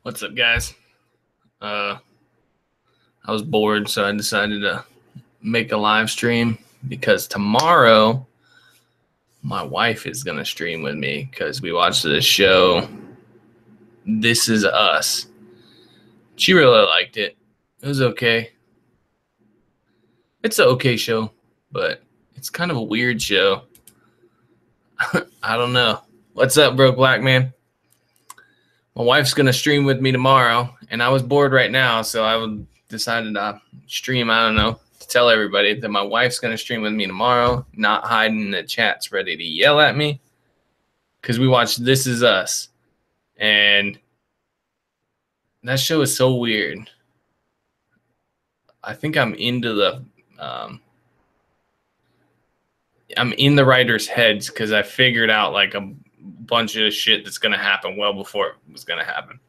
What's up, guys? I was bored, so I decided to make a live stream because tomorrow my wife is gonna stream with me because we watched this show. This Is Us. She really liked it. It was okay. It's an okay show, but it's kind of a weird show. I don't know. What's up, Broke Black Man? My wife's gonna stream with me tomorrow, and I was bored right now, so I decided to stream. I don't know, to tell everybody that my wife's gonna stream with me tomorrow, not hiding in the chats, ready to yell at me, because we watched This Is Us, and that show is so weird. I think I'm into I'm in the writers' heads because I figured out like a bunch of shit that's gonna happen well before it was gonna happen.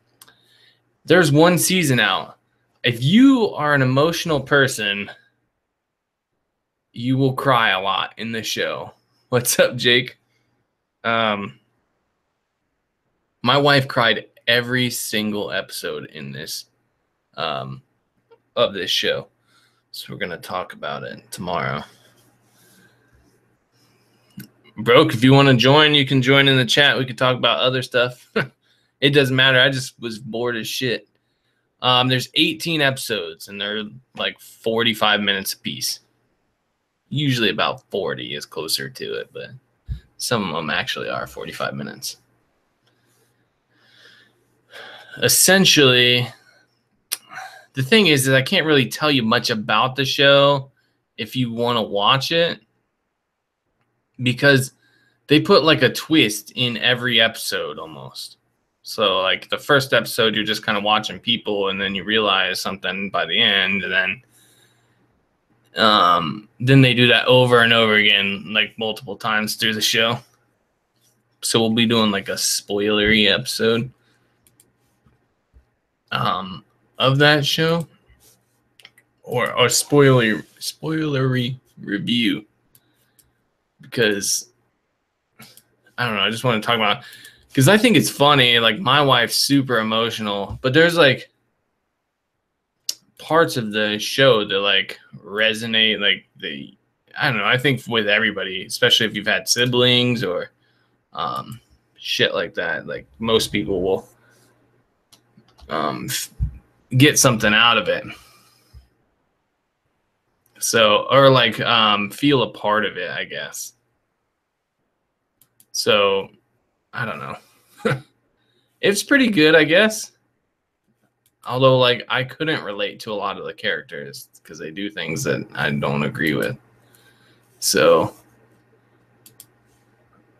There's one season out. If you are an emotional person, you will cry a lot in the show. What's up, Jake? My wife cried every single episode in this of this show. So we're gonna talk about it tomorrow. Broke, if you want to join, you can join in the chat. We can talk about other stuff. It doesn't matter. I just was bored as shit. There's 18 episodes, and they're like 45 minutes a piece. Usually about 40 is closer to it, but some of them actually are 45 minutes. Essentially, the thing is that I can't really tell you much about the show if you want to watch it, because they put like a twist in every episode almost. So like the first episode, you're just kind of watching people, and then you realize something by the end, and then they do that over and over again, like multiple times through the show. So we'll be doing like a spoilery episode of that show, or spoilery review, because I don't know. I just want to talk about, because I think it's funny. Like, my wife's super emotional, but there's like parts of the show that like resonate. Like, I don't know. I think with everybody, especially if you've had siblings or shit like that, like most people will get something out of it. So, or like feel a part of it, I guess. So, I don't know. It's pretty good, I guess. Although, like, I couldn't relate to a lot of the characters because they do things that I don't agree with. So,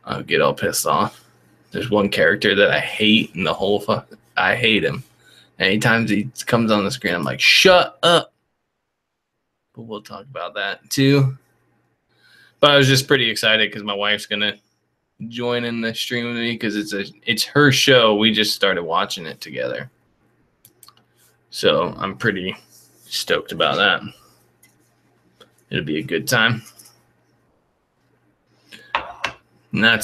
I'll get all pissed off. There's one character that I hate in the whole I hate him. Anytime he comes on the screen, I'm like, shut up. But we'll talk about that too. But I was just pretty excited because my wife's gonna join in the stream with me because it's her show. We just started watching it together. So I'm pretty stoked about that. It'll be a good time. And I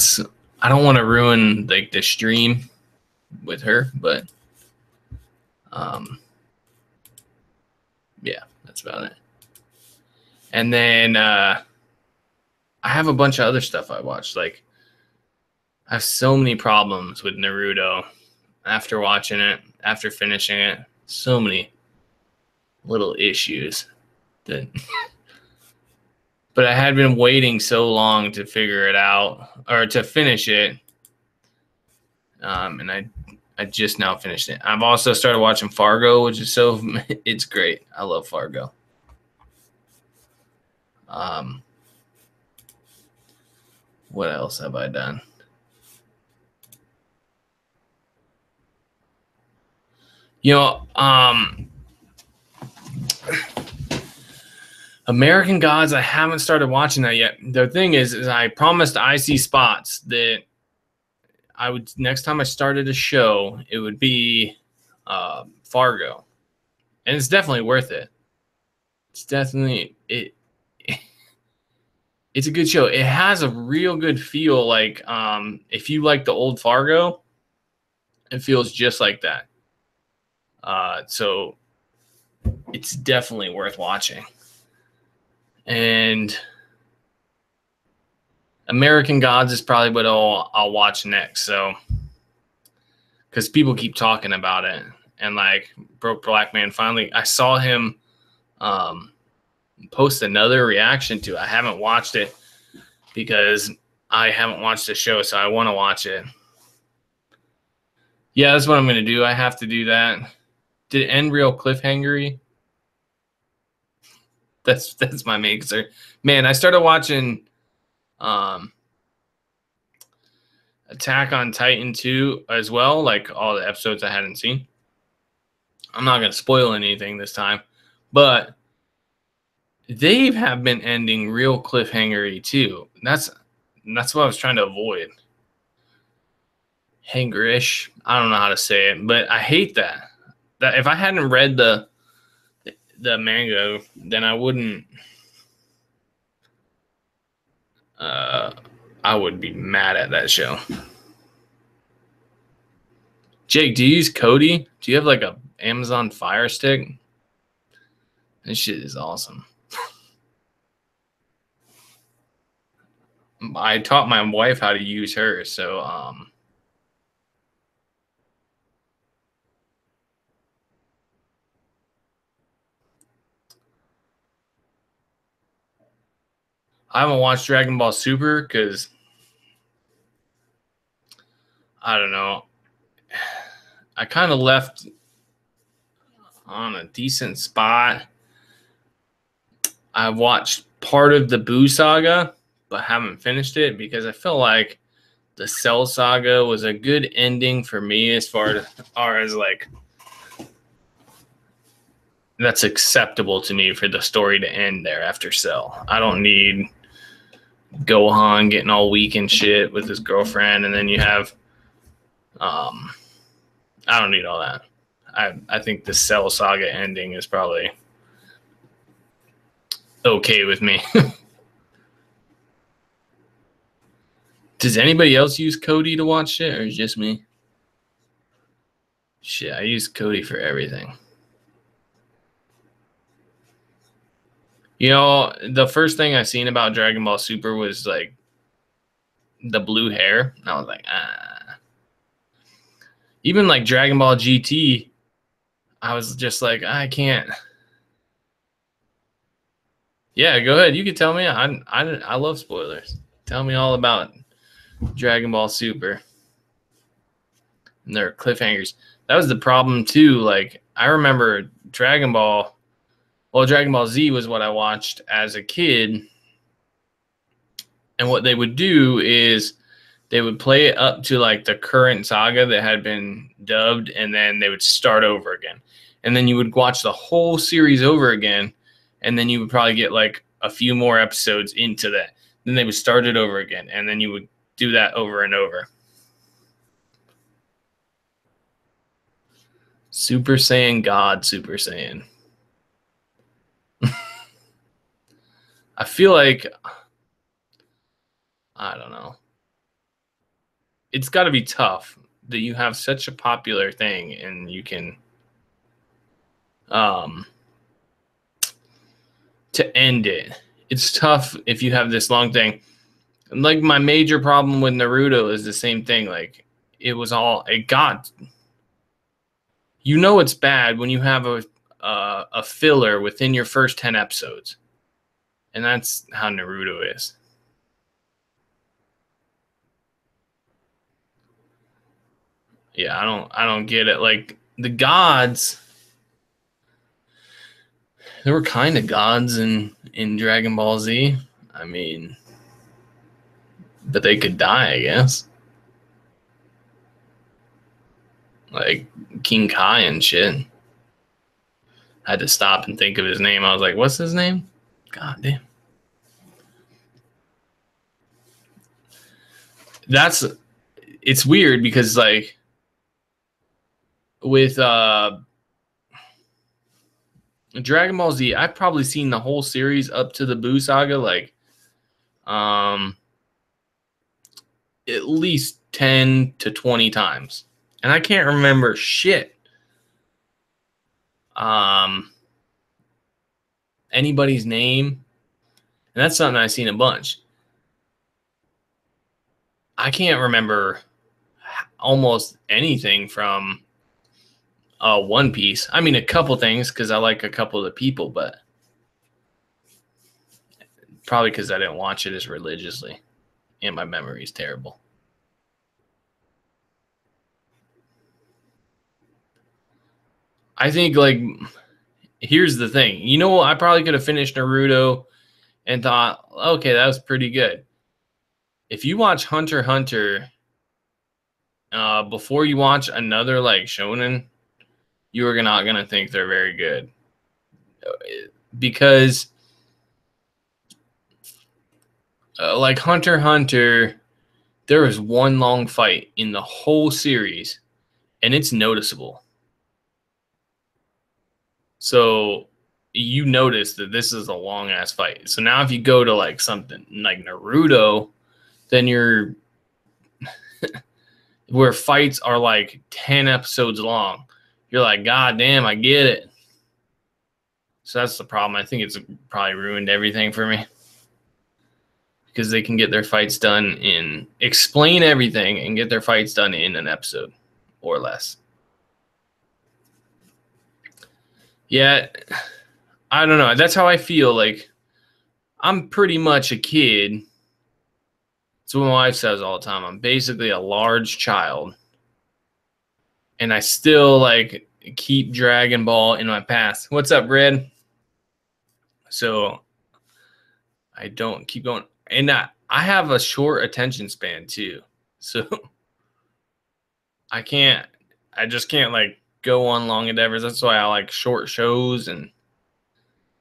don't want to ruin like the stream with her, but yeah, that's about it. And then I have a bunch of other stuff I watched. Like, I have so many problems with Naruto after watching it, after finishing it. So many little issues that but I had been waiting so long to figure it out, or to finish it. And I just now finished it. I've also started watching Fargo, which is it's great. I love Fargo. What else have I done? You know, American Gods, I haven't started watching that yet. The thing is I promised Icy Spots that I would, next time I started a show, it would be Fargo. And it's definitely worth it. It's definitely it's a good show. It has a real good feel. Like, if you like the old Fargo, it feels just like that. So it's definitely worth watching. And American Gods is probably what I'll watch next. So, because people keep talking about it, and like Broke Black Man, finally, I saw him post another reaction to it. I haven't watched it because I haven't watched the show, so I want to watch it. Yeah, that's what I'm going to do. I have to do that. Did it end real cliffhangery? That's my main concern. Man, I started watching Attack on Titan 2 as well, like all the episodes I hadn't seen. I'm not going to spoil anything this time, but they have been ending real cliffhangery too. That's what I was trying to avoid. Hangerish. I don't know how to say it, but I hate that. That if I hadn't read the manga, then I wouldn't. I would be mad at that show. Jake, do you use Kodi? Do you have like a Amazon Fire Stick? This shit is awesome. I taught my wife how to use her, so I haven't watched Dragon Ball Super because I don't know. I kind of left on a decent spot. I watched part of the Boo Saga, but haven't finished it because I feel like the Cell Saga was a good ending for me as far as like that's acceptable to me for the story to end there after Cell. I don't need Gohan getting all weak and shit with his girlfriend, and then you have I don't need all that. I think the Cell Saga ending is probably okay with me. Does anybody else use Kodi to watch shit, or is it just me? Shit, I use Kodi for everything. You know, the first thing I seen about Dragon Ball Super was like the blue hair. And I was like, ah. Even like Dragon Ball GT, I was just like, I can't. Yeah, go ahead. You can tell me. I love spoilers. Tell me all about Dragon Ball Super and their cliffhangers. That was the problem too. Like I remember Dragon Ball. Well, Dragon Ball Z was what I watched as a kid. And what they would do is they would play it up to like the current saga that had been dubbed, and then they would start over again. And then you would watch the whole series over again, and then you would probably get like a few more episodes into that. Then they would start it over again, and then you would do that over and over. Super Saiyan God, Super Saiyan. I feel like, I don't know. It's got to be tough that you have such a popular thing and you can to end it. It's tough if you have this long thing. Like my major problem with Naruto is the same thing. Like it got. You know it's bad when you have a filler within your first 10 episodes, and that's how Naruto is. Yeah, I don't get it. Like the gods, there were kind of gods in Dragon Ball Z. I mean, but they could die, I guess. Like King Kai and shit. I had to stop and think of his name. I was like, what's his name? God damn. It's weird because like with Dragon Ball Z, I've probably seen the whole series up to the Buu saga like at least 10 to 20 times. And I can't remember shit. anybody's name. And that's something I've seen a bunch. I can't remember almost anything from One Piece. I mean, a couple things because I like a couple of the people, but probably because I didn't watch it as religiously, and my memory is terrible. I think, like, here's the thing. You know, I probably could have finished Naruto and thought, okay, that was pretty good. If you watch Hunter x Hunter before you watch another like shonen, you are not gonna think they're very good because like Hunter x Hunter, there is one long fight in the whole series, and it's noticeable. So you notice that this is a long ass fight. So now if you go to like something like Naruto, then you're where fights are like 10 episodes long. You're like, God damn, I get it. So that's the problem. I think it's probably ruined everything for me. Because they can get their fights done explain everything and get their fights done in an episode or less. Yeah, I don't know. That's how I feel. Like, I'm pretty much a kid. It's what my wife says all the time. I'm basically a large child. And I still, like, keep Dragon Ball in my past. What's up, Red? So, I don't keep going. And I have a short attention span, too. So, I just can't, like, go on long endeavors. That's why I like short shows and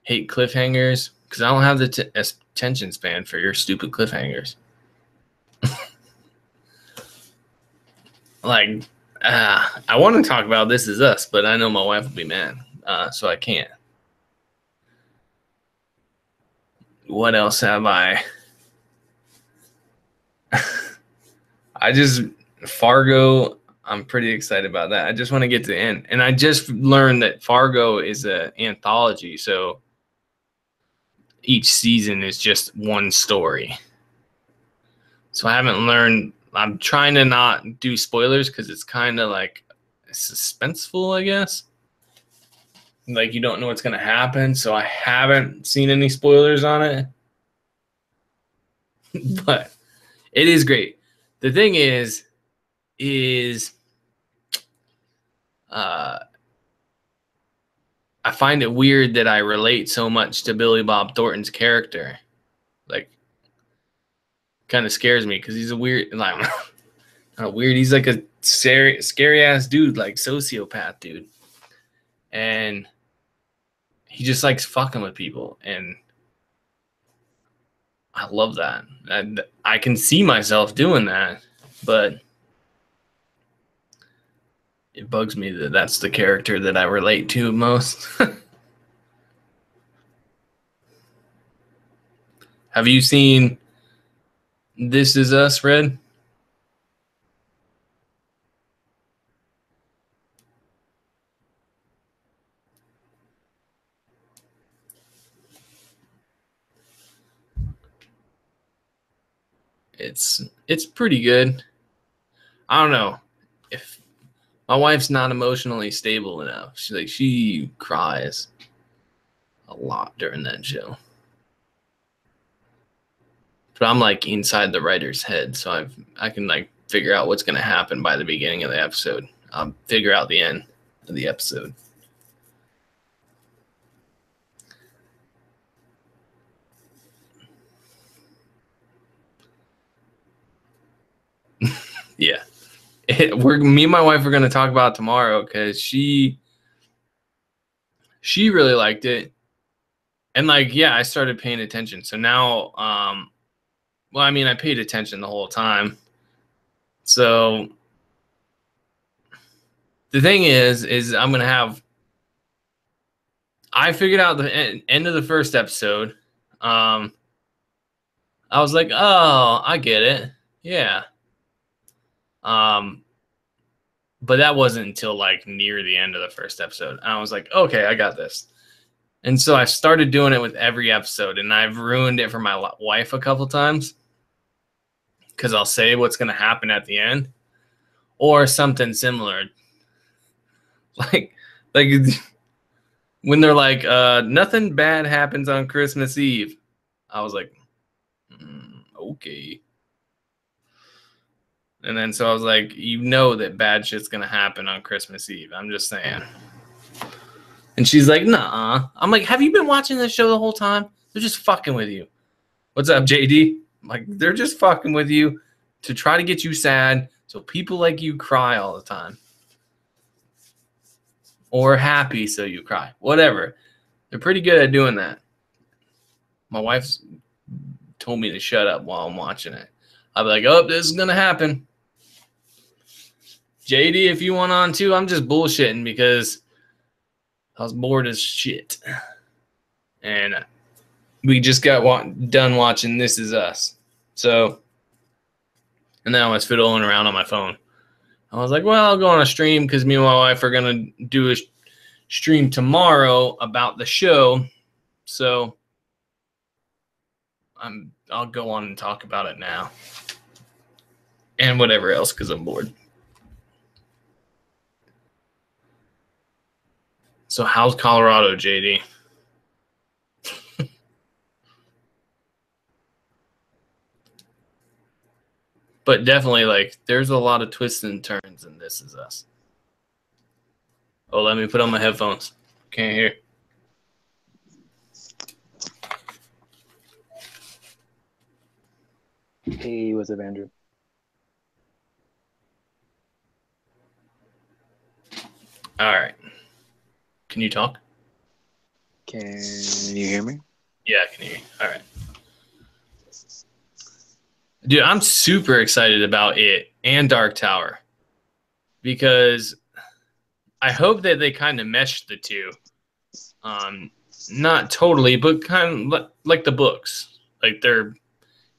hate cliffhangers. Because I don't have the attention span for your stupid cliffhangers. Like, I want to talk about This Is Us, but I know my wife will be mad, so I can't. What else have I? Fargo, I'm pretty excited about that. I just want to get to the end. And I just learned that Fargo is an anthology, so each season is just one story. So I haven't learned. I'm trying to not do spoilers because it's kind of like suspenseful, I guess. Like you don't know what's going to happen. So I haven't seen any spoilers on it. But it is great. The thing is I find it weird that I relate so much to Billy Bob Thornton's character. Like, kind of scares me because he's a weird, like, not weird. He's like a scary ass dude, like sociopath dude, and he just likes fucking with people, and I love that. And I can see myself doing that, but it bugs me that that's the character that I relate to most. Have you seen This Is Us, Red? It's pretty good. I don't know if my wife's not emotionally stable enough. She cries a lot during that show. But I'm like inside the writer's head, so I can like figure out what's gonna happen by the beginning of the episode. Figure out the end of the episode. Yeah. Me and my wife are gonna talk about it tomorrow because she really liked it. And like, yeah, I started paying attention. So now, well, I mean, I paid attention the whole time. So the thing is I'm gonna have. I figured out the end of the first episode. I was like, oh, I get it. Yeah. But that wasn't until like near the end of the first episode. And I was like, okay, I got this. And so I started doing it with every episode, and I've ruined it for my wife a couple times because I'll say what's going to happen at the end or something similar. Like when they're like, nothing bad happens on Christmas Eve. I was like, okay. And then so I was like, you know that bad shit's going to happen on Christmas Eve. I'm just saying. And she's like, nah. I'm like, have you been watching this show the whole time? They're just fucking with you. What's up, JD? I'm like, they're just fucking with you to try to get you sad so people like you cry all the time. Or happy so you cry. Whatever. They're pretty good at doing that. My wife's told me to shut up while I'm watching it. I'll be like, oh, this is going to happen. JD, if you want on too, I'm just bullshitting because I was bored as shit. And we just got done watching This Is Us. So, and then I was fiddling around on my phone. I was like, well, I'll go on a stream because me and my wife are going to do a stream tomorrow about the show. So, I'll go on and talk about it now. And whatever else because I'm bored. So how's Colorado, JD? But definitely, like, there's a lot of twists and turns in This Is Us. Oh, let me put on my headphones. Can't hear. Hey, what's up, Andrew? All right. Can you talk? Can you hear me? Yeah, I can hear you. All right. Dude, I'm super excited about it and Dark Tower because I hope that they kind of mesh the two. Not totally, but kind of like the books, like their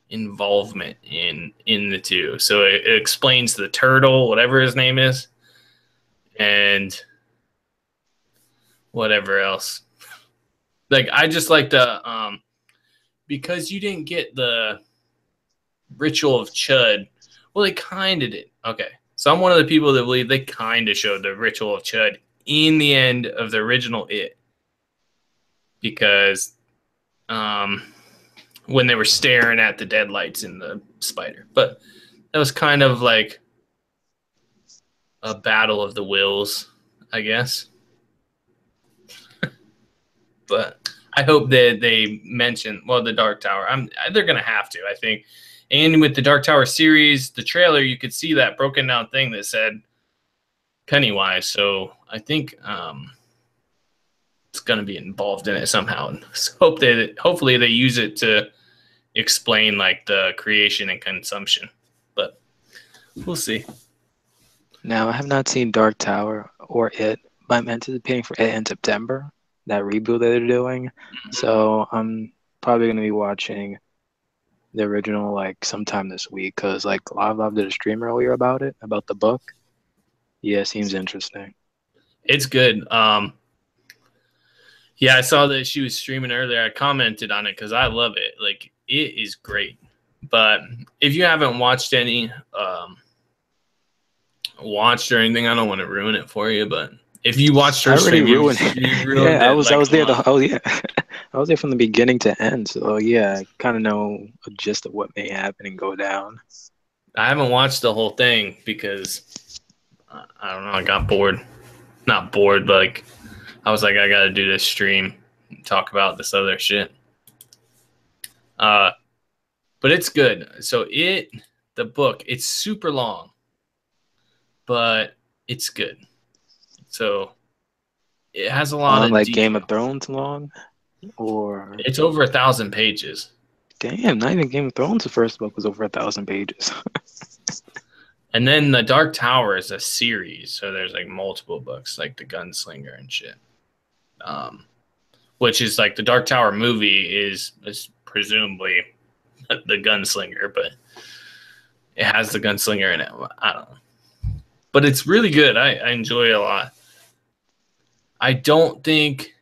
involvement in the two. So it explains the turtle, whatever his name is, and whatever else. Like I just like the because you didn't get the Ritual of Chud. Well, they kind of did. Okay. So I'm one of the people that believe they kind of showed the Ritual of Chud in the end of the original It. Because when they were staring at the deadlights in the spider. But that was kind of like a battle of the wills, I guess. But I hope that they mention, well, the Dark Tower. They're going to have to, I think. And with the Dark Tower series, the trailer, you could see that broken down thing that said Pennywise. So I think it's going to be involved in it somehow. And hopefully they use it to explain like the creation and consumption. But we'll see. Now, I have not seen Dark Tower or It, but I'm anticipating for It in September, that reboot that they're doing. Mm-hmm. So I'm probably going to be watching the original like sometime this week because like Love did a stream earlier about it, about the book. Yeah, it seems interesting. It's good. Yeah, I saw that she was streaming earlier. I commented on it because I love it. Like, it is great. But if you haven't watched any, watched or anything, I don't want to ruin it for you. But if you watched her stream, you ruined yeah, I was there. I was there from the beginning to end. So yeah, I kind of know a gist of what may happen and go down. I haven't watched the whole thing because I don't know. I got bored. Not bored, but like I was like, I got to do this stream, and talk about this other shit. But it's good. So the book, it's super long, but it's good. So it has a lot of like detail. Game of Thrones long, or it's over 1,000 pages. Damn, not even Game of Thrones. The first book was over 1,000 pages. And then the Dark Tower is a series, so there's like multiple books, like the Gunslinger and shit. Which is like the Dark Tower movie is presumably the Gunslinger, but it has the Gunslinger in it. I don't know. but it's really good. I enjoy it a lot. I don't think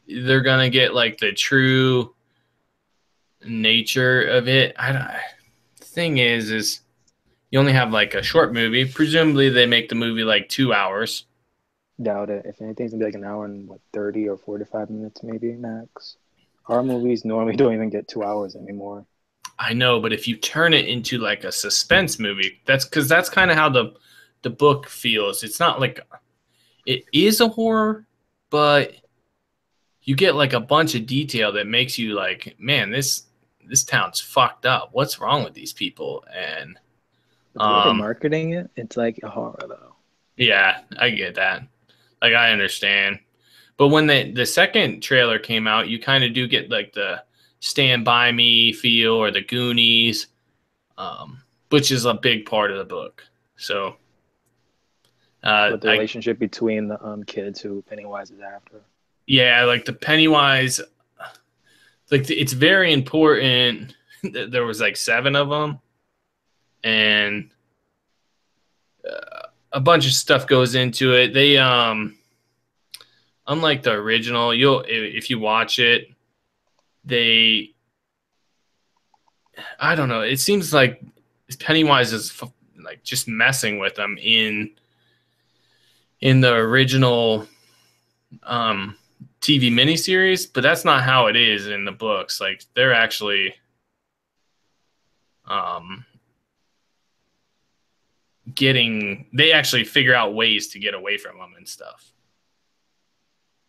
they're gonna get like the true nature of it. The thing is you only have like a short movie. Presumably they make the movie like 2 hours. Doubt it. If anything, it's gonna be like an hour and 30 or 45 minutes, maybe max. Horror movies normally don't even get 2 hours anymore. I know, but if you turn it into like a suspense movie, that's kind of how the book feels. It's not like it is a horror, but you get like a bunch of detail that makes you like, man, this town's fucked up. What's wrong with these people? And But the way they're marketing it, it's like a horror though. Yeah, I get that. Like I understand. But when the second trailer came out, you kind of do get like the Stand By Me feel or the Goonies, which is a big part of the book. So but the relationship between the kids who Pennywise is after. Yeah, like the Pennywise, like it's very important. There was like 7 of them, and a bunch of stuff goes into it. They unlike the original, if you watch it, I don't know. It seems like Pennywise is like just messing with them in the original TV miniseries, but that's not how it is in the books. Like they're actually they actually figure out ways to get away from them and stuff.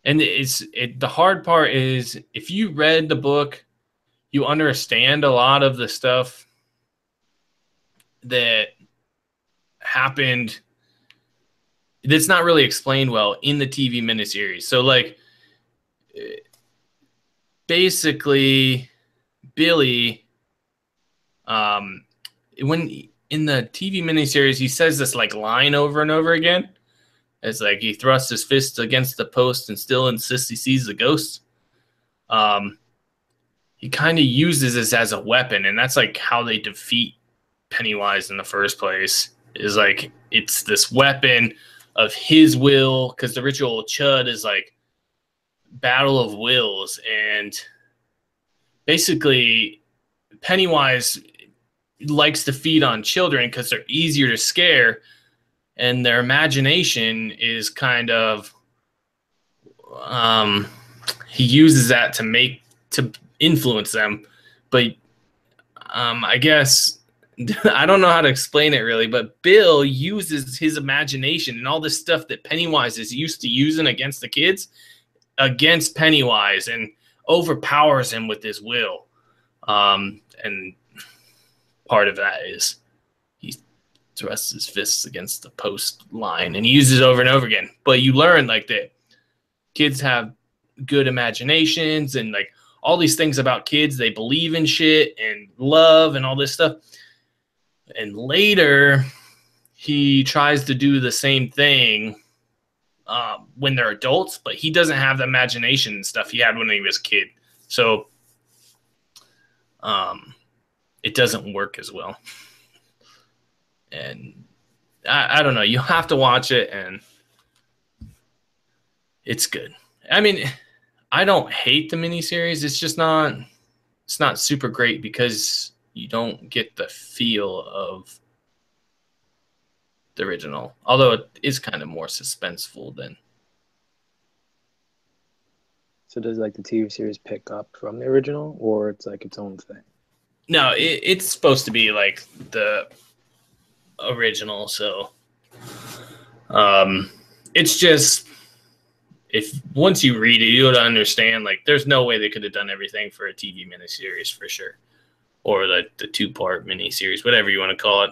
And the hard part is if you read the book, you understand a lot of the stuff that happened that's not really explained well in the TV miniseries. So like basically Billy, when in the TV miniseries, he says this like line over and over again. It's like he thrusts his fist against the post and still insists he sees the ghost. He kind of uses this as a weapon, and that's like how they defeat Pennywise in the first place. Is like it's this weapon of his will, because the ritual Chud is like battle of wills, and basically Pennywise likes to feed on children because they're easier to scare, and their imagination is kind of he uses that to influence them. But I guess I don't know how to explain it really, but Bill uses his imagination and all this stuff that Pennywise is used to using against the kids against Pennywise and overpowers him with his will. And part of that is he thrusts his fists against the post line and he uses it over and over again. But you learn like that kids have good imaginations and like all these things about kids. They believe in shit and love and all this stuff. And later he tries to do the same thing when they're adults, but he doesn't have the imagination and stuff he had when he was a kid. So it doesn't work as well. And I don't know. You'll have to watch it, and it's good. I mean, I don't hate the miniseries. It's just not super great because you don't get the feel of the original, although it is kind of more suspenseful than. So does like the TV series pick up from the original, or it's like its own thing? No, it's supposed to be like the original. So it's just if once you read it, you'll understand like there's no way they could have done everything for a TV miniseries for sure, or the 2-part miniseries, whatever you want to call it.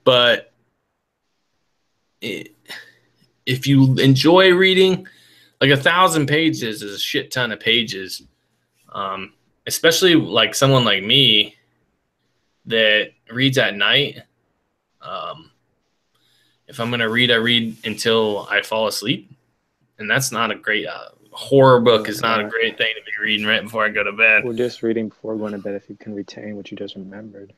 But if you enjoy reading, like 1,000 pages is a shit ton of pages, especially like someone like me that reads at night. If I'm going to read, I read until I fall asleep. And that's not a great horror book is not a great thing to be reading right before I go to bed. We're just reading before going to bed if you can retain what you just remembered.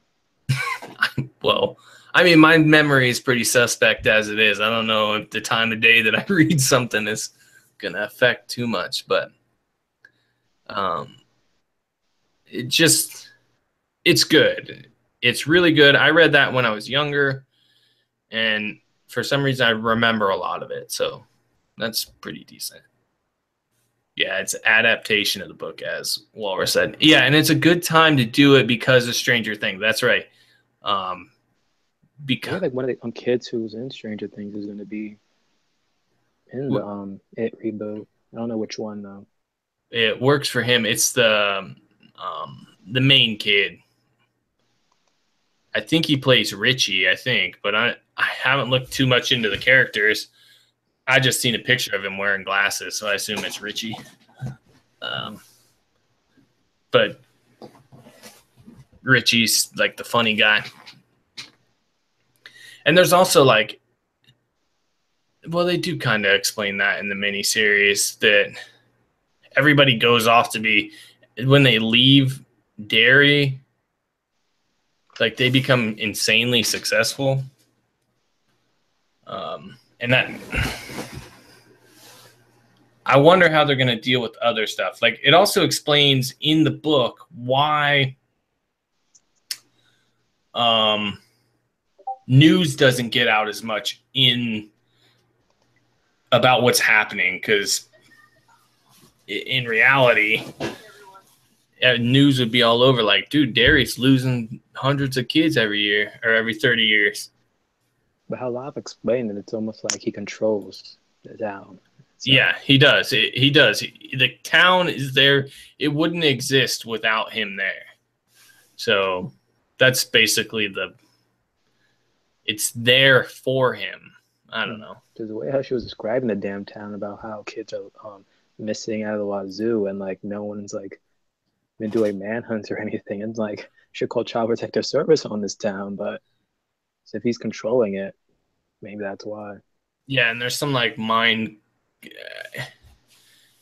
Well, I mean, my memory is pretty suspect as it is. I don't know if the time of day that I read something is going to affect too much, but it's good. It's really good. I read that when I was younger, and for some reason I remember a lot of it, so that's pretty decent. Yeah, it's adaptation of the book, as Walrus said. Yeah, and it's a good time to do it because of Stranger Things. That's right. Because like one of the kids who's in Stranger Things is going to be in the It reboot. I don't know which one though. It works for him. It's the main kid. I think he plays Richie, I think, but I haven't looked too much into the characters. I just seen a picture of him wearing glasses, so I assume it's Richie. But Richie's like the funny guy. And there's also like, well, they do kind of explain that in the miniseries that everybody goes off to be, when they leave Derry, like they become insanely successful. And that, I wonder how they're going to deal with other stuff. Like it also explains in the book why news doesn't get out as much about what's happening, because in reality, news would be all over like, dude, Derry's losing hundreds of kids every year or every 30 years. But how Locke explained it, it's almost like he controls the town. So. Yeah, he does. He does. The town is there. It wouldn't exist without him there. So that's basically it's there for him. I don't know. Because the way how she was describing the damn town about how kids are missing out of the wazoo and like no one's like been doing manhunts or anything, and like should call Child Protective Service on this town, but so if he's controlling it, maybe that's why. Yeah, and there's some like mind.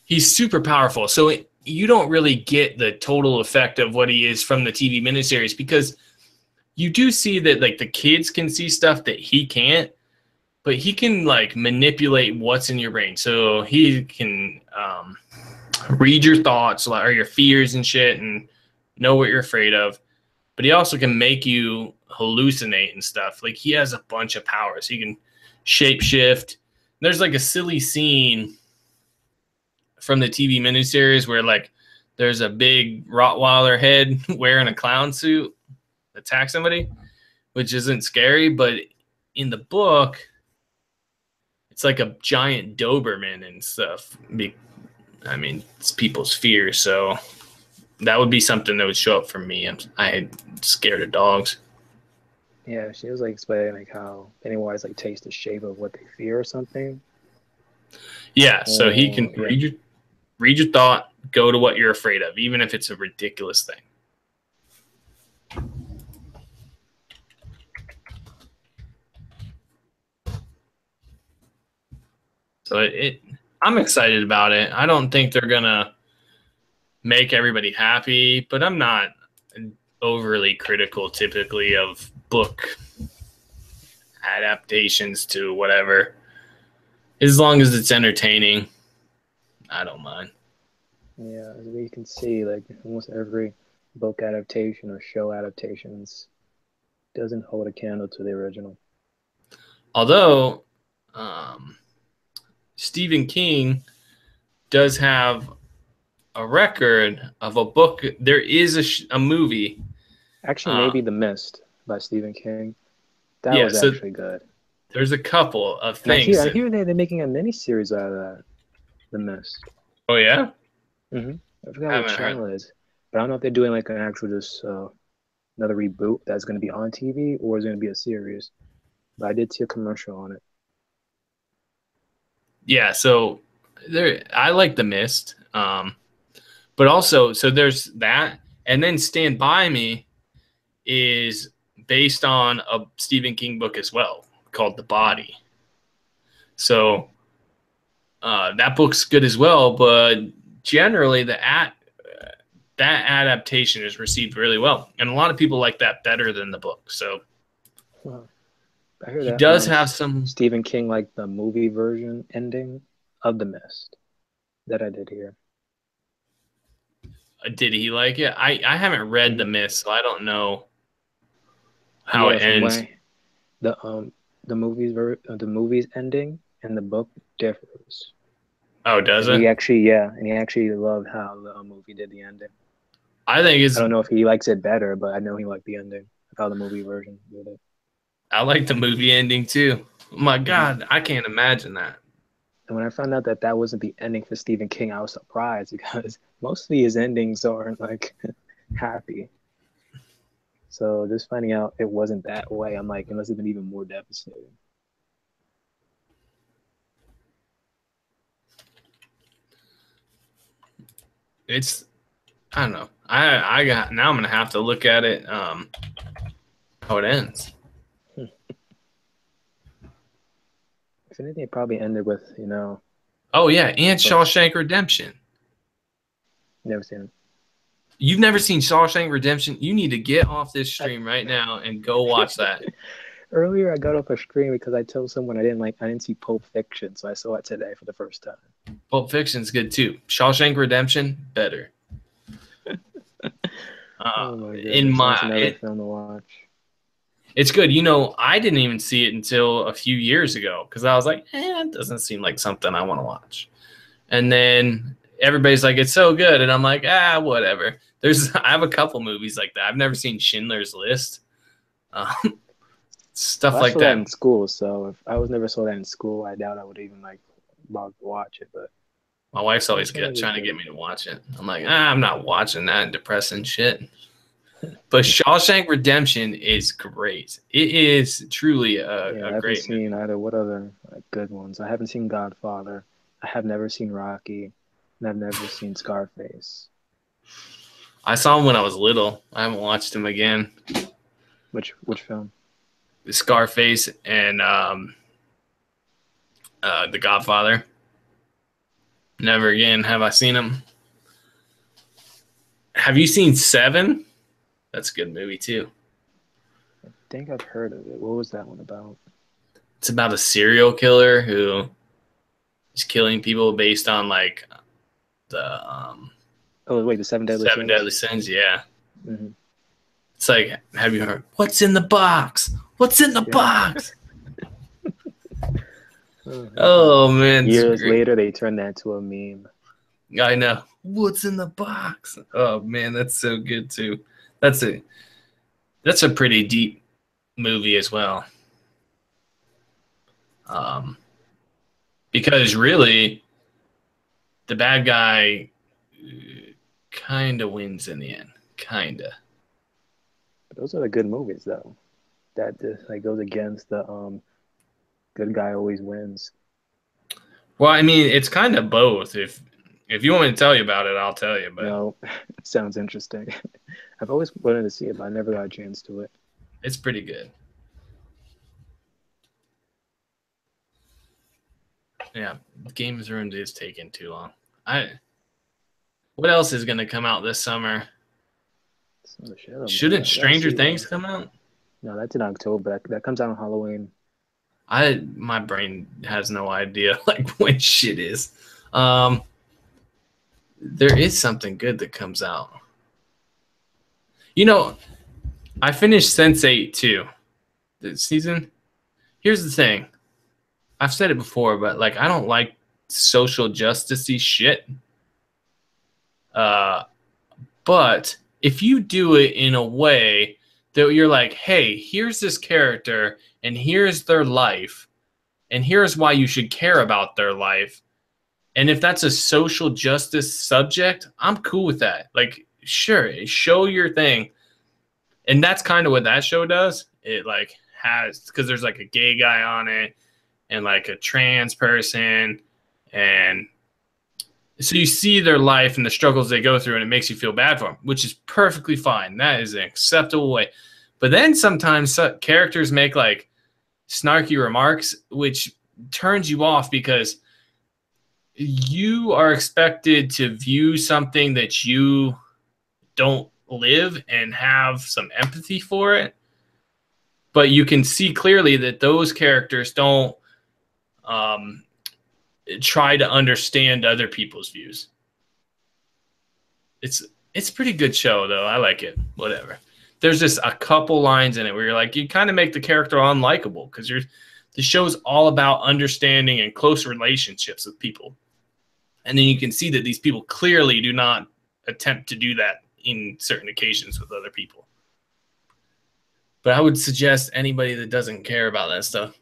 He's super powerful, so you don't really get the total effect of what he is from the TV miniseries, because you do see that like the kids can see stuff that he can't, but he can like manipulate what's in your brain. So he can read your thoughts or your fears and shit and know what you're afraid of. But he also can make you hallucinate and stuff. Like he has a bunch of powers. He can shapeshift. There's like a silly scene from the TV miniseries where like there's a big Rottweiler head wearing a clown suit attack somebody, which isn't scary, but in the book, it's like a giant Doberman and stuff. I mean, it's people's fears, so that would be something that would show up for me. I'm scared of dogs. Yeah, she was like explaining like how Pennywise like takes the shape of what they fear or something. Yeah, so he can read your thought, go to what you're afraid of, even if it's a ridiculous thing. So I'm excited about it. I don't think they're gonna make everybody happy, but I'm not overly critical typically of book adaptations to whatever. As long as it's entertaining, I don't mind. Yeah, as we can see, like almost every book adaptation or show adaptations doesn't hold a candle to the original. Although Stephen King does have a record of a book. There is a movie. Actually, maybe The Mist by Stephen King. That was actually good. There's a couple of things. I hear they're making a miniseries out of that. The Mist. Oh yeah. I forgot what channel it is, but I don't know if they're doing like an actual just another reboot that's going to be on TV or is going to be a series. But I did see a commercial on it. Yeah, so I like The Mist, but also so there's that, and then Stand By Me is based on a Stephen King book as well called The Body. So that book's good as well, but generally that adaptation is received really well, and a lot of people like that better than the book. So I hear He that does have some. Stephen King liked the movie version ending of The Mist. That I did hear. Did he like it? I haven't read The Mist, so I don't know how it Yeah, from ends. way the movies ending and the book differs. Oh, does And it? he actually loved how the movie did the ending. I think I it's. don't know if he likes it better, but I know he liked the ending of how the movie version did it. I like the movie ending too. Oh my Mhm. God, I can't imagine that. And when I found out that that wasn't the ending for Stephen King, I was surprised because most of his endings aren't like happy. So just finding out it wasn't that way, I'm like, it must have been even more devastating. It's. I don't know. I got now. I'm gonna have to look at it. How it ends. If anything, it probably ended with, Oh yeah, and but Shawshank Redemption. never seen it. You've never seen Shawshank Redemption? You need to get off this stream right now and go watch that. Earlier, I got off a screen because I told someone I didn't see Pulp Fiction, so I saw it today for the first time. Pulp Fiction's good too. Shawshank Redemption, better. Oh my In goodness, that's my, another film to watch. it's good. You know, I didn't even see it until a few years ago because I was like, it doesn't seem like something I want to watch. And then everybody's like, it's so good, and I'm like, whatever. I have a couple movies like that. I've never seen Schindler's List, stuff Well, I like saw that that. in school, so if I was never saw that in school, I doubt I would even like bother to watch it. But My wife's always Schindler's is trying to good. get me to watch it. I'm like, I'm not watching that depressing shit. But Shawshank Redemption is great. It is truly Yeah, a I haven't great movie. seen either. What other good ones? I haven't seen Godfather. I have never seen Rocky, and I've never seen Scarface. I saw him when I was little. I haven't watched him again. Which film? Scarface and The Godfather. Never again have I seen him. Have you seen Seven? That's a good movie too. I think I've heard of it. What was that one about? It's about a serial killer who is killing people based on like the Oh wait, the Seven Deadly Seven Sins. Deadly Sins. Yeah. Mm-hmm. It's like, have you heard? What's in the box? What's in the box? Oh man, Years later, they turned that into a meme. I know. What's in the box? Oh man, that's so good too. That's a pretty deep movie as well. Because really, the bad guy kind of wins in the end. Kinda. But those are the good movies, though. That just like goes against the good guy always wins. Well, I mean, it's kind of both. If you want me to tell you about it, I'll tell you. But No, it sounds interesting. I've always wanted to see it, but I never got a chance to it. it's pretty good. Yeah, Game of Thrones is taking too long. What else is going to come out this summer? Shouldn't Stranger Things come out? No, that's in October. That comes out on Halloween. My brain has no idea like when shit is. There is something good that comes out. You know, I finished Sense8 too. This season. Here's the thing. I've said it before, but like I don't like social justice-y shit. But if you do it in a way that you're like, hey, here's this character and here's their life and here's why you should care about their life. And if that's a social justice subject, I'm cool with that. Like, sure, show your thing. And that's kind of what that show does. It like has, because there's like a gay guy on it and like a trans person. And so you see their life and the struggles they go through and it makes you feel bad for them, which is perfectly fine. That is an acceptable way. But then sometimes characters make like snarky remarks, which turns you off because you are expected to view something that you don't live and have some empathy for it. but you can see clearly that those characters don't try to understand other people's views. It's a pretty good show, though. I like it. Whatever. There's just a couple lines in it where you're like, you kind of make the character unlikable because the show's all about understanding and close relationships with people. And then you can see that these people clearly do not attempt to do that in certain occasions with other people. But I would suggest anybody that doesn't care about that stuff,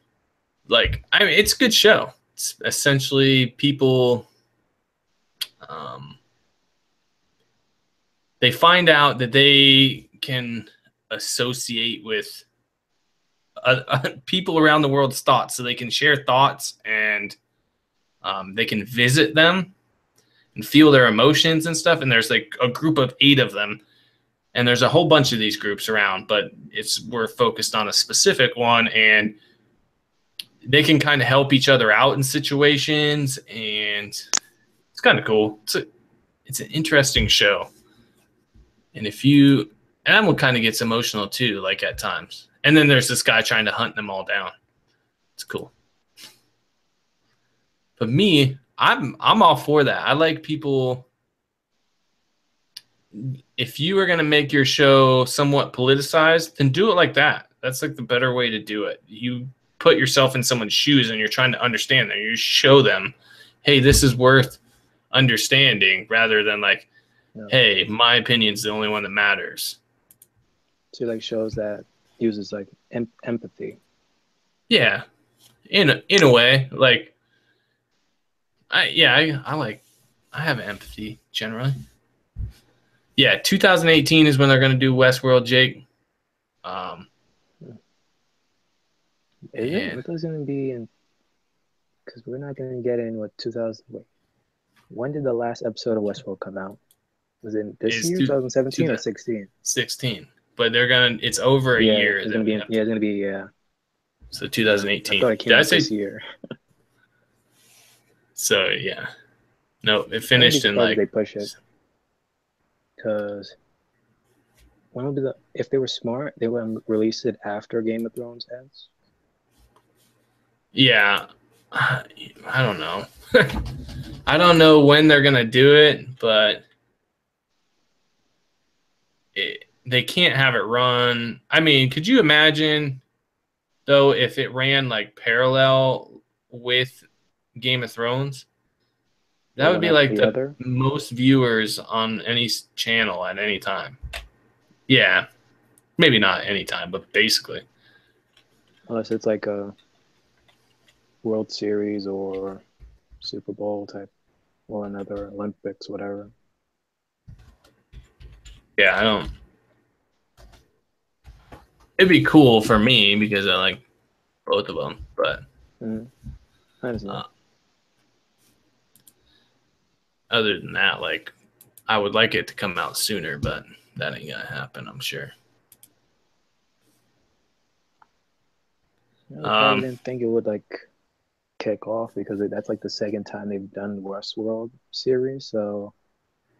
like, I mean, it's a good show. It's essentially people, they find out that they can associate with people around the world's thoughts, so they can share thoughts and they can visit them and feel their emotions and stuff. And there's like a group of 8 of them, and there's a whole bunch of these groups around, but we're focused on a specific one, and they can kind of help each other out in situations, and it's kind of cool. It's an interesting show. And that one kind of gets emotional too, like at times. And then there's this guy trying to hunt them all down. It's cool. But me, I'm all for that. I like people. If you are going to make your show somewhat politicized, then do it like that. That's like the better way to do it. You put yourself in someone's shoes and you're trying to understand them. You show them, hey, this is worth understanding, rather than like, hey, my opinion's the only one that matters. So like shows that uses like empathy. Yeah, in a way, like I have empathy generally. Yeah, 2018 is when they're going to do Westworld, Jake. Is it? What was going to be in? Because we're not going to get in what 2000. Wait, when did the last episode of Westworld come out? Was it this year, 2017 or 16? 16. But it's over a year. It's going to be. So 2018. I thought it came out this year. So yeah, no, it finished in like. They push it because when would be if they were smart, they would release it after Game of Thrones ends. Yeah, I don't know. I don't know when they're gonna do it, but they can't have it run. I mean, could you imagine though if it ran like parallel with Game of Thrones? That would be like the most viewers on any channel at any time. Yeah, maybe not any time, but basically. Unless it's like a World Series or Super Bowl type, or another Olympics, whatever. Yeah, I don't. It'd be cool for me because I like both of them, but other than that, like, I would like it to come out sooner, but that ain't gonna happen, I'm sure. I didn't think it would like kick off because that's like the second time they've done Westworld series, so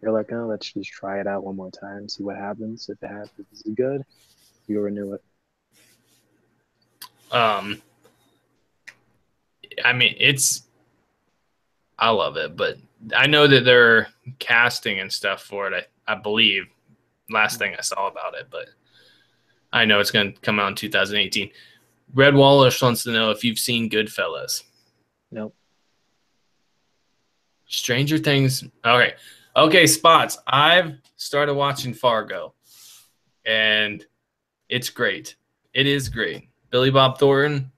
they're like, oh, let's just try it out one more time, see what happens. If it happens, is it good? You renew it. I mean, I love it, but I know that they're casting and stuff for it. I believe last thing I saw about it, but I know it's going to come out in 2018. Red Wallace wants to know if you've seen Goodfellas. Nope. Stranger Things. Okay, Spots. I've started watching Fargo, and it's great. It is great. Billy Bob Thornton,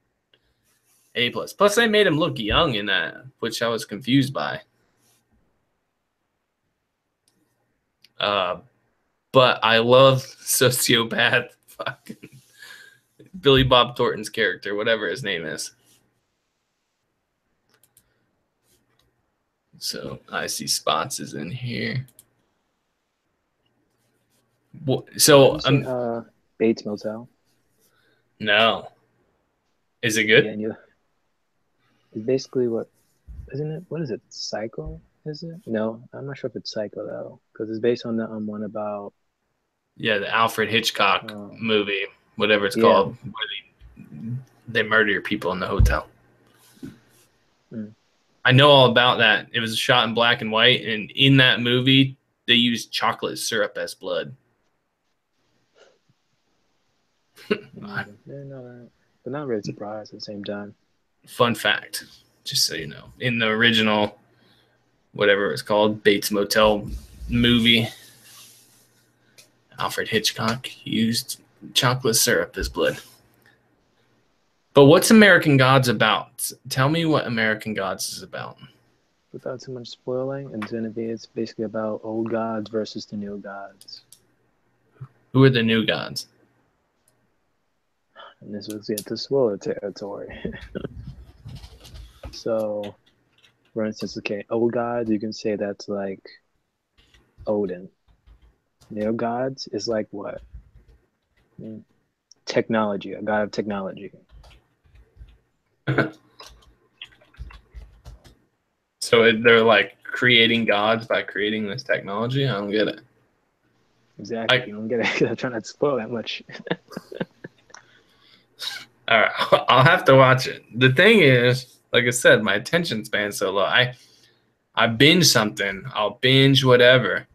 A+. Plus, they made him look young in that, which I was confused by. But I love sociopath fucking Billy Bob Thornton's character, whatever his name is. So I see Spots is in here. So Bates Motel. No. Is it good? Yeah, it's basically isn't it? What is it? Psycho? Is it? No, I'm not sure if it's Psycho though, because it's based on the one about. Yeah, the Alfred Hitchcock movie, whatever it's called, where they murder people in the hotel. Mm. I know all about that. It was shot in black and white, and in that movie, they used chocolate syrup as blood. But not really surprised at the same time. Fun fact, just so you know, in the original, whatever it's called, Bates Motel movie, Alfred Hitchcock used chocolate syrup as blood. But what's American Gods about? Tell me what American Gods is about. Without too much spoiling, it's basically about old gods versus the new gods. Who are the new gods? And this was into spoiler territory. So, for instance, okay, old gods, you can say that's like Odin. New gods is like what? Technology, a god of technology. So they're like creating gods by creating this technology? I don't get it. Exactly. You don't get it. I'm trying not to spoil that much. All right. I'll have to watch it. The thing is, like I said, my attention span's so low. I binge something. I'll binge whatever.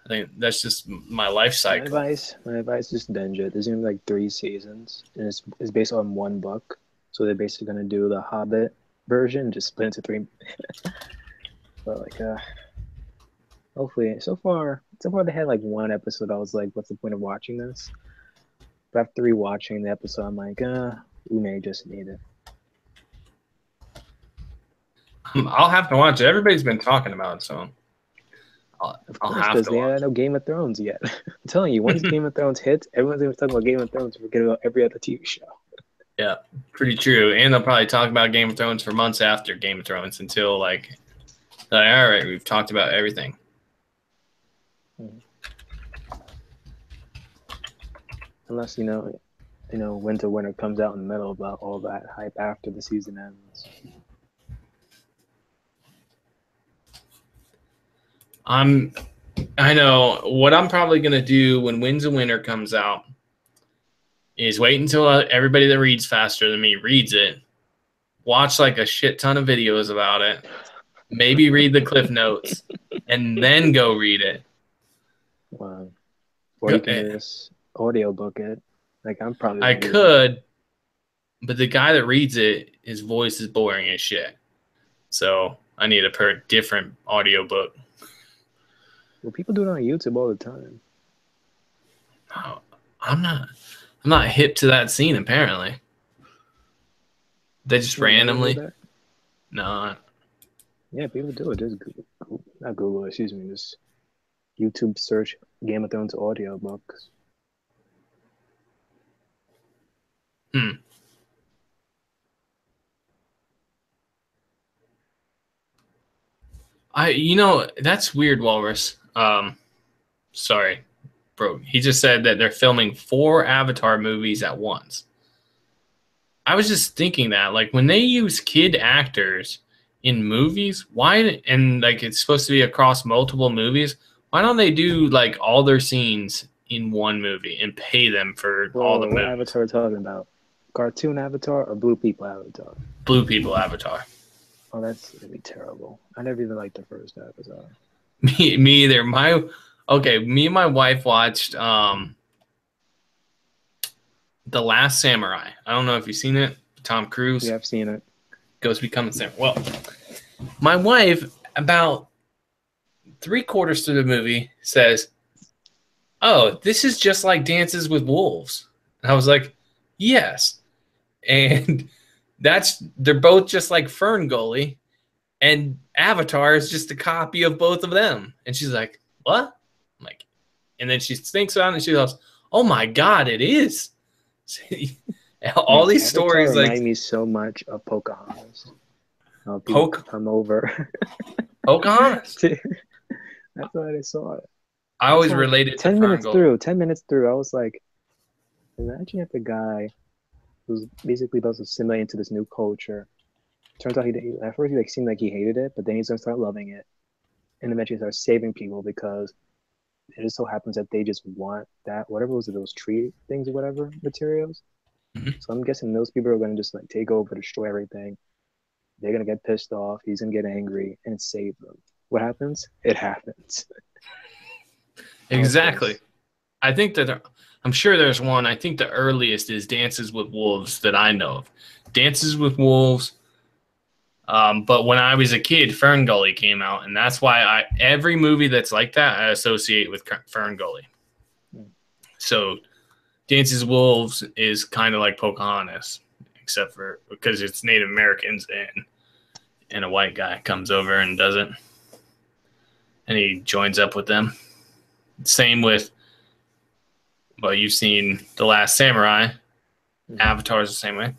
I think that's just my life cycle. My advice is binge it. There's gonna be like 3 seasons, and it's based on one book. So they're basically gonna do the Hobbit version, just split into 3. But like, hopefully, so far they had like 1 episode. I was like, what's the point of watching this? But after rewatching the episode, I'm like, we may just need it. I'll have to watch it. Everybody's been talking about it, so I'll have to they watch. had no Game of Thrones yet. I'm telling you, once Game of Thrones hits, everyone's gonna be talking about Game of Thrones. Forget about every other TV show. Yeah, pretty true. And they'll probably talk about Game of Thrones for months after Game of Thrones until like all right, we've talked about everything. Unless Winter comes out in the middle about all that hype after the season ends. I know what I'm probably gonna do when Winds of Winter comes out is wait until everybody that reads faster than me reads it, watch like a shit ton of videos about it, maybe read the cliff notes, and then go read it. Wow. Or you can just audiobook it. Like I could, but the guy that reads it, his voice is boring as shit. So I need a different audiobook. Well, people do it on YouTube all the time. Oh, I'm not hip to that scene, apparently. They just randomly. No. Yeah, people do it. Just not Google, excuse me. Just YouTube search Game of Thrones audiobooks. That's weird, Walrus. Sorry, bro. He just said that they're filming 4 Avatar movies at once. I was just thinking that, like, when they use kid actors in movies, why? And like, it's supposed to be across multiple movies. Why don't they do like all their scenes in one movie and pay them for all the movies? What Avatar are talking about? Cartoon Avatar or Blue People Avatar? Blue People Avatar. Oh, that's really terrible. I never even liked the first Avatar. Me either. Me and my wife watched The Last Samurai. I don't know if you've seen it. Tom Cruise. Yeah, I've seen it. Goes becoming samurai. Well, my wife, about 3/4 through the movie, says, "Oh, this is just like Dances with Wolves." And I was like, "Yes." And they're both just like Fern Gully, and Avatar is just a copy of both of them. And she's like, "What?" I'm like, and then she thinks about it and she goes, "Oh my God, it is." All these Avatar stories remind me so much of Pocahontas. Come over. Pocahontas. That's why I saw it. I always related to 10 minutes through. 10 minutes through, I was like, imagine if the guy who's basically about to assimilate into this new culture. Turns out at first he seemed like he hated it, but then he's gonna start loving it, and eventually start saving people because it just so happens that they just want that whatever was it, those tree things or whatever materials. Mhm. So I'm guessing those people are going to just like take over, destroy everything. They're going to get pissed off. He's going to get angry and save them. What happens? It happens. How it Exactly. goes. I think that I'm sure there's one. I think the earliest is Dances with Wolves that I know of. Dances with Wolves. But when I was a kid, Fern Gully came out, and that's why every movie that's like that I associate with Fern Gully. Hmm. So Dances with Wolves is kind of like Pocahontas, except for because it's Native Americans and a white guy comes over and does it, and he joins up with them. Same with, well, you've seen The Last Samurai. Mhm. Avatar's the same way.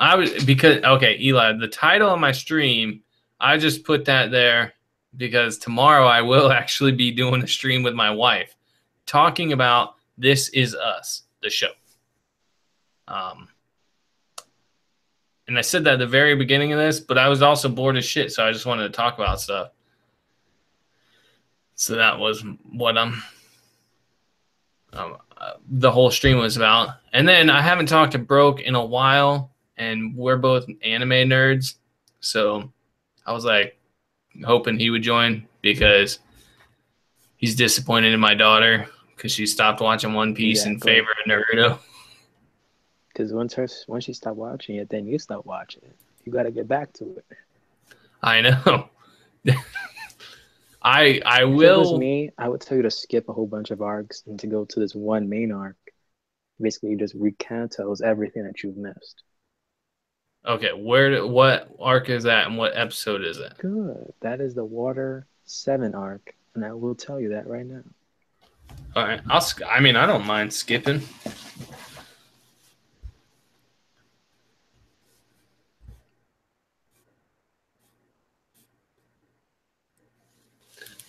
Eli, the title of my stream, I just put that there because tomorrow I will actually be doing a stream with my wife talking about This Is Us, the show. And I said that at the very beginning of this, but I was also bored as shit, so I just wanted to talk about stuff. So that was what the whole stream was about. And then I haven't talked to Broke in a while, and we're both anime nerds, so I was like hoping he would join because he's disappointed in my daughter because she stopped watching One Piece in Exactly. favor of Naruto. Because once you stop watching it, then you stop watching it. You got to get back to it. I know. I If it was will. me, I would tell you to skip a whole bunch of arcs and to go to this one main arc. Basically, you just recantos everything that you've missed. Okay, what arc is that and what episode is it? Good. That is the Water 7 arc, and I will tell you that right now. All right, I mean, I don't mind skipping.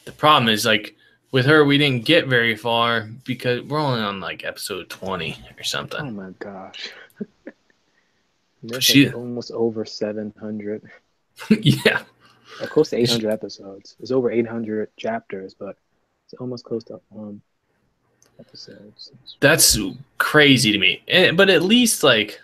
The problem is like with her, we didn't get very far because we're only on like episode 20 or something. Oh my gosh. There's She, like almost over 700, yeah, or close to 800 episodes. It's over 800 chapters, but it's almost close to episodes. that's crazy to me. But at least like,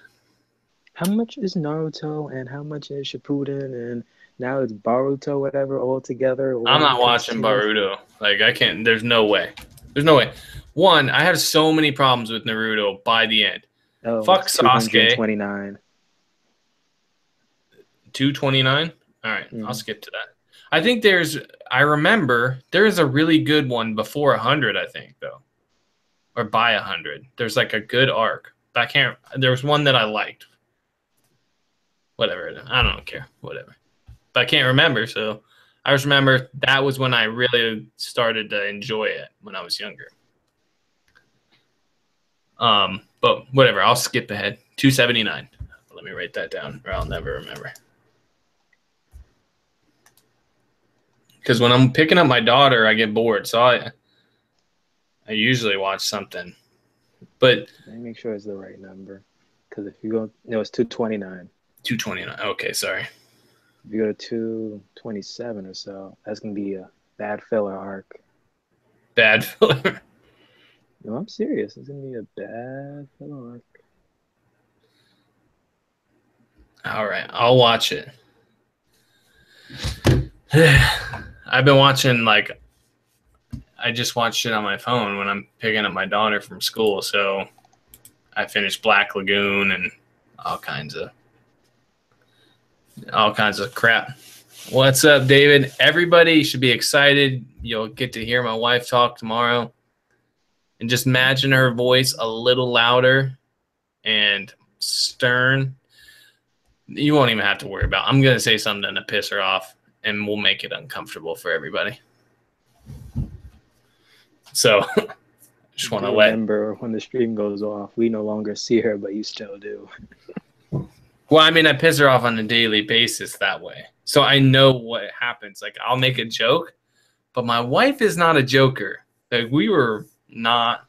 How much is Naruto and how much is Shippuden and now it's Boruto, whatever, all together? I'm One not watching continuous. Baruto. Like I can't. There's no way. There's no way. One, I have so many problems with Naruto by the end. Oh, Fuck it's Sasuke. 229. 229. All right, I'll Mm. skip to that. I think I remember there is a really good one before 100. I think though, or by 100. There's like a good arc. But I can't. There was one that I liked. Whatever. I don't care. Whatever. But I can't remember. So I just remember that was when I really started to enjoy it when I was younger. But whatever. I'll skip ahead. 279. Let me write that down, or I'll never remember. Because when I'm picking up my daughter, I get bored. So I usually watch something. But Let me make sure it's the right number. Because if you go, no, it's 229. 229. Okay, sorry. If you go to 227 or so, that's going to be a bad filler arc. Bad filler. No, I'm serious. It's going to be a bad filler arc. All right, I'll watch it. I've been watching, like, I just watched it on my phone when I'm picking up my daughter from school. So I finished Black Lagoon and all kinds of crap. What's up, David? Everybody should be excited. You'll get to hear my wife talk tomorrow. And just imagine her voice a little louder and stern. You won't even have to worry about it. I'm going to say something to piss her off, and we'll make it uncomfortable for everybody. So just want to remember when the stream goes off, we no longer see her, but you still do. Well, I mean, I piss her off on a daily basis that way. So I know what happens. Like, I'll make a joke, but my wife is not a joker. Like, we were not,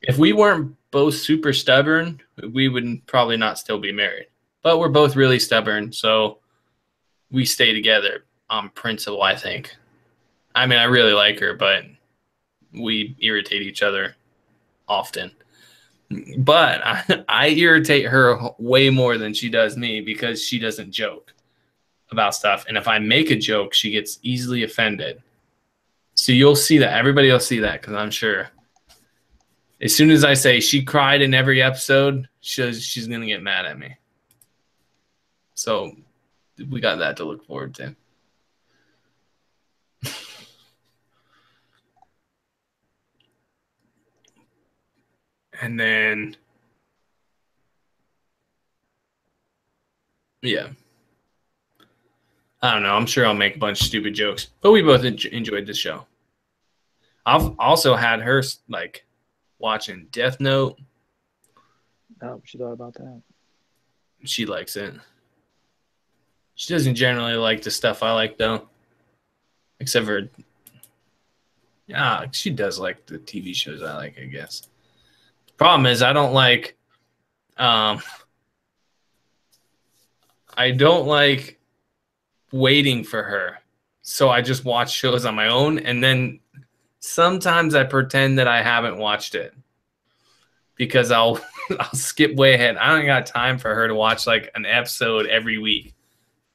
if we weren't both super stubborn, we would probably not still be married. But we're both really stubborn, so we stay together on principle, I think. I mean, I really like her, but we irritate each other often. But I irritate her way more than she does me because she doesn't joke about stuff. And if I make a joke, she gets easily offended. So you'll see that. Everybody will see that because I'm sure as soon as I say she cried in every episode, she's going to get mad at me. So we got that to look forward to. And then, yeah. I don't know. I'm sure I'll make a bunch of stupid jokes, but we both enjoyed the show. I've also had her like watching Death Note. Oh, she thought about that. She likes it. She doesn't generally like the stuff I like though, except for she does like the TV shows I like, I guess. Problem is, I don't like waiting for her. So I just watch shows on my own, and then sometimes I pretend that I haven't watched it because I'll skip way ahead. I don't got time for her to watch like an episode every week.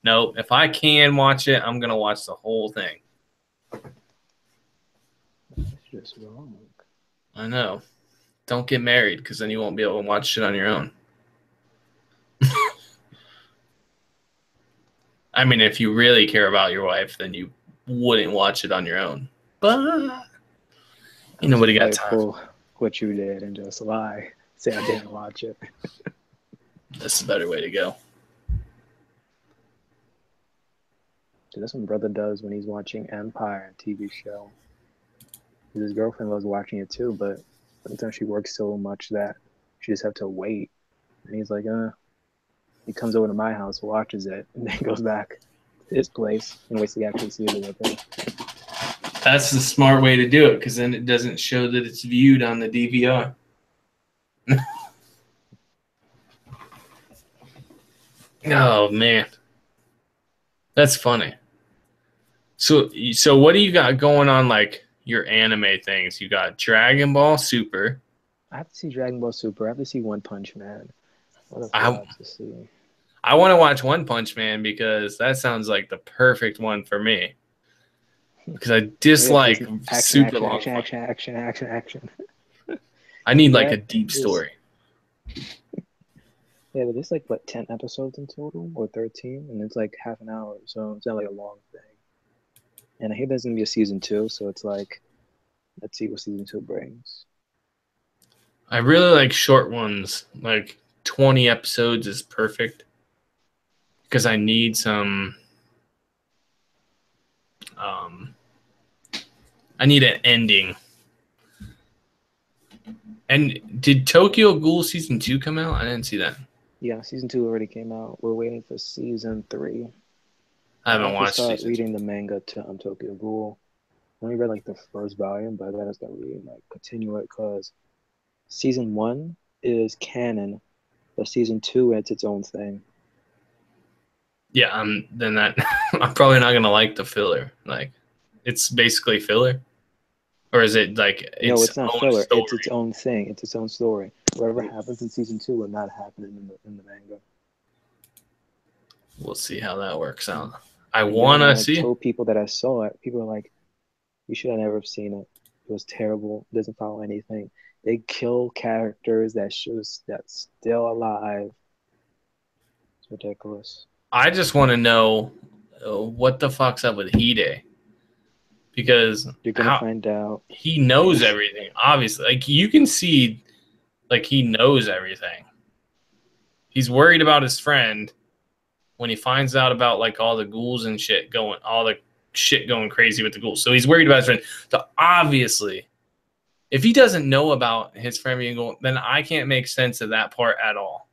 No, if I can watch it, I'm going to watch the whole thing. That's just wrong. I know. Don't get married because then you won't be able to watch shit on your own. I mean, if you really care about your wife, then you wouldn't watch it on your own. But nobody got time. For what you did and just lie. Say I didn't watch it. That's a better way to go. Dude, that's what brother does when he's watching Empire, a TV show. His girlfriend loves watching it too, but sometimes she works so much that she just have to wait. And he's like, He comes over to my house, watches it, and then goes back to his place and waits to actually see it with him. That's the smart way to do it, because then it doesn't show that it's viewed on the DVR. Oh man, that's funny. So what do you got going on, like your anime things? You got Dragon Ball Super. I have to see Dragon Ball Super. I have to see One Punch Man. I want to watch One Punch Man because that sounds like the perfect one for me. Because I dislike super long action. I need like a deep story. Yeah, but there's like 10 episodes in total or 13, and it's like half an hour, so it's not like a long thing. And I hear there's gonna be a season 2, so it's like, let's see what season 2 brings. I really like short ones, like 20 episodes is perfect because I need some. I need an ending. And did Tokyo Ghoul season 2 come out? I didn't see that. Yeah, season 2 already came out. We're waiting for season 3. I haven't watched season 2. Reading the manga to Tokyo Ghoul. I only read like the first volume, but then I started reading like continue it because season 1 is canon, but season 2 it's its own thing. Yeah, then that I'm probably not gonna like the filler. Like, it's basically filler, or is it like no? It's not filler. Story? It's its own thing. It's its own story. Whatever happens in season 2 will not happen in the manga. We'll see how that works out. I wanna see. I told people that I saw it. People are like, "You should have never seen it. It was terrible. It doesn't follow anything. They kill characters that's still alive. It's ridiculous." I just want to know what the fuck's up with Hide, because you're gonna find out. He knows everything. Obviously, like you can see, like he knows everything. He's worried about his friend when he finds out about like all the ghouls and shit going crazy with the ghouls. So he's worried about his friend. So obviously, if he doesn't know about his friend being ghoul, then I can't make sense of that part at all.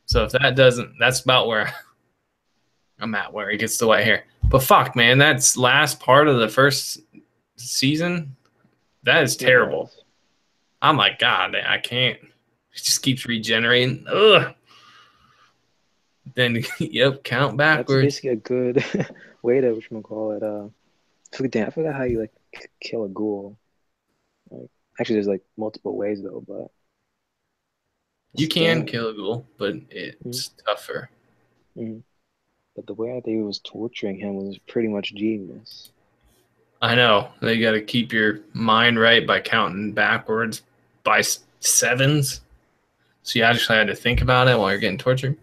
So if that doesn't, that's about where I'm at, where he gets the white hair. But fuck, man, that's last part of the first season. That is terrible. I'm like, God, I can't. It just keeps regenerating. Ugh. Then, yep, count backwards. That's basically a good way to, whatchamacallit, I forgot how you like kill a ghoul. Actually, there's like multiple ways though, but You can still, kill a ghoul, but mm, it's tougher. mm. But the way I think he was torturing him was pretty much genius. I know. You got to keep your mind right by counting backwards by sevens. So you actually had to think about it while you're getting tortured.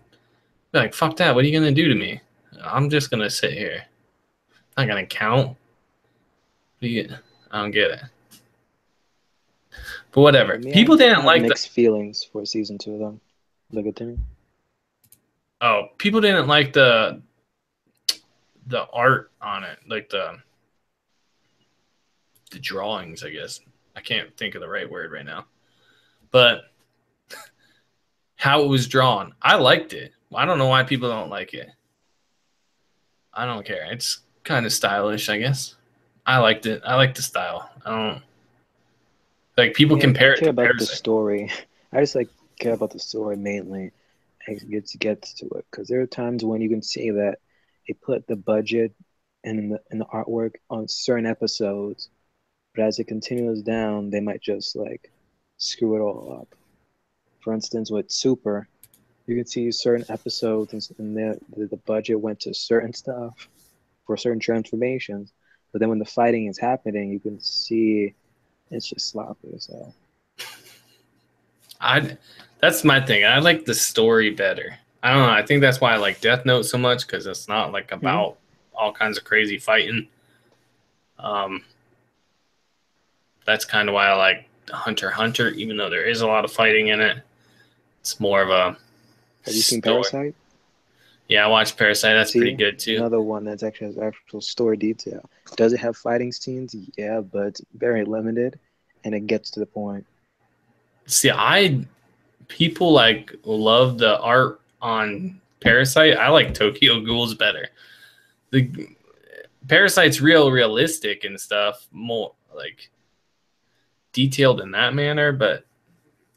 Be like, fuck that. What are you going to do to me? I'm just going to sit here. I'm not going to count. What do you, I don't get it. But whatever. For me, People I didn't have like the. mixed feelings for season 2 of them. Look at me. Oh, people didn't like the art on it, like the drawings, I guess. I can't think of the right word right now. But how it was drawn, I liked it. I don't know why people don't like it. I don't care. It's kind of stylish, I guess. I liked it. I like the style. I don't like people Yeah, I compare it care to about the Parasite. story. I just like care about the story mainly and gets to it because there are times when you can see that they put the budget and in the artwork on certain episodes, but as it continues down, they might just like screw it all up. For instance, with Super, you can see certain episodes and the budget went to certain stuff for certain transformations, but then when the fighting is happening, you can see it's just sloppy. So I That's my thing. I like the story better. I don't know. I think that's why I like Death Note so much because it's not like mhm. about all kinds of crazy fighting. Um, that's kind of why I like Hunter x Hunter, even though there is a lot of fighting in it. It's more of a Have you seen story. Parasite? Yeah, I watched Parasite. That's pretty See, good too. another one that actually has actual story detail. Does it have fighting scenes? Yeah, but it's very limited, and it gets to the point. See, people like love the art on Parasite. I like Tokyo Ghouls better. The Parasite's realistic and stuff, more like detailed in that manner, but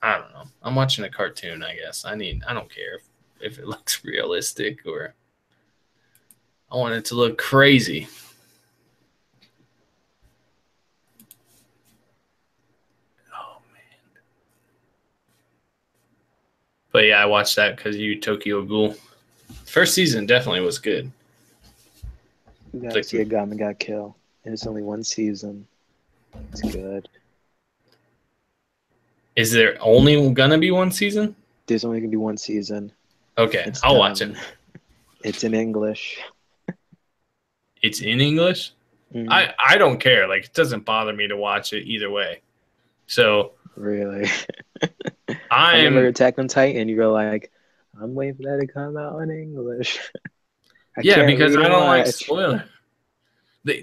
I don't know. I'm watching a cartoon, I guess. I don't care if it looks realistic or I want it to look crazy. Oh man. But yeah, I watched that because you Tokyo Ghoul. First season definitely was good. You gotta Like, see a Gami got killed, and it's only one season. It's good. is there only gonna be one season? There's only gonna be one season. Okay, It's I'll watch it. done. It's in English. It's in English. Mm, I don't care. Like it doesn't bother me to watch it either way. So really. I remember I'm Attack on Titan. You were like, I'm waiting for that to come out in English. I yeah can't because read I and don't like watch. spoiler.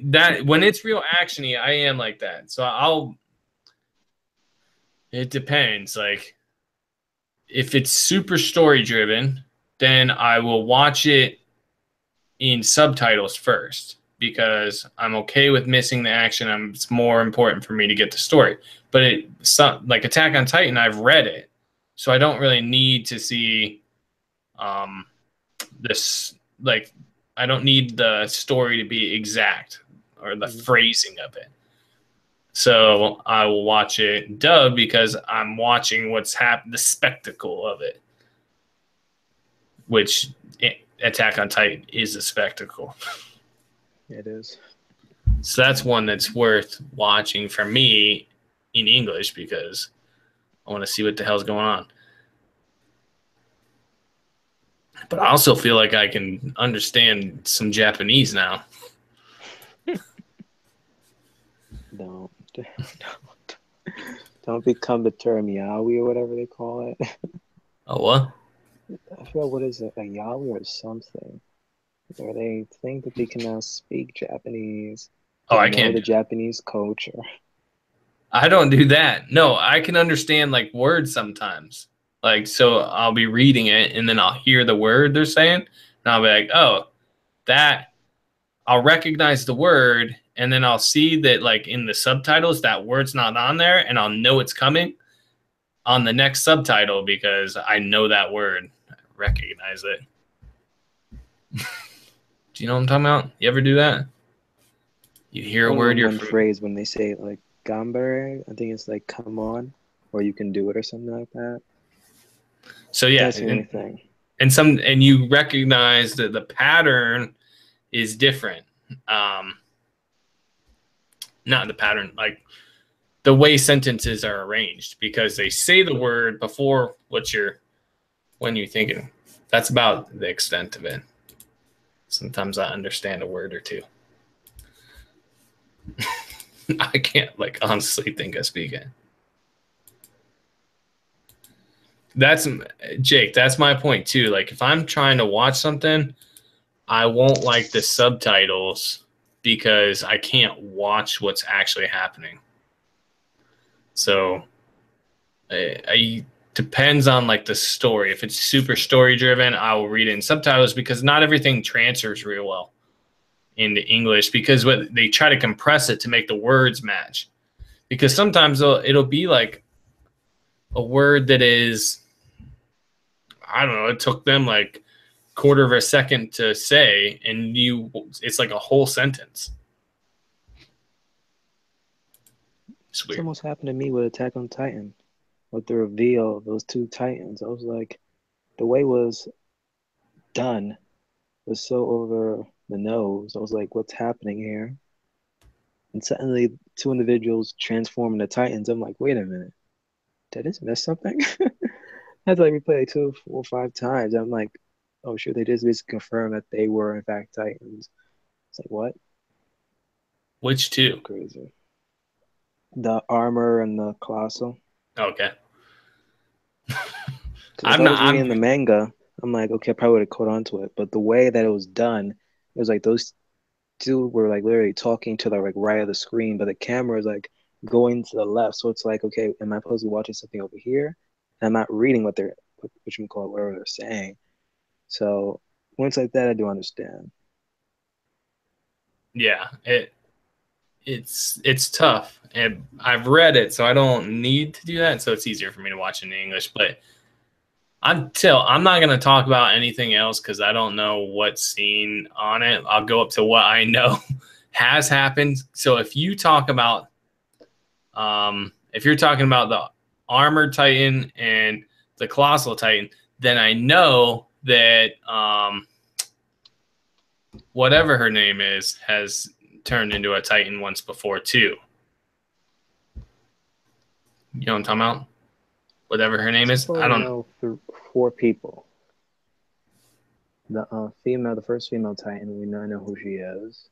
That when it's real actiony, I am like that. So I'll. It depends. Like if it's super story driven, then I will watch it in subtitles first because I'm okay with missing the action. It's more important for me to get the story. But like Attack on Titan, I've read it, so I don't really need to see um, this. Like I don't need the story to be exact or the Mm, phrasing of it. So I will watch it dubbed because I'm watching the spectacle of it, which Attack on Titan is a spectacle. it is. So that's one that's worth watching for me in English because I want to see what the hell's going on. But I also feel like I can understand some Japanese now. Don't, don't become the term yaoi or whatever they call it. Oh, what? I forgot what is it, a yaoi or something, where they think that they can now speak Japanese. Oh, They I know can't the do that. Japanese culture. I don't do that. No, I can understand like words sometimes. Like, so I'll be reading it and then I'll hear the word they're saying. And I'll be like, oh, that I'll recognize the word. And then I'll see that like in the subtitles, that word's not on there. And I'll know it's coming on the next subtitle because I know that word. I recognize it. Do you know what I'm talking about? You ever do that? You hear a Only word one you're one from. phrase when they say it, like Gambare. I think it's like come on, or you can do it or something like that. So yeah, That's the only thing. and you recognize that the pattern is different. Not the pattern, like the way sentences are arranged, because they say the word before when you're thinking. That's about the extent of it. Sometimes I understand a word or two. I can't like honestly think I speak it. That's Jake. That's my point too. Like if I'm trying to watch something, I won't like the subtitles because I can't watch what's actually happening. So I depends on like the story. If it's super story driven, I will read it in subtitles because not everything transfers real well into English because what they try to compress it to make the words match. Because sometimes it'll be like a word that is, I don't know, it took them like quarter of a second to say, and it's like a whole sentence. It's weird. It's almost happened to me with Attack on Titan, with the reveal of those two Titans. I was like, the way it was done was so over the nose. I was like, what's happening here? And suddenly, two individuals transform into Titans. I'm like, wait a minute, did I just miss something? I had to like replay it 2, 4, 5 times. I'm like, oh shit, they just basically confirmed that they were in fact Titans. It's like what? Which So two? crazy. The armor and the colossal. Okay. Because if I'm I not. was reading the manga, I'm like, okay, I probably would have caught on to it. But the way that it was done, it was like those two were like literally talking to the like right of the screen, but the camera is like going to the left. So it's like, okay, am I supposed to be watching something over here? And I'm not reading what you can call it, whatever they're saying. So when it's like that, I do understand. Yeah. It's tough, and I've read it, so I don't need to do that. So it's easier for me to watch in English. But I'm not going to talk about anything else because I don't know what's seen on it. I'll go up to what I know has happened. So if you're talking about the armored Titan and the colossal Titan, then I know that whatever her name is has turned into a Titan once before too. You know what I'm talking about? Whatever her name is, I I don't know. know 4 people. The first female Titan, I know who she is.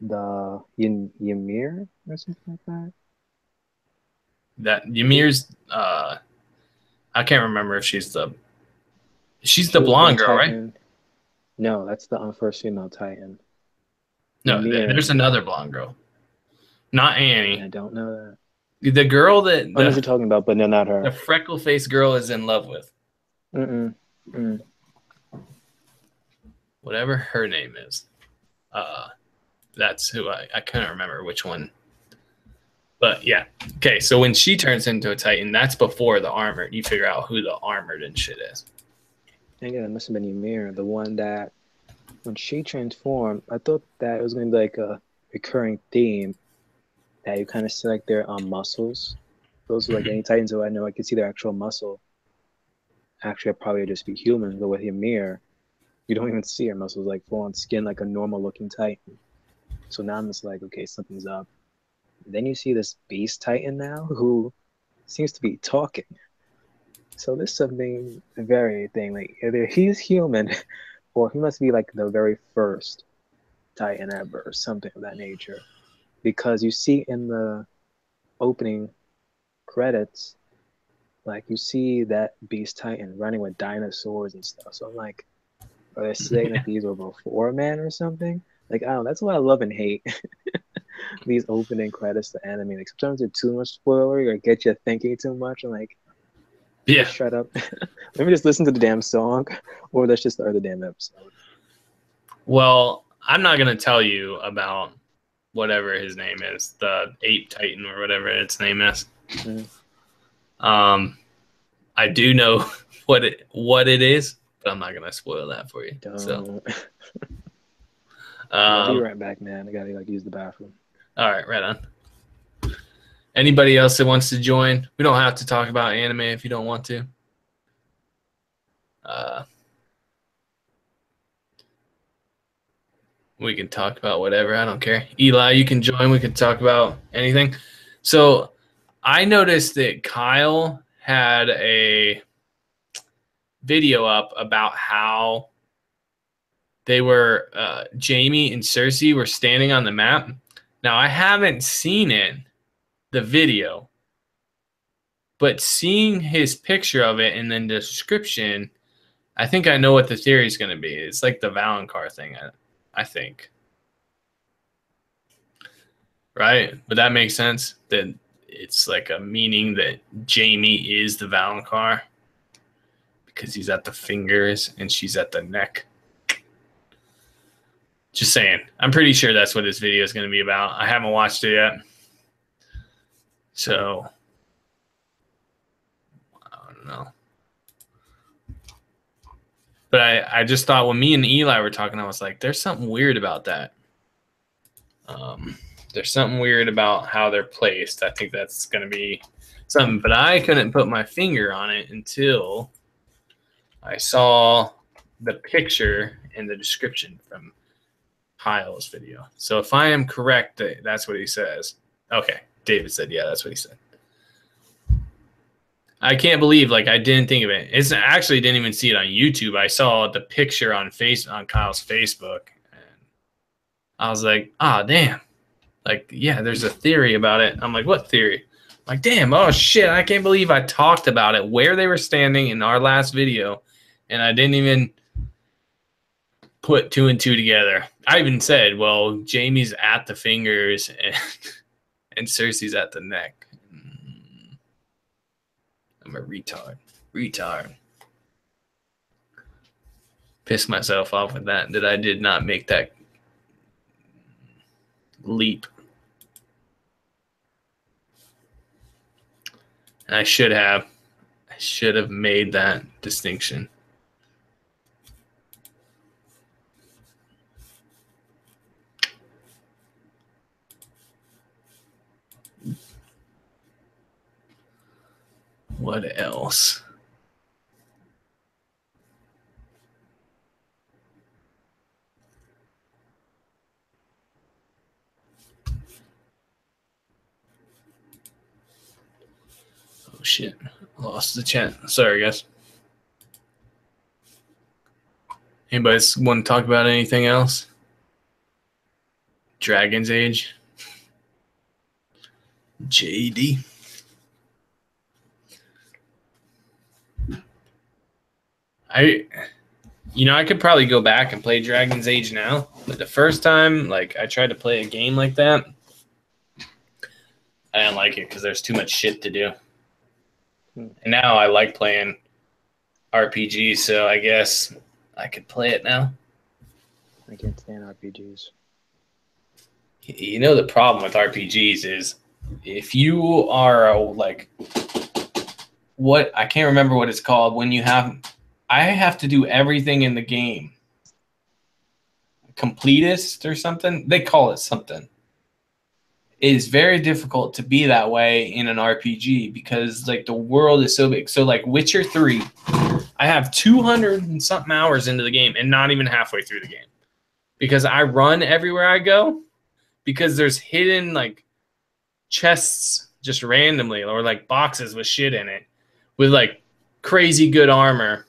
The Ymir or something like that. That Ymir's. I can't remember if she's the She was the blonde girl, right? Titan. No, that's the first female Titan. No, there's Ymir. another blonde girl, not I Annie. don't know that. The girl that I know what you're talking about, but no, not the her. freckle faced girl is in love with. Mm-mm. Mm. Whatever her name is. That's who I couldn't remember which one. But yeah. Okay, so when she turns into a Titan, that's before the armored. You figure out who the armored and shit is. I think it must have been Ymir, the one that when she transformed, I thought that it was going to be like a recurring theme that you kind of see like their muscles. Those are like any Titans who I know I can see their actual muscle. Actually, I'd probably just be human, but with Ymir, you don't even see her muscles like full on skin like a normal looking Titan. So now I'm just like, okay, something's up. Then you see this Beast Titan now who seems to be talking. So there's something very thing like either he's human or he must be like the very first Titan ever or something of that nature. Because you see in the opening credits, like you see that Beast Titan running with dinosaurs and stuff. So I'm like, are they saying that these were before man or something? Like, I don't know. That's what I love and hate. These opening credits to anime. Like sometimes they're too much spoilery or get you thinking too much. And like, Yeah. just shut up. Let me just listen to the damn song, or let's just start the damn episode. Well, I'm not gonna tell you about whatever his name is, the Ape Titan or whatever its name is. Mm-hmm. I do know what it is, but I'm not gonna spoil that for you. Don't. So, I'll be right back, man. I gotta like use the bathroom. all right, right on. Anybody else that wants to join? We don't have to talk about anime if you don't want to. We can talk about whatever. I don't care. Eli, you can join. We can talk about anything. So I noticed that Kyle had a video up about how they were Jamie and Cersei were standing on the map. Now I haven't seen the video, but seeing his picture of it and then the description, I think I know what the theory is going to be. It's like the Valonqar thing, I think. Right? Would that make sense? That it's like a meaning that Jamie is the Valonqar because he's at the fingers and she's at the neck. Just saying. I'm pretty sure that's what this video is going to be about. I haven't watched it yet. So, I don't know. But I just thought when me and Eli were talking, I was like, there's something weird about that. There's something weird about how they're placed. I think that's going to be something. But I couldn't put my finger on it until I saw the picture and the description from Kyle's video. So if I am correct, that's what he says. Okay. David said, yeah, that's what he said. I can't believe, like, I didn't think of it. It's actually didn't even see it on YouTube. I saw the picture on Kyle's Facebook, and I was like, damn. Like, yeah, there's a theory about it. I'm like, what theory? I'm like, damn, oh shit, I can't believe I talked about it, where they were standing in our last video, and I didn't even put 2 and 2 together. I even said, well, Jamie's at the fingers and Cersei's at the neck. I'm a retard. Pissed myself off with that I did not make that leap. And I should have made that distinction. What else? Oh shit. Lost the chat. Sorry, guys. Anybody want to talk about anything else? Dragon's Age? JD? I could probably go back and play Dragon's Age now, but the first time, like, I tried to play a game like that, I didn't like it because there's too much shit to do. And now I like playing RPGs, so I guess I could play it now. I can't stand RPGs. You know, the problem with RPGs is if you are I can't remember what it's called when I have to do everything in the game. Completist or something? They call it something. It is very difficult to be that way in an RPG because, like, the world is so big. So, like, Witcher 3, I have 200 and something hours into the game and not even halfway through the game because I run everywhere I go because there's hidden, like, chests just randomly or, like, boxes with shit in it with, like, crazy good armor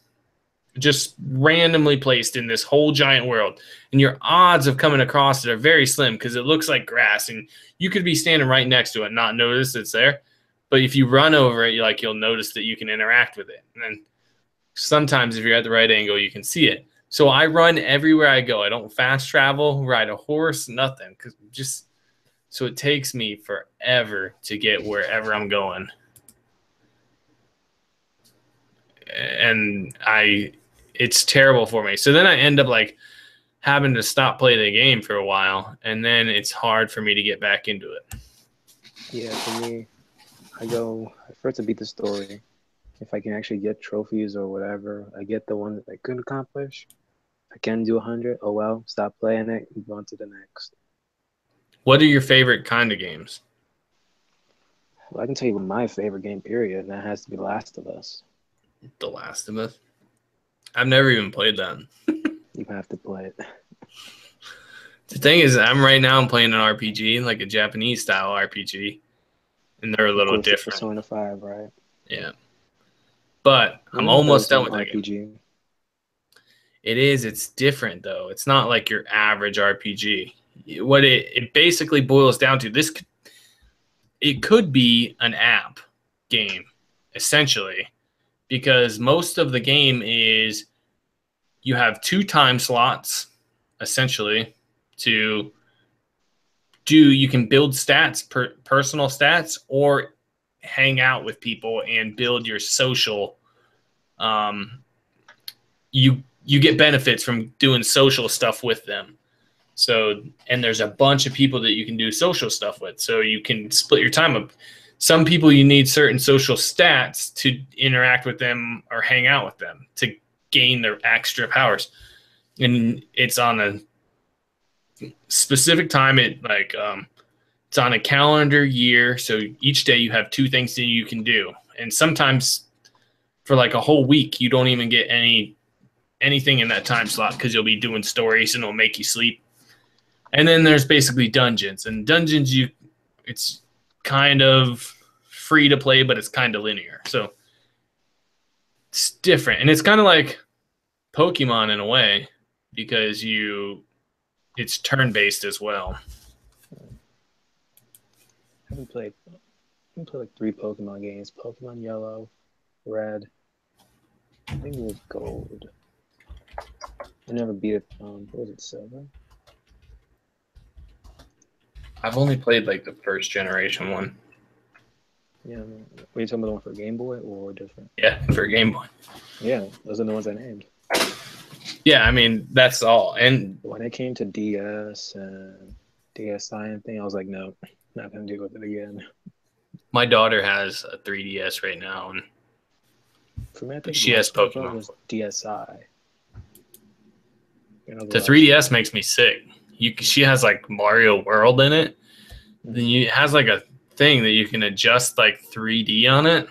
just randomly placed in this whole giant world. And your odds of coming across it are very slim because it looks like grass and you could be standing right next to it and not notice it's there. But if you run over it, you'll notice that you can interact with it. And then sometimes if you're at the right angle, you can see it. So I run everywhere I go. I don't fast travel, ride a horse, nothing. So it takes me forever to get wherever I'm going. And it's terrible for me. So then I end up like having to stop playing the game for a while, and then it's hard for me to get back into it. Yeah, for me, I first to beat the story. If I can actually get trophies or whatever, I get the one that I couldn't accomplish. I can do 100. Oh well, stop playing it, move on to the next. What are your favorite kind of games? Well, I can tell you my favorite game, period, and that has to be Last of Us. The Last of Us. I've never even played that. You have to play it. The thing is, I'm playing an RPG, like a Japanese style RPG, and they're a little Of course, different. Persona 5, right? Yeah. But I'm almost done with that game. RPG. It is. It's different, though. It's not like your average RPG. What it basically boils down to, it could be an app game, essentially, because most of the game is you have 2 time slots, essentially, to do. You can build stats, personal stats, or hang out with people and build your social. You get benefits from doing social stuff with them. So, and there's a bunch of people that you can do social stuff with. So you can split your time up. Some people you need certain social stats to interact with them or hang out with them to gain their extra powers. And it's on a specific time. It's on a calendar year. So each day you have 2 things that you can do. And sometimes for like a whole week, you don't even get anything in that time slot because you'll be doing stories and it'll make you sleep. And then there's basically dungeons. And dungeons, it's kind of free to play, but it's kind of linear. So it's different. And it's kind of like Pokemon in a way because it's turn-based as well. I haven't played like 3 Pokemon games. Pokemon Yellow, Red, I think it was Gold. I never beat it. What was it, Silver? I've only played like the first generation one. Yeah, were you talking about the one for Game Boy or different? Yeah, for Game Boy. Yeah, those are the ones I named. Yeah, I mean, that's all. And when it came to DS and DSi and thing, I was like, no, not gonna deal with it again. My daughter has a 3DS right now, and for me, I think she has Pokemon. Was DSi. The 3DS makes me sick. She has like Mario World in it. Then it has like a thing that you can adjust like 3D on it,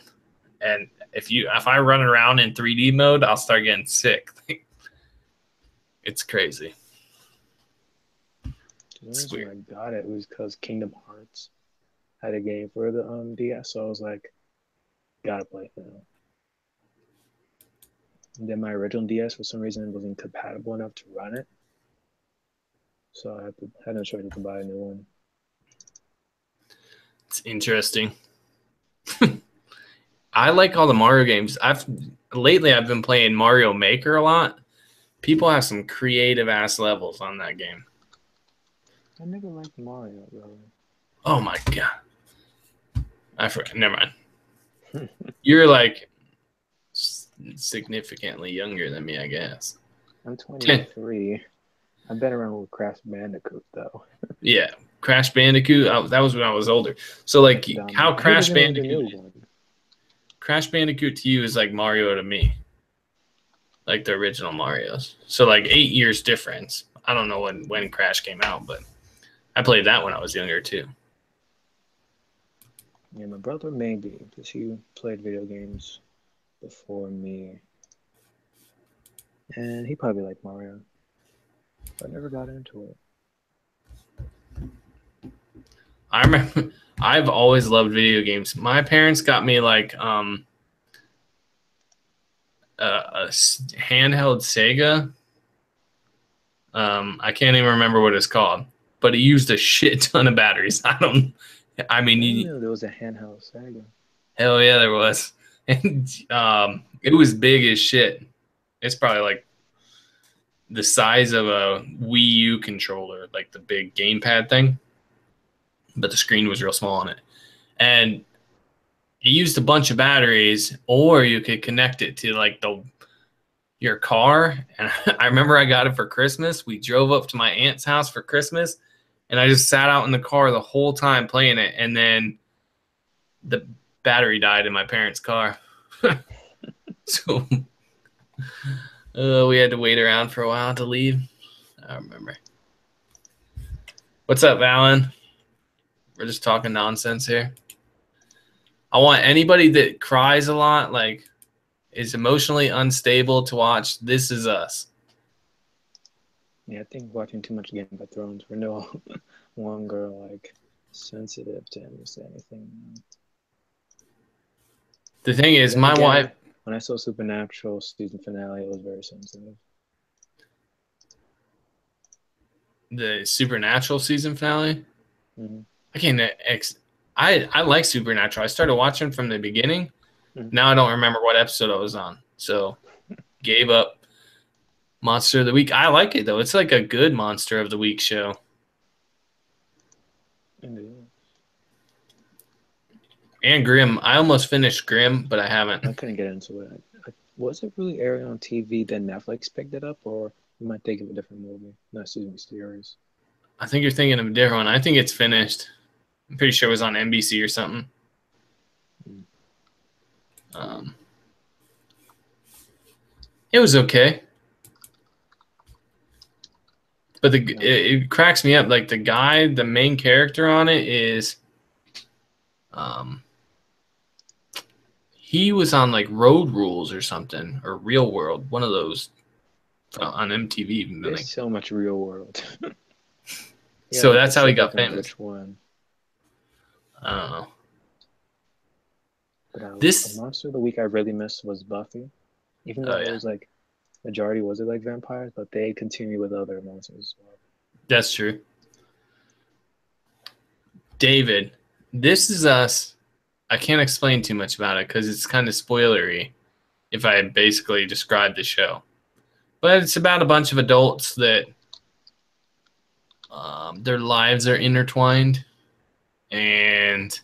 and if I run around in 3D mode, I'll start getting sick. It's crazy. The reason I got it was because Kingdom Hearts had a game for the DS, so I was like, gotta play it now. And then my original DS, for some reason, wasn't compatible enough to run it, so I had no choice but to buy a new one. It's interesting. I like all the Mario games. Lately I've been playing Mario Maker a lot. People have some creative ass levels on that game. I never liked Mario, really. Oh my god! I forgot. Never mind. You're like significantly younger than me, I guess. I'm 23. I've been around with Crash Bandicoot though. Yeah, Crash Bandicoot. That was when I was older. So like, how Crash Bandicoot to you is like Mario to me. Like the original Marios. So like 8 years difference. I don't know when Crash came out, but I played that when I was younger too. Yeah, my brother maybe, because he played video games before me. And he probably liked Mario. But I never got into it. I remember I've always loved video games. My parents got me like a handheld Sega. I can't even remember what it's called, but it used a shit ton of batteries. I mean, I didn't know there was a handheld Sega. Hell yeah, there was. And it was big as shit. It's probably like the size of a Wii U controller, like the big gamepad thing. But the screen was real small on it. And it used a bunch of batteries, or you could connect it to like your car. And I remember I got it for Christmas. We drove up to my aunt's house for Christmas, and I just sat out in the car the whole time playing it. And then the battery died in my parents' car. So we had to wait around for a while to leave. I remember. What's up, Alan? We're just talking nonsense here. I want anybody that cries a lot, like is emotionally unstable to watch This Is Us. Yeah, I think watching too much Game of Thrones, we're no longer like sensitive to anything. The thing is, Then my again, wife. when I saw Supernatural season finale, it was very sensitive. The Supernatural season finale. Mm-hmm. I can't. I like Supernatural. I started watching from the beginning. Mm-hmm. Now I don't remember what episode I was on, so gave up. Monster of the Week. I like it though. It's like a good Monster of the Week show. Indeed. And Grimm. I almost finished Grimm, but I haven't. I couldn't get into it. Was it really airing on TV? Then Netflix picked it up, or you might think of a different movie, not series. I think you're thinking of a different one. I think it's finished. I'm pretty sure it was on NBC or something. It was okay. But it cracks me up. Like the main character on it is, he was on like Road Rules or something, or Real World, one of those on MTV. There's so much Real World. Yeah, so that's how he got famous. Which one? I don't know. But the Monster of the Week I really missed was Buffy, even though it was like majority was it like vampires, but they continue with other monsters as well. That's true. David, This Is Us. I can't explain too much about it because it's kind of spoilery if I basically describe the show. But it's about a bunch of adults that their lives are intertwined. And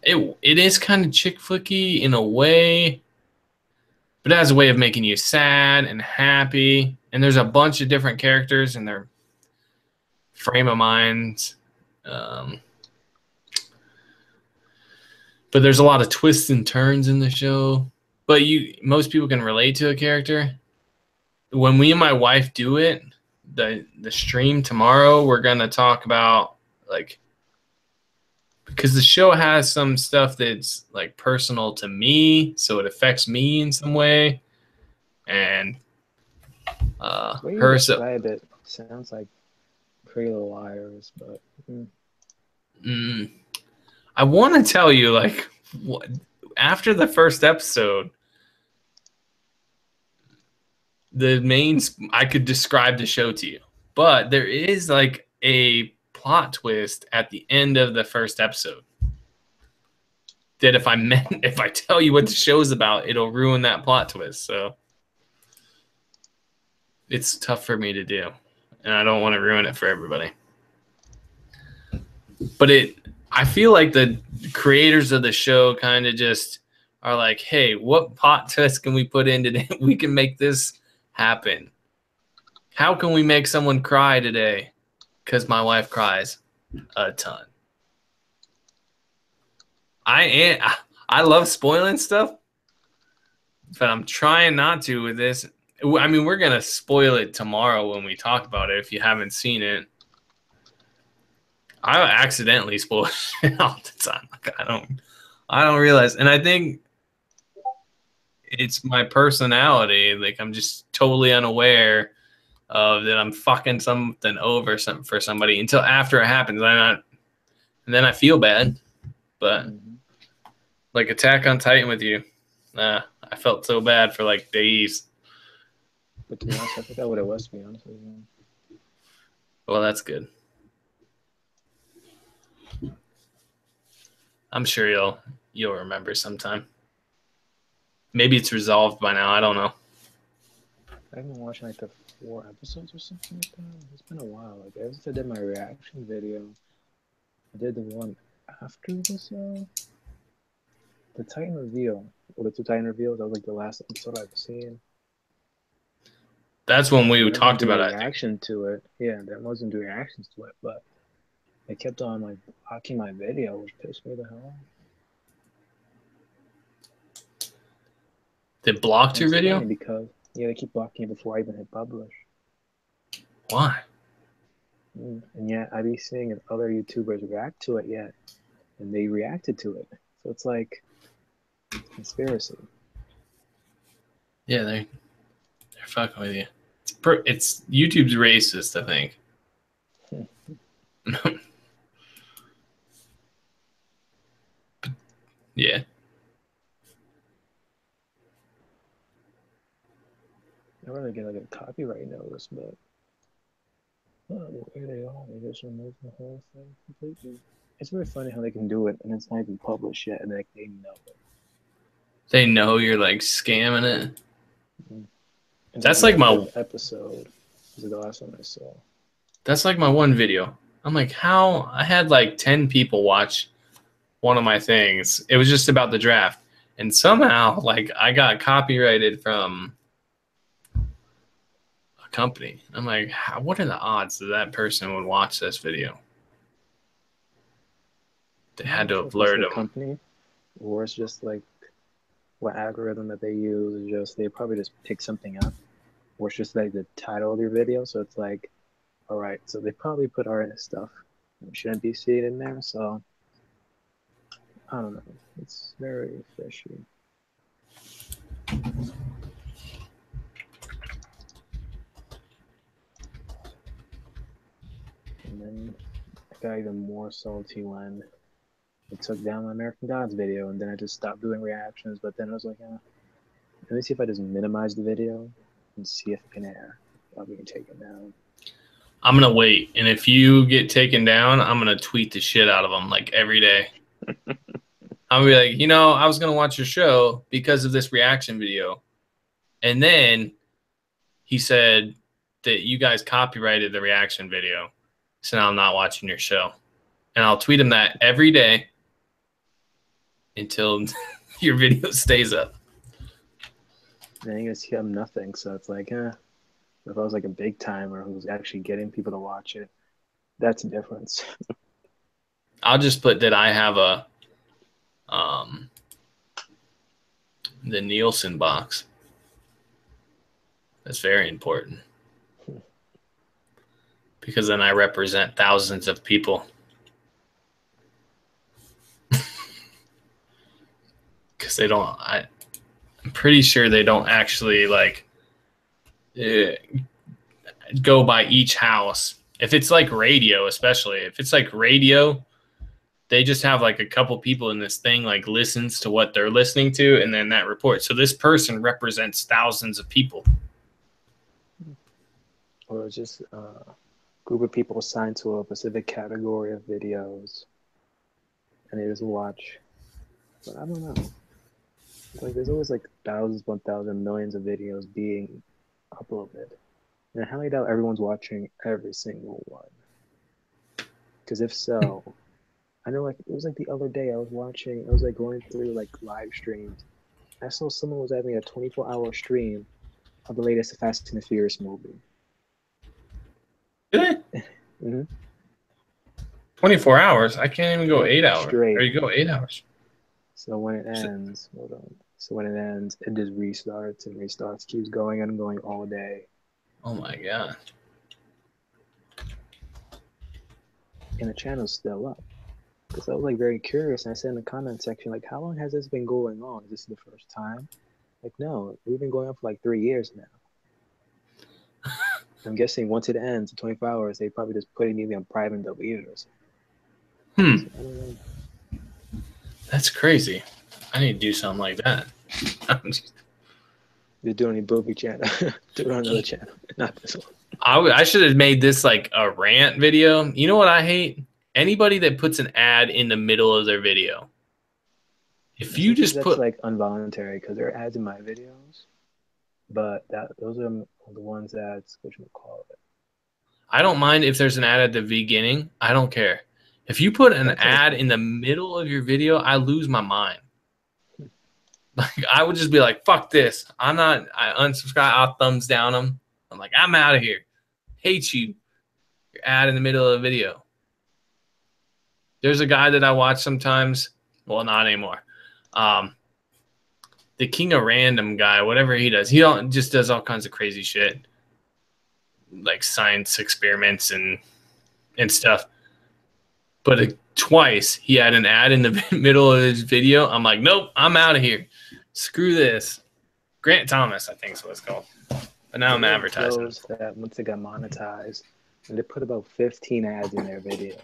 it is kind of chick flicky in a way, but it has a way of making you sad and happy. And there's a bunch of different characters and their frame of minds. But there's a lot of twists and turns in the show. But most people can relate to a character. When me and my wife do it, the stream tomorrow, we're gonna talk about like, because the show has some stuff that's like personal to me, so it affects me in some way. And the way you describe it sounds like Pretty Little Liars, but I want to tell you, like, after the first episode, I could describe the show to you, but there is like a plot twist at the end of the first episode that if I tell you what the show's about, it'll ruin that plot twist. So it's tough for me to do, and I don't want to ruin it for everybody. But I feel like the creators of the show kind of just are like, hey, what plot twist can we put in today? We can make this happen. How can we make someone cry today? Because my wife cries a ton. I love spoiling stuff, but I'm trying not to with this. I mean, we're gonna spoil it tomorrow when we talk about it. If you haven't seen it, I accidentally spoil it all the time. Like, I don't realize, and I think it's my personality. Like, I'm just totally unaware of that I'm fucking something over for somebody until after it happens. And then I feel bad. But like Attack on Titan with you, I felt so bad for like days. But to be honest, I forgot what it was, to be honest with you. Well, that's good. I'm sure you'll remember sometime. Maybe it's resolved by now. I don't know. I've been watching like the 4 episodes or something like that. It's been a while. Like ever since I did my reaction video, I did the one after this the Titan reveal, or the 2 Titan reveals. That was like the last episode I've seen. That's when we talked about it. Reaction to it. Yeah, that wasn't doing reactions to it, but they kept on like blocking my video, which pissed me the hell off. They blocked your video? Because they keep blocking it before I even hit publish. Why? And yet I be seeing if other YouTubers react to it yet. and they reacted to it. So it's like conspiracy. Yeah, they're fucking with you. It's YouTube's racist, I think. Yeah. I rather get like a copyright notice, but I don't know where they are. They just removed the whole thing completely. It's very funny how they can do it and it's not even published yet, and like they know it. They know you're like scamming it. And That's like my episode. Was the last one I saw. That's like my one video. I'm like, how? I had like 10 people watch one of my things. It was just about the draft. And somehow, like, I got copyrighted from a company. I'm like, what are the odds that person would watch this video? They had to have lured them. Company, or it's just like what algorithm that they use is just they probably just pick something up, or it's just like the title of your video. So it's like, all right, so they probably put artist stuff. We shouldn't be seen in there. So I don't know. It's very fishy. And then I got even more salty when it took down my American Gods video, and then I just stopped doing reactions. But then I was like, let me see if I just minimize the video and see if it can air. I'll be taken down. I'm going to wait. And if you get taken down, I'm going to tweet the shit out of them like every day. I'm going to be like, I was going to watch your show because of this reaction video. And then he said that you guys copyrighted the reaction video. So now I'm not watching your show. And I'll tweet him that every day until your video stays up. Then you see I'm nothing. So it's like, if I was like a big timer who's actually getting people to watch it, that's a difference. I'll just put that I have the Nielsen box. That's very important. Because then I represent thousands of people. Because I'm pretty sure they don't actually like go by each house. If it's like radio, especially if it's like radio, they just have like a couple people in this thing like listens to what they're listening to, and then that report. So this person represents thousands of people. Or it's just a group of people assigned to a specific category of videos, and they just watch. But I don't know. Like there's always like thousands, 1,000, millions of videos being uploaded, and I highly doubt everyone's watching every single one. Because if so, I know like it was like the other day I was like going through like live streams. I saw someone was having a 24-hour stream of the latest Fast and the Furious movie. Really? Mm-hmm. 24 hours? I can't even go 8 hours. Straight. Or you go 8 hours. So when it ends, hold on. So when it ends, it just restarts and restarts, keeps going and going all day. Oh my god. And the channel's still up. Because I was like very curious, and I said in the comment section, like, how long has this been going on? Is this the first time? Like, no, we've been going on for like 3 years now. I'm guessing once it ends, in 24 hours, they probably just put it maybe on private and delete it or something. So, I don't know. That's crazy. I need to do something like that. You're doing a booby channel. Do it on another channel, not this one. I should have made this like a rant video. You know what I hate? Anybody that puts an ad in the middle of their video. If you just put like involuntary, because there are ads in my videos, but those are the ones that's what you call it. I don't mind if there's an ad at the beginning. I don't care. If you put an ad in the middle of your video, I lose my mind. Like I would just be like, "Fuck this! I unsubscribe. I'll thumbs down them. I'm like, I'm out of here. Hate you. Your ad in the middle of the video." There's a guy that I watch sometimes. Well, not anymore. The King of Random guy, whatever he does, just does all kinds of crazy shit, like science experiments and stuff. But twice he had an ad in the middle of his video. I'm like, nope, I'm out of here. Screw this. Grant Thomas, I think is what it's called. But now I'm advertising. Those that once they got monetized, and they put about 15 ads in their video.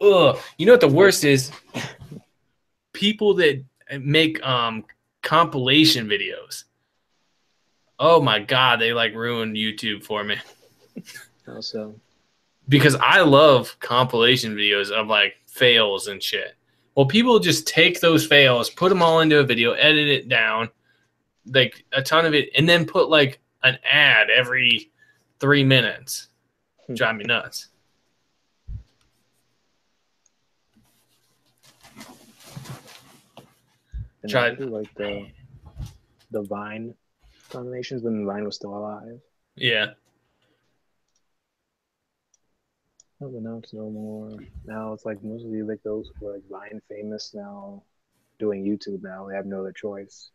Ugh. You know what the worst is? People that make compilation videos. Oh my God, they like ruined YouTube for me. Also, because I love compilation videos of like fails and shit. Well, people just take those fails, put them all into a video, edit it down, like a ton of it, and then put like an ad every 3 minutes. Drive me nuts. and I do like the Vine combinations when Vine was still alive. Yeah. Oh, but now it's no more. Now it's like mostly like those who are like Vine famous now doing YouTube now. They have no other choice.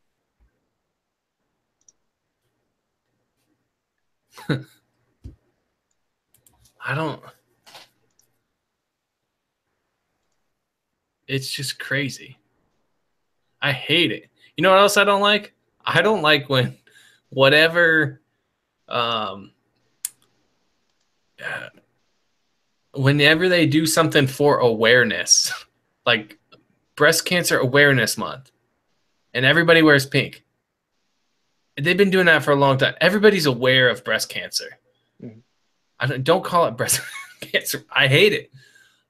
It's just crazy. I hate it. You know what else I don't like? I don't like when whatever whenever they do something for awareness, like Breast Cancer Awareness Month, and everybody wears pink. They've been doing that for a long time. Everybody's aware of breast cancer. Mm-hmm. Don't call it breast cancer. I hate it.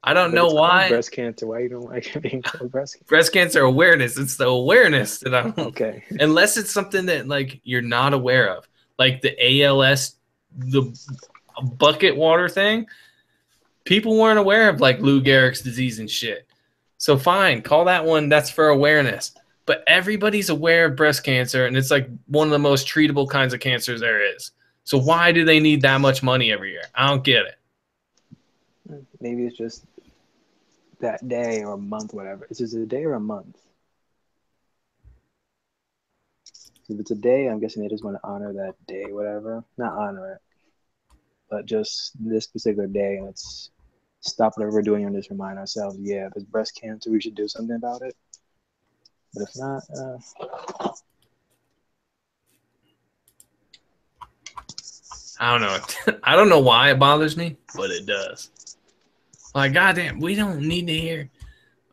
I don't know why. Breast cancer. Why you don't like it being called breast cancer? Breast cancer awareness. It's the awareness that I don't. Okay. Unless it's something that like you're not aware of, like the ALS, the bucket water thing. People weren't aware of like Lou Gehrig's disease and shit. So fine, call that one. That's for awareness. But everybody's aware of breast cancer, and it's like one of the most treatable kinds of cancers there is. So why do they need that much money every year? I don't get it. Maybe it's just that day or a month, whatever. Is it a day or a month? If it's a day, I'm guessing they just want to honor that day, whatever. Not honor it, but just this particular day, and let's stop whatever we're doing and just remind ourselves, yeah, if it's breast cancer, we should do something about it. But if not, I don't know. I don't know why it bothers me, but it does. Like, goddamn, we don't need to hear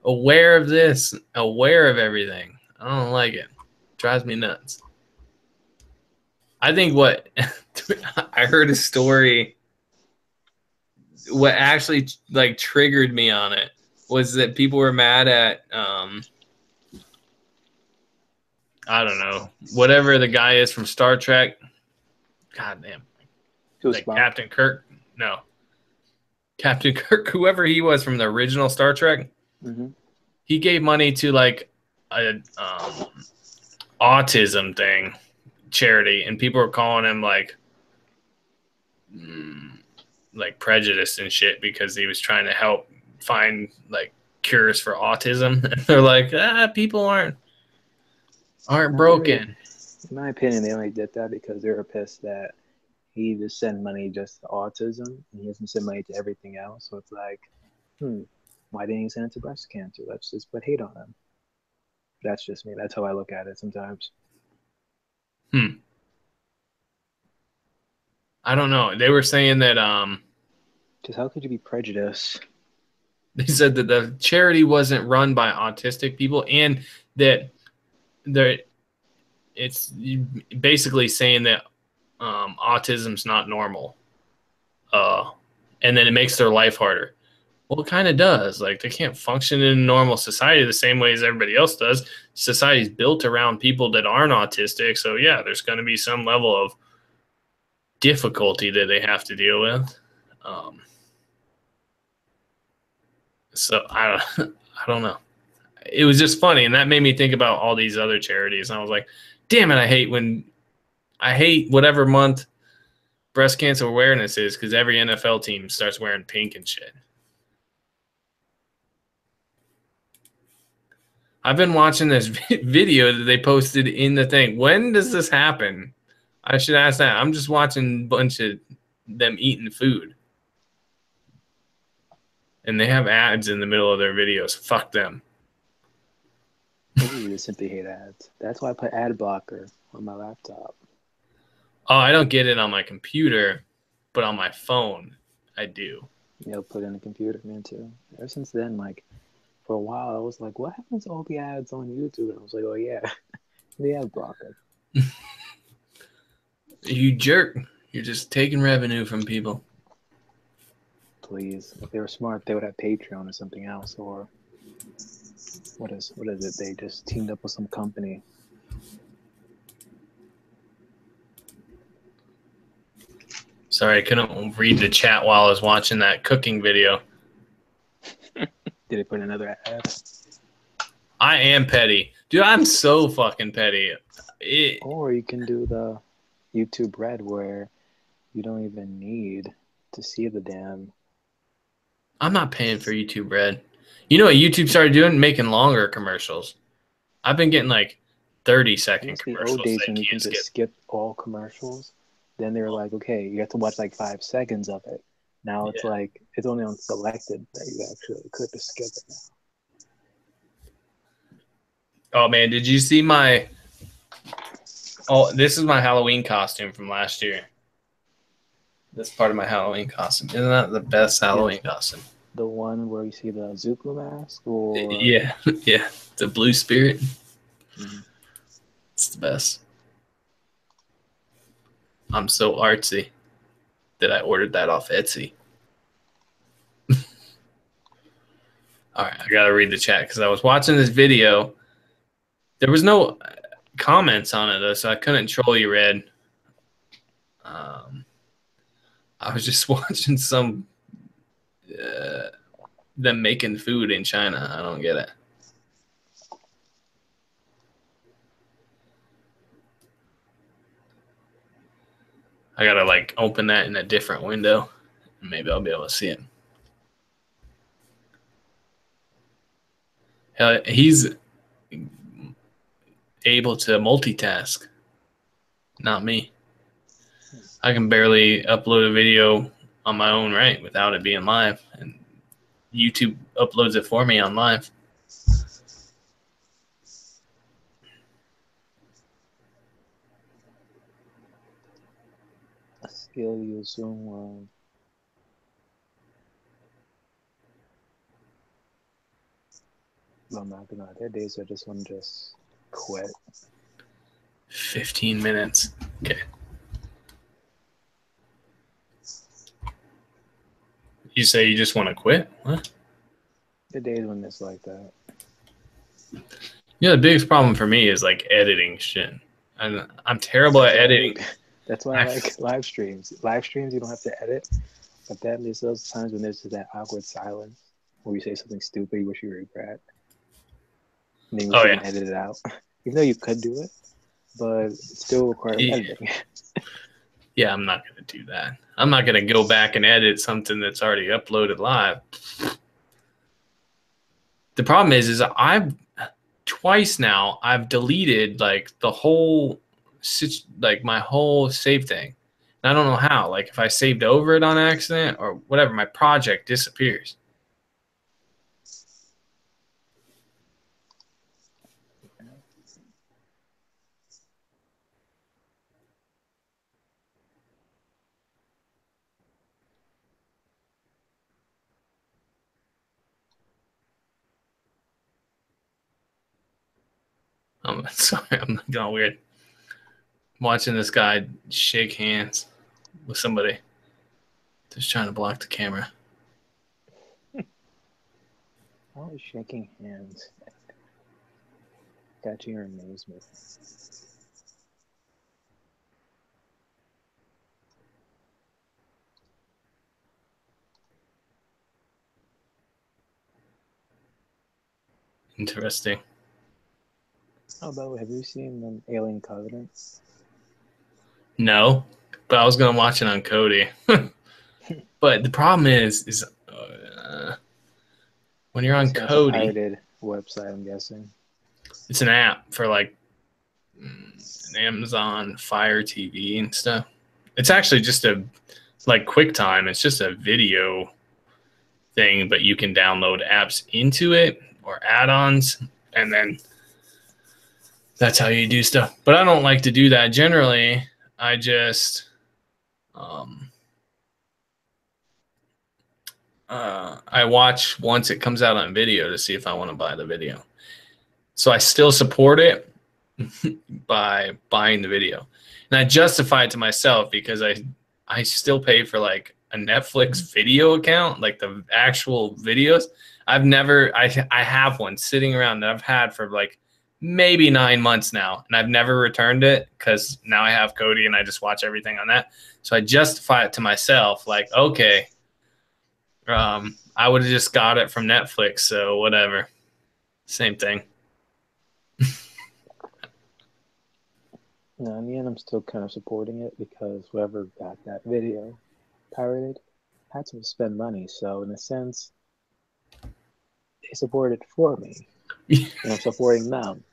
aware of this, aware of everything. I don't like it. Drives me nuts. I think what I heard a story. What actually like triggered me on it was that people were mad at I don't know, whatever the guy is from Star Trek. God damn. Like Captain Kirk. No. Captain Kirk, whoever he was from the original Star Trek. Mm-hmm. He gave money to like a autism thing charity, and people were calling him like prejudiced and shit because he was trying to help find like cures for autism. And they're like, people aren't broken. In my opinion, they only did that because they were pissed that he just sent money just to autism and he doesn't send money to everything else. So it's like, why didn't he send it to breast cancer? Let's just put hate on him. That's just me. That's how I look at it sometimes. I don't know. They were saying that just how could you be prejudiced? They said that the charity wasn't run by autistic people, and that it's basically saying that autism's not normal, and then it makes their life harder. Well, it kind of does. Like, they can't function in a normal society the same way as everybody else does. Society's built around people that aren't autistic, so yeah, there's going to be some level of difficulty that they have to deal with. So I don't know. It was just funny, and that made me think about all these other charities. And I was like, damn it, I hate whatever month breast cancer awareness is, because every NFL team starts wearing pink and shit. I've been watching this video that they posted in the thing. When does this happen? I should ask that. I'm just watching a bunch of them eating food. and they have ads in the middle of their videos. Fuck them. Maybe you just simply hate ads. That's why I put ad blocker on my laptop. Oh, I don't get it on my computer, but on my phone, I do. Yeah, put it in the computer, man, too. Ever since then, like, for a while, I was like, what happens to all the ads on YouTube? And I was like, oh, yeah, the ad blocker. You jerk. You're just taking revenue from people. Please. If they were smart, they would have Patreon or something else. Or what is it? They just teamed up with some company. Sorry, I couldn't read the chat while I was watching that cooking video. Did they put another ad? I am petty. Dude, I'm so fucking petty. Or you can do the YouTube Red where you don't even need to see the damn. I'm not paying for YouTube Red. You know what YouTube started doing? Making longer commercials. I've been getting like 30-second commercials. The old days when you can just skip all commercials. Then they were like, okay, you have to watch like 5 seconds of it. Now it's like, it's only on selected that you actually could just skip it now. Oh man, did you see my... Oh, this is my Halloween costume from last year. This part of my Halloween costume. Isn't that the best Halloween costume? The one where you see the Zuko mask? Or... Yeah, yeah. The blue spirit. Mm-hmm. It's the best. I'm so artsy that I ordered that off Etsy. All right, I got to read the chat because I was watching this video. There was no comments on it, though, so I couldn't troll you, Red. I was just watching some them making food in China. I don't get it. I got to, like, open that in a different window. Maybe I'll be able to see it. Hell, he's able to multitask. Not me. I can barely upload a video on my own right without it being live. And YouTube uploads it for me on live. A skill you assume I'm not gonna lie. There are days I just want to just quit. 15 minutes. Okay. You say you just want to quit? What? The days when it's like that. Yeah, the biggest problem for me is like editing shit. I'm terrible at editing. That's why I like live streams. Live streams, you don't have to edit. But then there's those times when there's just that awkward silence where you say something stupid you wish you regret. And then you wish you can edit it out. Even though you could do it, but it still requires editing. Yeah, I'm not going to do that. I'm not going to go back and edit something that's already uploaded live. The problem is I've twice now I've deleted like the whole my whole save thing. And I don't know how. Like if I saved over it on accident or whatever, my project disappears. I'm sorry, I'm going weird. I'm watching this guy shake hands with somebody. Just trying to block the camera. How is shaking hands? Got your amazement. Interesting. Oh, by the way, have you seen Alien Covenant? No, but I was gonna watch it on Kodi. But the problem is when you're on Kodi, a pirated website, I'm guessing. It's an app for like an Amazon Fire TV and stuff. It's actually just a like QuickTime. It's just a video thing, but you can download apps into it or add-ons, and then that's how you do stuff. But I don't like to do that. Generally, I just I watch once it comes out on video to see if I want to buy the video. So I still support it by buying the video. And I justify it to myself because I still pay for like a Netflix video account, like the actual videos. I have one sitting around that I've had for like maybe 9 months now, and I've never returned it because now I have Cody and I just watch everything on that. So I justify it to myself, like, okay, I would have just got it from Netflix, so whatever. Same thing. No, in the end, I'm still kind of supporting it because whoever got that video pirated had to spend money. So in a sense, they supported it for me, and I'm supporting them.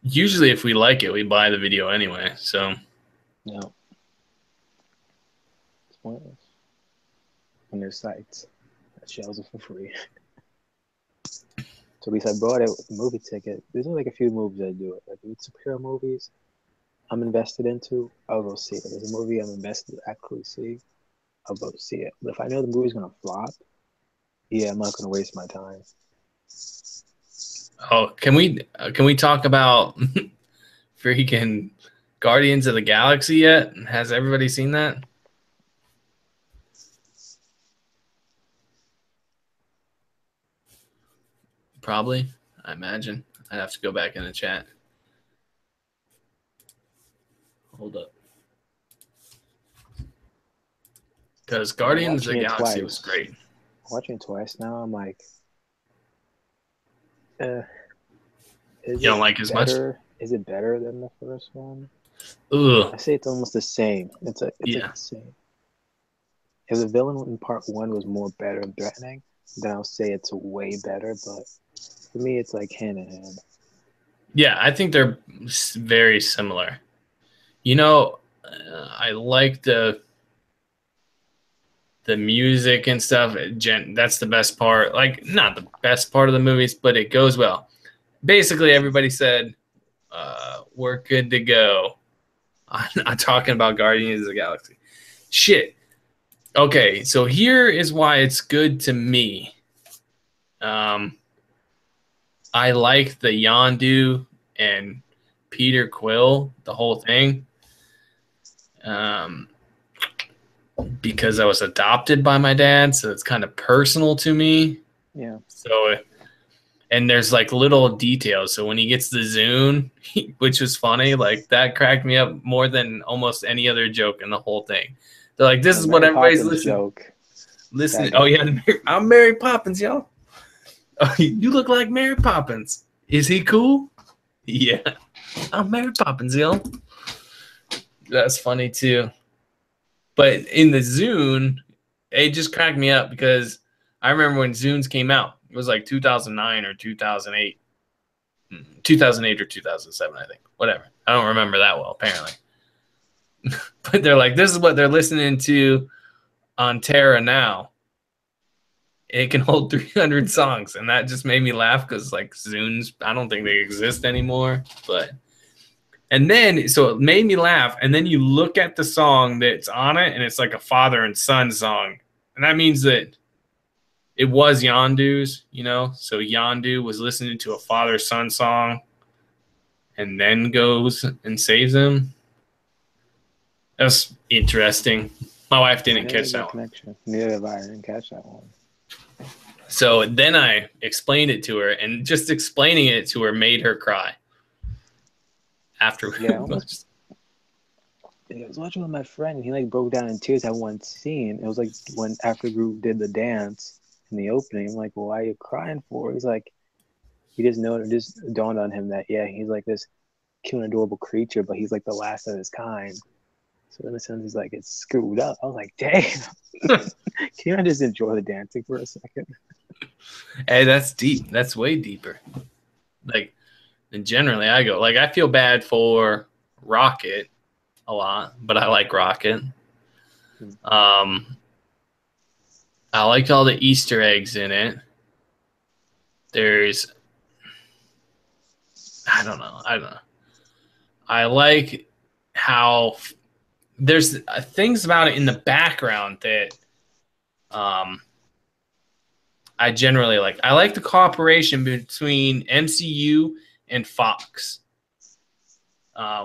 Usually, if we like it, we buy the video anyway. So No, it's pointless. On their sites that shows it for free. So at least I bought it with the movie ticket. There's only like a few movies I do it. Like with superhero movies I'm invested into, I'll go see it. If there's a movie I'm invested to actually see, I'll go see it. But if I know the movie's gonna flop, yeah, I'm not gonna waste my time. oh, can we talk about freaking Guardians of the Galaxy yet? Has everybody seen that? Probably, I imagine. I'd have to go back in the chat. Hold up. Because Guardians of the Galaxy was great. Watching it twice now, I'm like, you don't like as much? Is it better than the first one? Ugh. I say it's almost the same. It's like the same. If the villain in part one was more better and threatening, then I'll say it's way better. But for me, it's like hand in hand. Yeah, I think they're very similar. You know, I like the music and stuff. That's the best part. Like, not the best part of the movies, but it goes well. Basically, everybody said, we're good to go. I'm talking about Guardians of the Galaxy. Shit. Okay, so here is why it's good to me. I like the Yondu and Peter Quill, the whole thing. Because I was adopted by my dad, so it's kind of personal to me. Yeah. So, and there's like little details. So when he gets the Zune, which was funny, like that cracked me up more than almost any other joke in the whole thing. They're like, this is what everybody's listening. Oh yeah, I'm Mary Poppins, y'all. Oh, you look like Mary Poppins. Is he cool? Yeah, I'm Mary Poppins, y'all. That's funny too. But in the Zune, it just cracked me up because I remember when Zunes came out. It was like 2009 or 2008. 2008 or 2007, I think. Whatever. I don't remember that well, apparently. But they're like, this is what they're listening to on Terra now. It can hold 300 songs. And that just made me laugh because, like, Zunes, I don't think they exist anymore. But, and then, so it made me laugh. And then you look at the song that's on it, and it's like a father and son song. And that means that it was Yondu's, you know? So Yondu was listening to a father-son song and then goes and saves him. That's interesting. My wife didn't catch that one. Neither have I. Didn't catch that one. So then I explained it to her, and just explaining it to her made her cry. Afterwards. Yeah, I was watching with my friend, and he like broke down in tears at one scene. It was like when after the group did the dance in the opening. I'm like, well, why are you crying for? He's like, he just dawned on him that, yeah, he's like this cute and adorable creature, but he's like the last of his kind. So in a sense, he's like, it's screwed up. I was like, damn. Can you not just enjoy the dancing for a second? Hey, that's deep. That's way deeper. Like, and generally I go, like, I feel bad for Rocket a lot, but I like Rocket. I I liked all the Easter eggs in it. There's, I don't know. I like how there's things about it in the background that I generally like. I like the cooperation between MCU and Fox,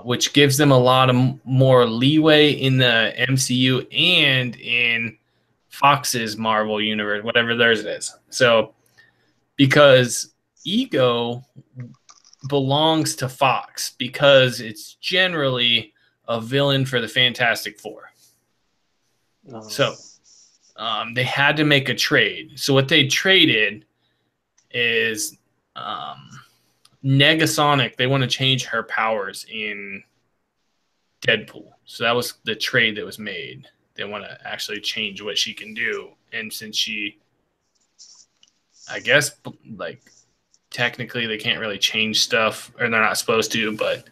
which gives them a lot of more leeway in the MCU and in Fox's Marvel universe, whatever theirs is. So, because Ego belongs to Fox because it's generally a villain for the Fantastic Four. So they had to make a trade. So what they traded is Negasonic. They want to change her powers in Deadpool. So that was the trade that was made. They want to actually change what she can do. And since she, I guess, like, technically they can't really change stuff, or they're not supposed to, but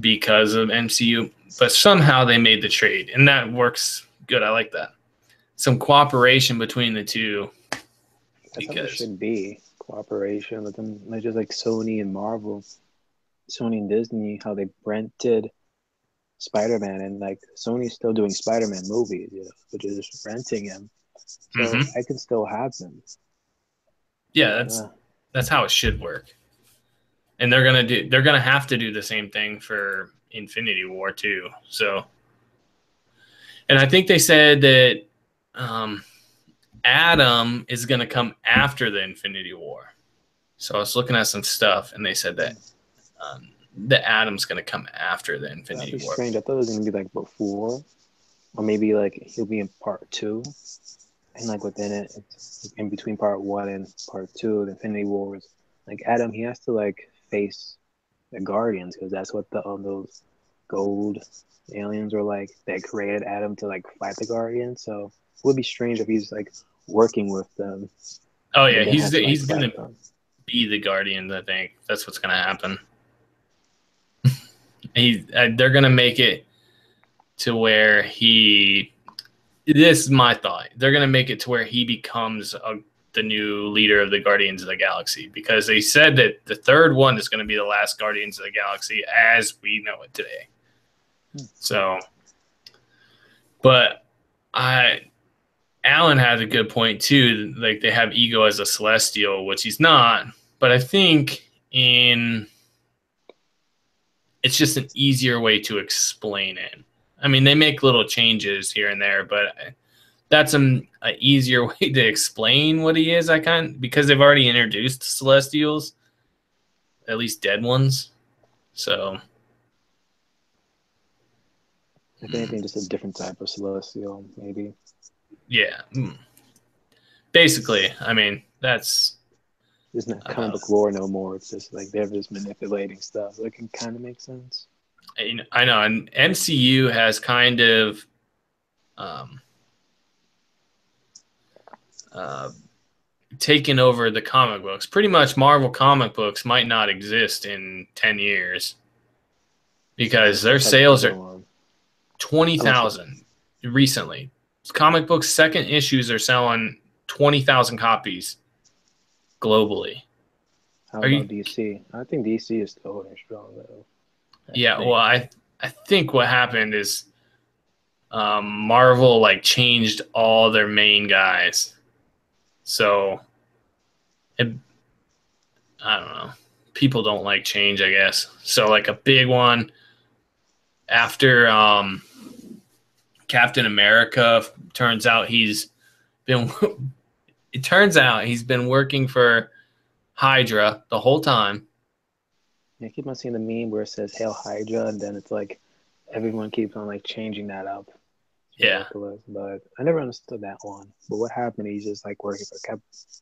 because of MCU, but somehow they made the trade, and that works good. I like that. Some cooperation between the two. That's how it should be. Cooperation with them, like just like Sony and Marvel, Sony and Disney, how they rented Spider-Man, and like Sony's still doing Spider-Man movies, you know, which is just renting him. So I can still have them. Yeah, that's how it should work. And they're gonna have to do the same thing for Infinity War too. So, and I think they said that Adam is gonna come after the Infinity War. So I was looking at some stuff, and they said that the Adam's gonna come after the Infinity War. Strange. I thought it was gonna be like before, or maybe like he'll be in part 2, and like within it, it's in between part 1 and part 2, the Infinity Wars. Like Adam, he has to like face the Guardians because that's what those gold aliens are like. They created Adam to like fight the Guardians. So it would be strange if he's like working with them. Oh yeah, he's gonna be the Guardians. I think that's what's gonna happen. They're gonna make it to where he. This is my thought. They're gonna make it to where he becomes the new leader of the Guardians of the Galaxy, because they said that the third one is going to be the last Guardians of the Galaxy as we know it today. So, but Alan has a good point too. Like they have Ego as a Celestial, which he's not, but I think it's just an easier way to explain it. I mean, they make little changes here and there, but that's an easier way to explain what he is. Because they've already introduced Celestials, at least dead ones. So, if anything, just a different type of Celestial, maybe. Yeah, basically. I mean, that's it's not comic book lore no more. It's just like they're just manipulating stuff. So it can kind of make sense. I know, and MCU has kind of. Taken over the comic books. Pretty much Marvel comic books might not exist in 10 years because their sales are 20,000 recently. Comic books second issues are selling 20,000 copies globally. How about DC? I think DC is still holding strong though. Well, I think what happened is Marvel like changed all their main guys. So, I don't know. People don't like change, I guess. So, like a big one after Captain America, turns out he's been working for Hydra the whole time. I keep on seeing the meme where it says "Hail Hydra," and then it's like everyone keeps on like changing that up. Yeah, but I never understood that one. But what happened? He's just like working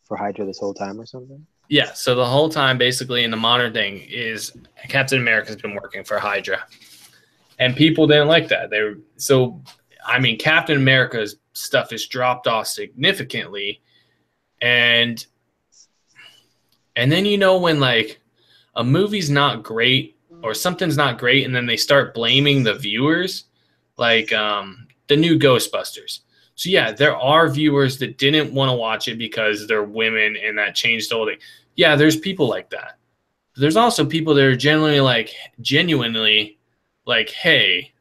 for Hydra this whole time or something? Yeah, so the whole time, basically, in the modern thing, is Captain America's been working for Hydra. And people didn't like that. Captain America's stuff has dropped off significantly. And then when, like, a movie's not great or something's not great, and then they start blaming the viewers, like the new Ghostbusters. So yeah, there are viewers that didn't want to watch it because they're women and that changed the whole thing. Yeah, there's people like that. But there's also people that are genuinely like, hey,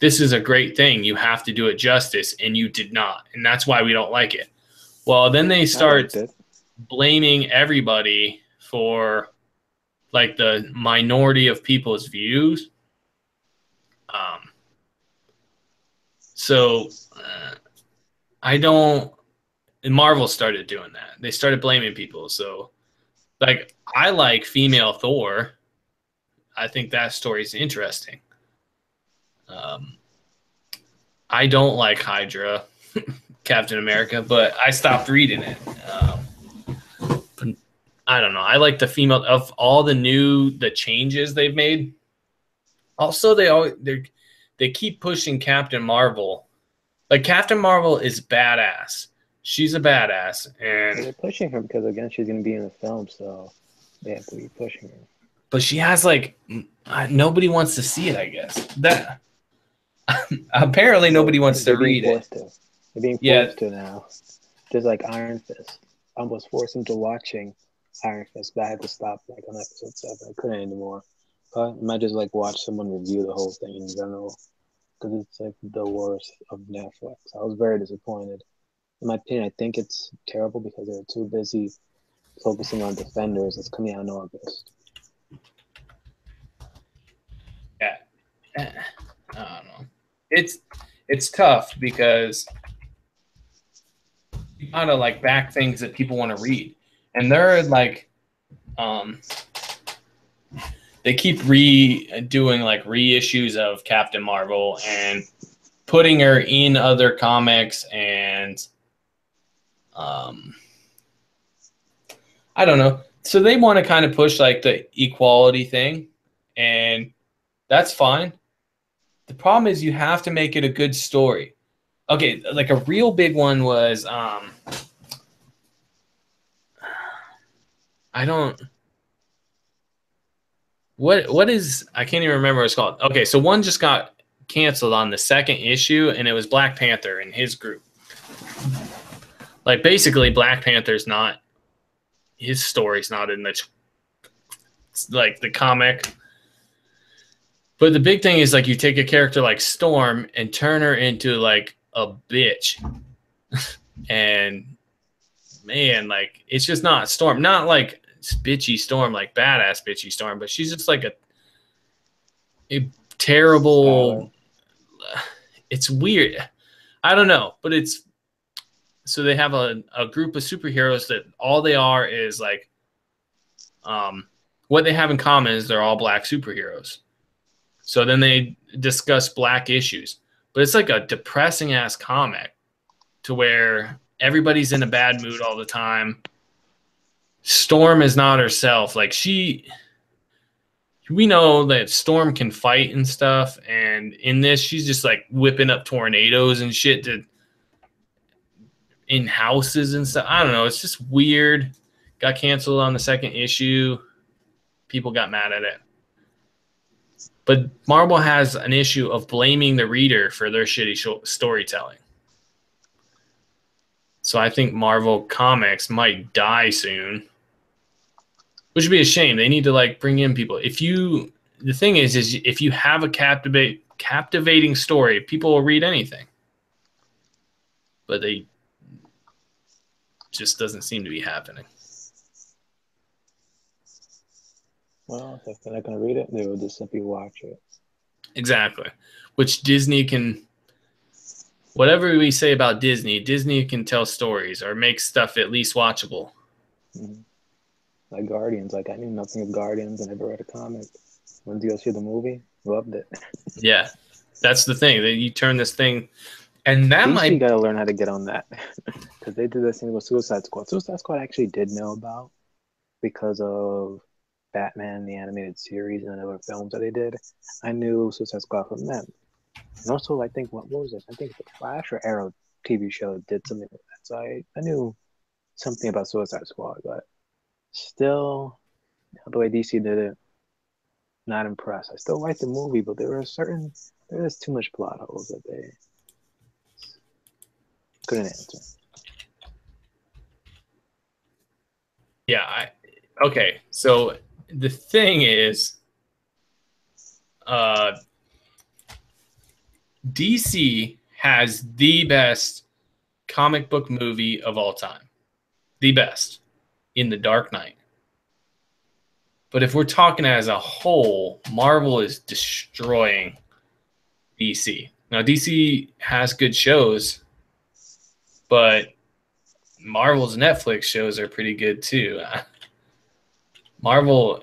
this is a great thing. You have to do it justice, and you did not, and that's why we don't like it. Well, then they I liked start it. blaming everybody for like the minority of people's views. Um, so I don't. And Marvel started doing that. They started blaming people. So, like, I like female Thor. I think that story is interesting. Um, I don't like Hydra, Captain America, but I stopped reading it. But I don't know. I like the female of all the changes they've made. Also, they keep pushing Captain Marvel. Like Captain Marvel is badass. She's a badass, They're and pushing her because again, she's gonna be in the film, so they have to be pushing her. but she has like nobody wants to see it. I guess that apparently nobody wants to They're being read it. forced to. They're being Yeah, forced to now. Just like Iron Fist. I almost forced him to watching Iron Fist, but I had to stop like on episode 7. I couldn't anymore. But I might just like watch someone review the whole thing in general because it's like the worst of Netflix. I was very disappointed. In my opinion, I think it's terrible because they're too busy focusing on Defenders. It's coming out in August. yeah. I don't know. It's tough because you gotta like back things that people want to read, and they're like, um, they keep doing like reissues of Captain Marvel and putting her in other comics and um, I don't know. So they want to kind of push like the equality thing, and that's fine. The problem is you have to make it a good story. Okay, like a real big one was I don't what is I can't even remember what it's called. Okay, so one just got canceled on the second issue, and it was Black Panther and his group. Like basically, Black Panther's not his story's not in the like the comic. But the big thing is like you take a character like Storm and turn her into like a bitch. And man, like it's just not Storm, not like bitchy Storm, like badass bitchy Storm, but she's just like a Skylar. terrible. It's weird. I don't know, but it's so they have a group of superheroes that all they are is like what they have in common is they're all black superheroes. So then they discuss black issues, but it's like a depressing ass comic to where everybody's in a bad mood all the time. Storm is not herself. Like we know that Storm can fight and stuff, and in this, she's just like whipping up tornadoes and shit in houses and stuff. I don't know. It's just weird. Got canceled on the second issue. People got mad at it. But Marvel has an issue of blaming the reader for their shitty storytelling. So I think Marvel Comics might die soon, which would be a shame. They need to like bring in people. The thing is if you have a captivating story, people will read anything. But they just doesn't seem to be happening. Well, if they're not going to read it, they will just simply watch it. Exactly. Which Disney can, whatever we say about Disney can tell stories or make stuff at least watchable. Mm-hmm. Like Guardians. Like I knew nothing of Guardians and never read a comic. When did you go see the movie? Loved it. Yeah. That's the thing. That you turn this thing and that DC got to learn how to get on that. Because they did this thing with Suicide Squad. Suicide Squad I actually did know about because of Batman, the animated series, and other films that they did. I knew Suicide Squad from them. And also, I think, what was it? I think the Flash or Arrow TV show did something like that. So I knew something about Suicide Squad, but still, the way DC did it, not impressed. I still like the movie, but there was too much plot holes that they Couldn't answer. Yeah, okay. So the thing is, DC has the best comic book movie of all time. The best in The Dark Knight. But if we're talking as a whole, Marvel is destroying DC. Now, DC has good shows, but Marvel's Netflix shows are pretty good too. Marvel,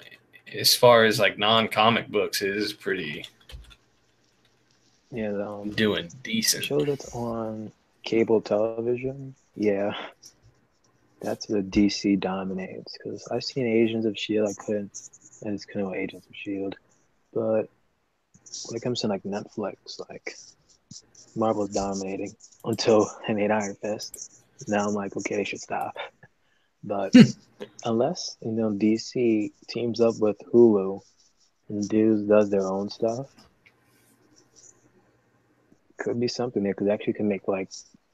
as far as like non-comic books, is pretty doing decent. Show that's on cable television, yeah, that's where DC dominates. Because I've seen Agents of Shield, I just couldn't with Agents of Shield, but when it comes to like Netflix, like Marvel's dominating until I made Iron Fist. Now I'm like, okay, they should stop. But unless DC teams up with Hulu and does their own stuff, could be something there because actually can make like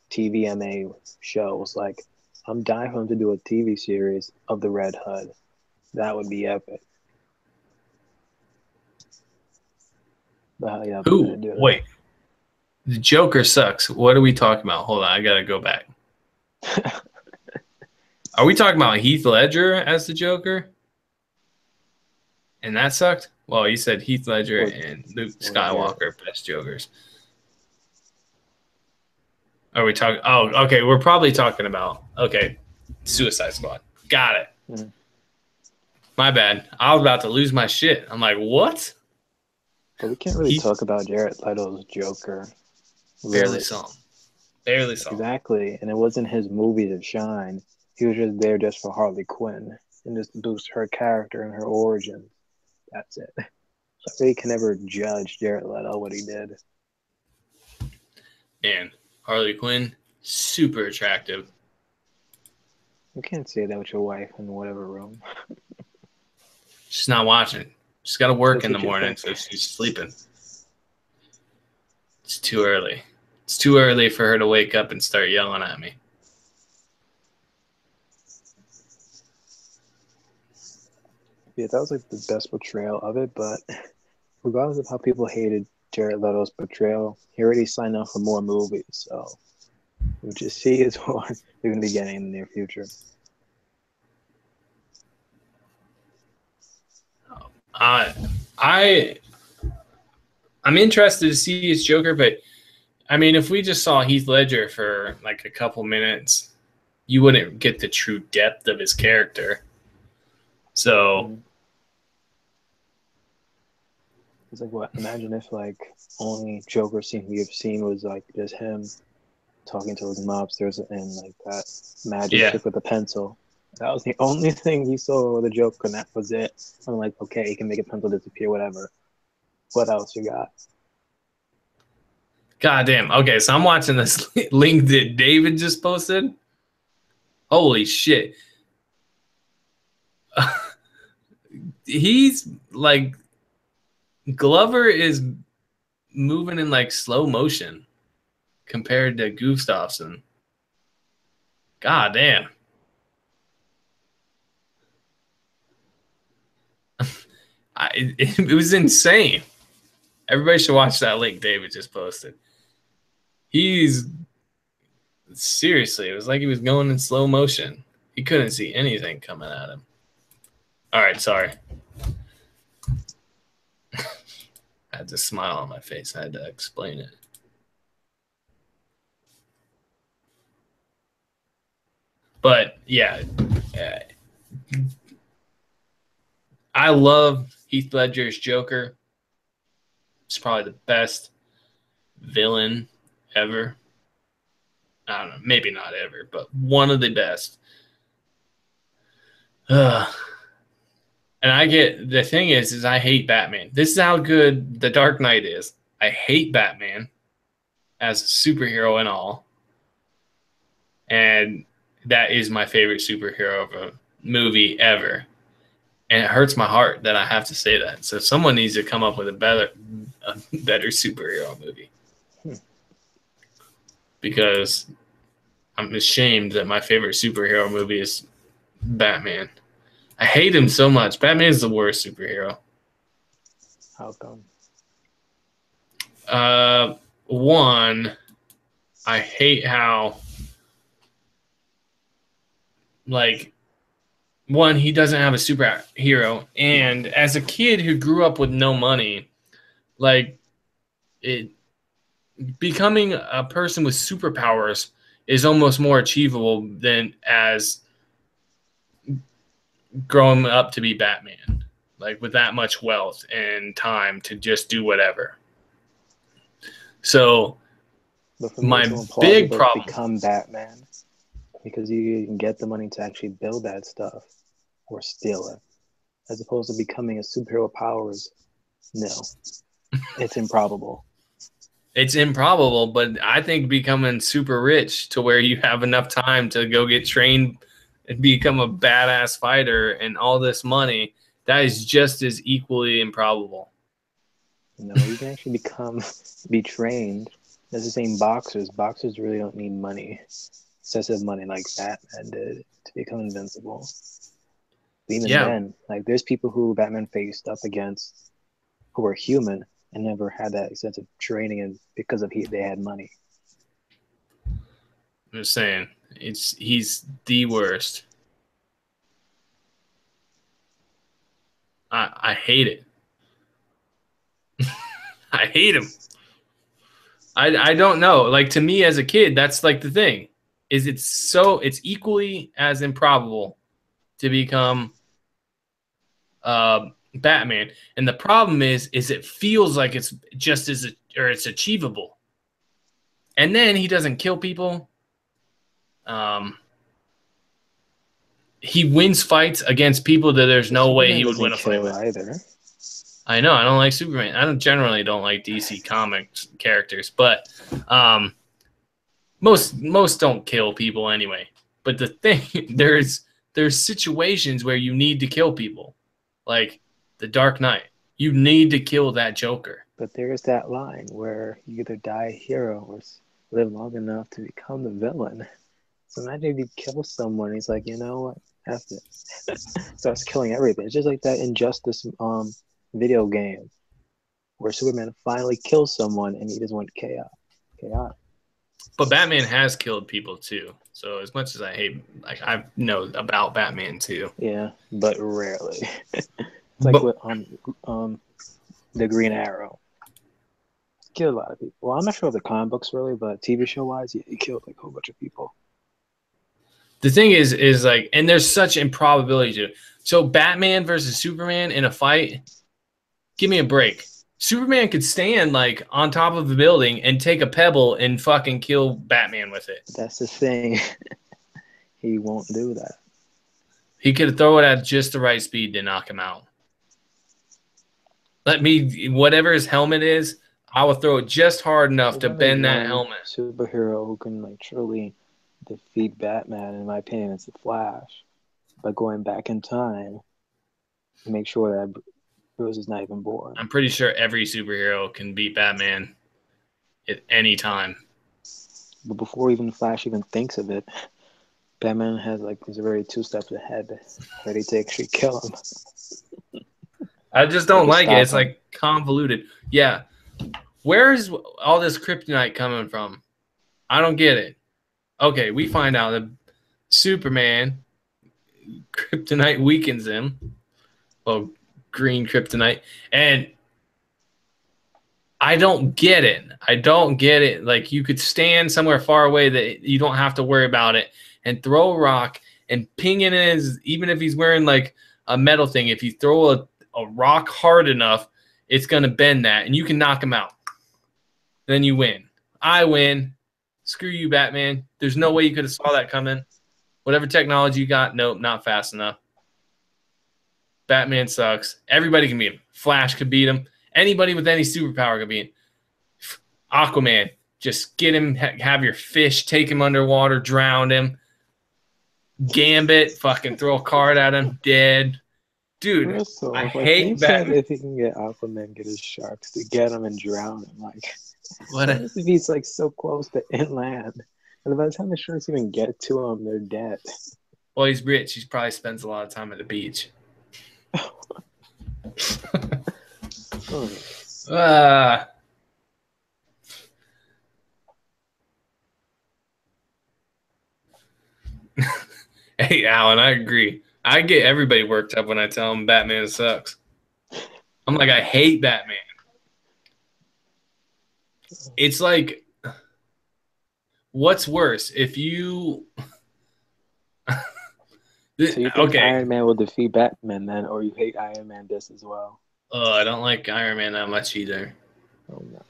TVMA shows. Like I'm dying for them to do a TV series of the Red Hood. That would be epic. But how y'all gonna do that? Wait, the Joker sucks. What are we talking about? Hold on, I gotta go back. Are we talking about Heath Ledger as the Joker? And that sucked? Well, you said Heath Ledger and Luke Skywalker, best Jokers. Are we talking? Oh, okay. We're probably talking about, Suicide Squad. Got it. Mm-hmm. My bad. I was about to lose my shit. I'm like, what? But we can't really talk about Jared Leto's Joker. Barely saw him. Exactly. And it wasn't his movie to shine. He was just there just for Harley Quinn and just to boost her character and her origin. That's it. So I really can never judge Jared Leto what he did. And Harley Quinn, super attractive. You can't say that with your wife in whatever room. She's not watching. She's got to work in the morning, so she's sleeping. It's too early. It's too early for her to wake up and start yelling at me. Yeah, that was like the best portrayal of it, but regardless of how people hated Jared Leto's portrayal, he already signed up for more movies, so we'll just see his one they're going to be getting in the near future. I'm interested to see his Joker, but I mean, if we just saw Heath Ledger for like a couple minutes, you wouldn't get the true depth of his character. So it's like, what? Imagine if like only Joker scene we have seen was like just him talking to his mobsters and like that magic trick with a pencil. That was the only thing he saw with the Joker, and that was it. I'm like, okay, he can make a pencil disappear, whatever. What else you got? God damn. Okay, so I'm watching this link that David just posted. Holy shit. He's like, Glover is moving in like slow motion compared to Gustafsson. God damn. It was insane. Everybody should watch that link David just posted. Seriously, it was like he was going in slow motion. He couldn't see anything coming at him. All right, sorry. I had a smile on my face. I had to explain it. But yeah, I love Heath Ledger's Joker. It's probably the best villain ever. I don't know, maybe not ever, but one of the best. And the thing is I hate Batman. This is how good The Dark Knight is. I hate Batman as a superhero and all. And that is my favorite superhero of a movie ever. And it hurts my heart that I have to say that. So someone needs to come up with a better superhero movie. Because I'm ashamed that my favorite superhero movie is Batman. I hate him so much. Batman is the worst superhero. How come? One, I hate how, like, one, he doesn't have a superhero, and as a kid who grew up with no money, like, it becoming a person with superpowers is almost more achievable than as growing up to be Batman, like with that much wealth and time to just do whatever. So But for me, my it's so big implausible to problem, become Batman because you can get the money to actually build that stuff or steal it, as opposed to becoming a superhero powers. No, it's improbable. it's improbable, but I think becoming super rich to where you have enough time to go get trained and become a badass fighter and all this money, that is just as equally improbable. You know, you can actually be trained. That's the same boxers. Boxers really don't need money, excessive money like Batman did to become invincible. But even Yeah, then, like there's people who Batman faced up against who were human and never had that extensive training, and because of they had money. I'm just saying, he's the worst. I hate it. I hate him. I don't know. Like, to me as a kid, that's like the thing. Is it's equally as improbable to become Batman. And the problem is it feels like it's just as it's achievable. And then he doesn't kill people. He wins fights against people that there's no way he would win a fight with. Either. I know I don't like Superman. I generally don't like DC Comics characters, but most don't kill people anyway. But the thing, there's situations where you need to kill people, like the Dark Knight. You need to kill that Joker. But there's that line where you either die a hero or live long enough to become the villain. So imagine if you kill someone, he's like, you know what, F it. Starts killing everything. It's just like that Injustice video game where Superman finally kills someone and he just went chaos. But Batman has killed people too. So as much as I hate, like, I know about Batman too. Yeah, but rarely. It's like with the Green Arrow. Killed a lot of people. Well, I'm not sure of the comic books really, but TV show wise, yeah, he killed like a whole bunch of people. The thing is like, and there's such improbability to it. So Batman versus Superman in a fight, give me a break. Superman could stand like on top of a building and take a pebble and fucking kill Batman with it. That's the thing. He won't do that. He could throw it at just the right speed to knock him out. Whatever his helmet is, I will throw it just hard enough to bend that helmet. Superhero who can like truly defeat Batman, in my opinion, is the Flash. By going back in time to make sure that Bruce is not even born. I'm pretty sure every superhero can beat Batman at any time. But before even Flash even thinks of it, Batman he's already 2 steps ahead, ready to actually kill him. I just don't like it. It's like convoluted. Yeah. Where is all this kryptonite coming from? I don't get it. Okay, we find out that Superman, kryptonite weakens him. Well, green kryptonite. And I don't get it. Like, you could stand somewhere far away that you don't have to worry about it and throw a rock and ping it in even if he's wearing like a metal thing, if you throw a rock hard enough, it's going to bend that and you can knock him out. Then you win. I win. Screw you, Batman. There's no way you could have saw that coming. Whatever technology you got, nope, not fast enough. Batman sucks. Everybody can beat him. Flash could beat him. Anybody with any superpower could beat him. Aquaman, just get him, have your fish, take him underwater, drown him. Gambit, fucking throw a card at him, dead. Dude, I hate Batman. If he can get Aquaman, get his sharks to get him and drown him, like, what if he's like so close to inland, And by the time the shirts even get to him, they're dead. Well, he's rich. He probably spends a lot of time at the beach. Ah. Hey, Alan, I agree. I get everybody worked up when I tell them Batman sucks. I'm like, I hate Batman. It's like, what's worse? If you. So you think Iron Man will defeat Batman then, or you hate Iron Man this as well? Oh, I don't like Iron Man that much either. Oh no.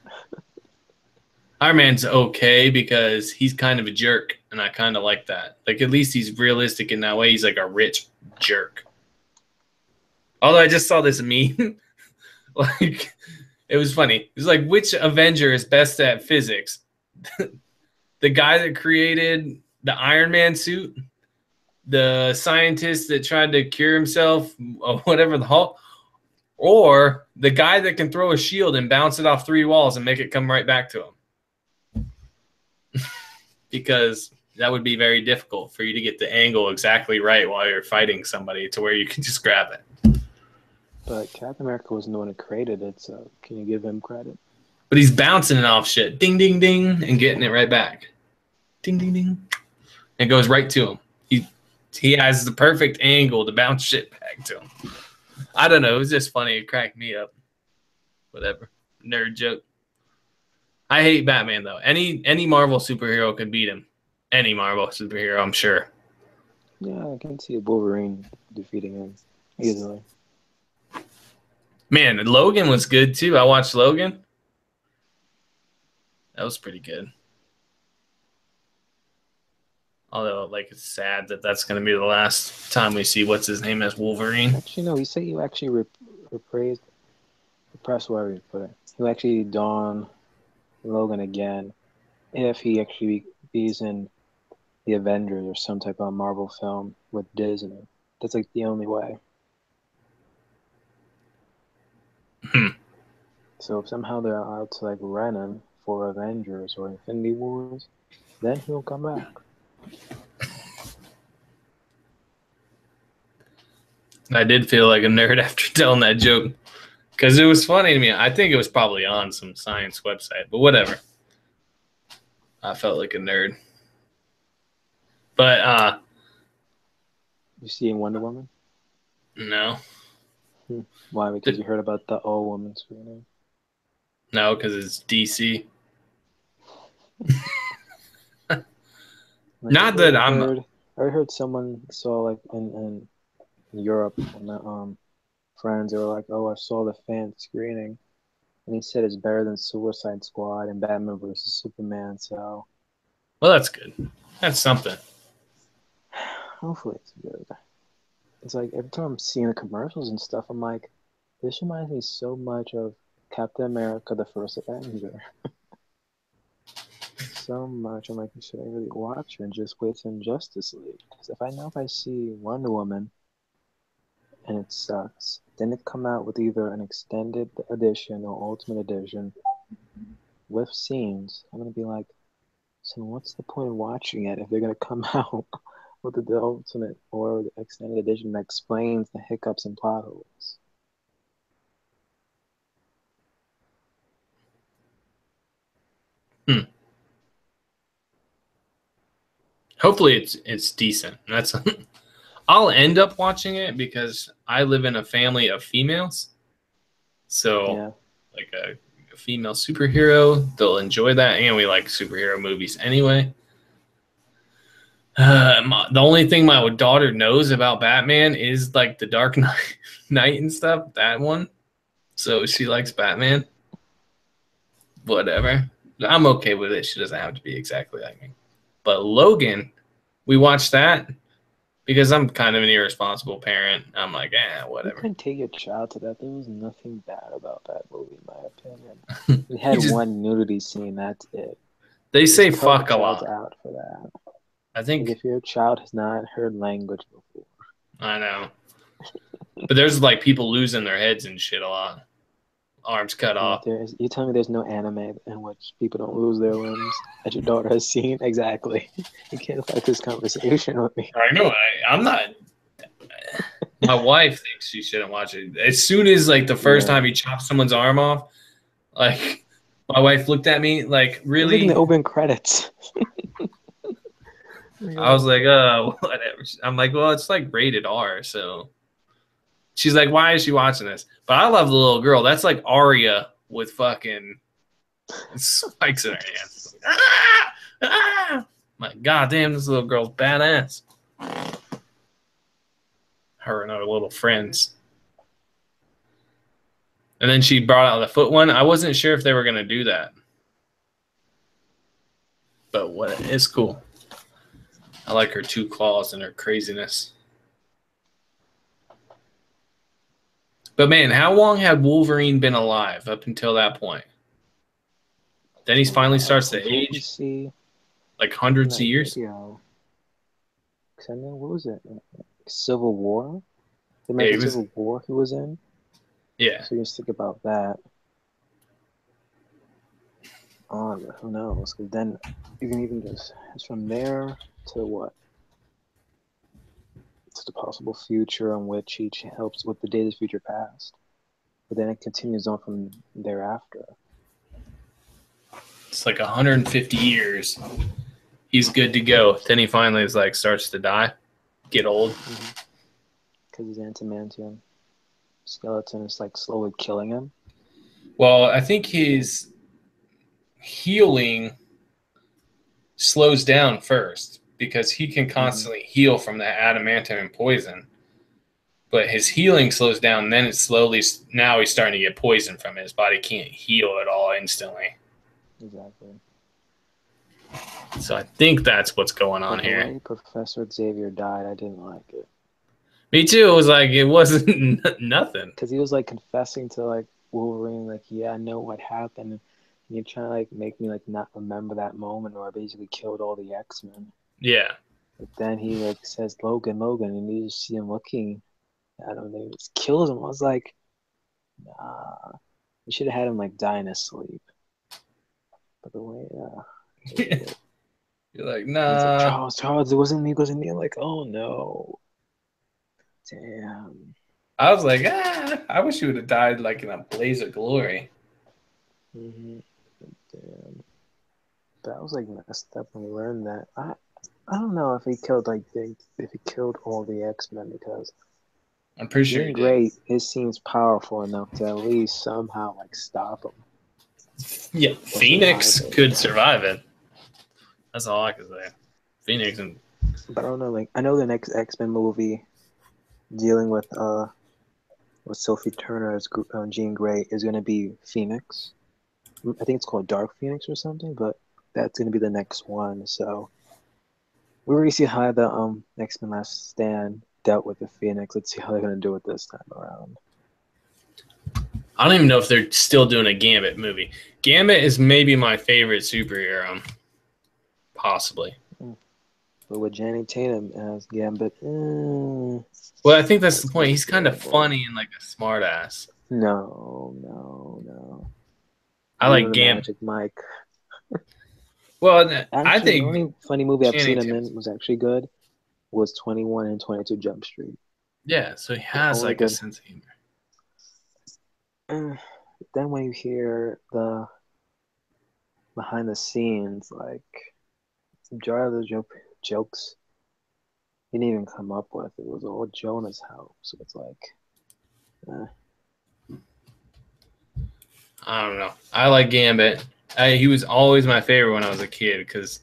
Iron Man's okay because he's kind of a jerk, and I kind of like that. Like, at least he's realistic in that way. He's like a rich jerk. Although I just saw this meme. Like, it was funny. It was like, which Avenger is best at physics? The guy that created the Iron Man suit? The scientist that tried to cure himself, or whatever the Hulk? Or the guy that can throw a shield and bounce it off 3 walls and make it come right back to him? Because that would be very difficult for you to get the angle exactly right while you're fighting somebody to where you can just grab it. But Captain America wasn't the one who created it, so can you give him credit? But he's bouncing it off shit. Ding, ding, ding, and getting it right back. Ding, ding, ding. And it goes right to him. He has the perfect angle to bounce shit back to him. I don't know. It was just funny. It cracked me up. Whatever. Nerd joke. I hate Batman, though. Any Marvel superhero could beat him. Any Marvel superhero, I'm sure. Yeah, I can see Wolverine defeating him easily. Man, Logan was good, too. I watched Logan. That was pretty good. Although, like, it's sad that that's going to be the last time we see what's his name as Wolverine. Actually, no. He said he actually repressed whatever you put it. He'll actually don Logan again if he actually is in the Avengers or some type of Marvel film with Disney. That's like the only way. So if somehow they're allowed to like rent him for Avengers or Infinity Wars, then he'll come back. I did feel like a nerd after telling that joke because it was funny to me. I think it was probably on some science website, but whatever. I felt like a nerd. But You see in Wonder Woman? No. Why? Because you heard about the all-woman screening? No, because it's DC. Not that I heard someone saw like in Europe and friends they were like, "Oh, I saw the fan screening," and he said it's better than Suicide Squad and Batman versus Superman. So, well, that's good. That's something. Hopefully, it's good. It's like every time I'm seeing the commercials and stuff, I'm like, this reminds me so much of Captain America: The First Avenger. So much. I'm like, should I really watch and just wait till Justice League? Because if I see Wonder Woman and it sucks, then it come out with either an extended edition or ultimate edition with scenes, I'm gonna be like, so what's the point of watching it if they're gonna come out with the ultimate or the extended edition that explains the hiccups and plot holes? Hopefully it's decent. That's I'll end up watching it because I live in a family of females. So Yeah. like a female superhero, they'll enjoy that, and we like superhero movies anyway. The only thing my daughter knows about Batman is like the Dark Knight and stuff, that one. So she likes Batman. Whatever. I'm okay with it. She doesn't have to be exactly like me. But Logan, we watched that because I'm kind of an irresponsible parent. I'm like, whatever. You can take your child to that. There was nothing bad about that movie, in my opinion. We had one nudity scene. That's it. They say fuck a lot. Out for that. I think if your child has not heard language before. I know. But there's like people losing their heads and shit a arms cut off. You tell me there's no anime in which people don't lose their limbs that your daughter has seen? Exactly. You can't fight this conversation with me. I know. I'm not. My wife thinks she shouldn't watch it. As soon as like the first time he chopped someone's arm off, like my wife looked at me like, really? Look in the open credits. I was like, whatever. I'm like, well, it's like rated R, so she's like, why is she watching this? But I love the little girl. That's like Arya with fucking spikes in her hands. Ah! Ah! My goddamn, this little girl's badass. Her and her little friends. And then she brought out the foot one. I wasn't sure if they were gonna do that, but what? It's cool. I like her two claws and her craziness. But man, how long had Wolverine been alive up until that point? Then he finally starts to age. Like hundreds of years. What was it? Civil War? The American Civil War he was in? Yeah. So you just think about that. Who knows? Because then you can even just, it's from there to what? It's the possible future in which he helps with the Days of Future Past. But then it continues on from thereafter. It's like 150 years. He's good to go. Then he finally is like starts to die, get old. Because his antimantium skeleton is like slowly killing him. Well, I think his healing slows down first because he can constantly heal from the adamantium and poison. But his healing slows down, and then it slowly, now he's starting to get poison from it. His body can't heal at all instantly. Exactly. So I think that's what's going on here. The way Professor Xavier died, I didn't like it. Me too. It was like, it wasn't nothing. Because he was like confessing to like Wolverine, like, yeah, I know what happened. And you're trying to like make me like not remember that moment where I basically killed all the X-Men. Yeah. But then he like says, Logan, and you just see him looking at him, and he just kills him. I was like, nah. You should have had him like die in his sleep. But the way, you're like, nah. Like, Charles, it wasn't me. I'm like, oh no. Damn. I was like, I wish you would have died like in a blaze of glory. Damn. That was like messed up when we learned that. I don't know if he killed all the X-Men, because I'm pretty sure he did. It seems powerful enough to at least somehow like stop him. Yeah, Phoenix could survive it. That's all I can say. Phoenix and. But I don't know. Like, I know the next X-Men movie dealing with Sophie Turner as Jean Grey is going to be Phoenix. I think it's called Dark Phoenix or something, but that's going to be the next one. So we already see how the X-Men Last Stand dealt with the Phoenix. Let's see how they're going to do it this time around. I don't even know if they're still doing a Gambit movie. Gambit is maybe my favorite superhero. Possibly. But with Channing Tatum as Gambit, well, I think that's the point. He's kind of funny and like a smart ass. No. I like Gambit. Magic Mike. Well, actually, I think the only funny movie I've seen him in was actually good was 21 and 22 Jump Street. Yeah, so he has like a sense of humor. Then when you hear the behind the scenes, like majority of those jokes he didn't even come up with. It was all Jonah's help. So it's like, I don't know. I like Gambit. He was always my favorite when I was a kid because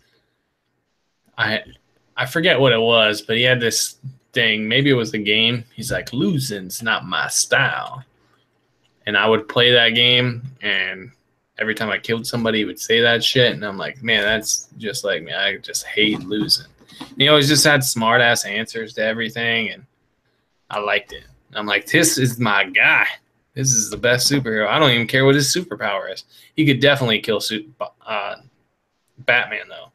I forget what it was, but he had this thing. Maybe it was the game. He's like, losing's not my style. And I would play that game, and every time I killed somebody, he would say that shit. And I'm like, man, that's just like me. I just hate losing. And he always just had smart-ass answers to everything, and I liked it. And I'm like, this is my guy. This is the best superhero. I don't even care what his superpower is. He could definitely kill Batman, though.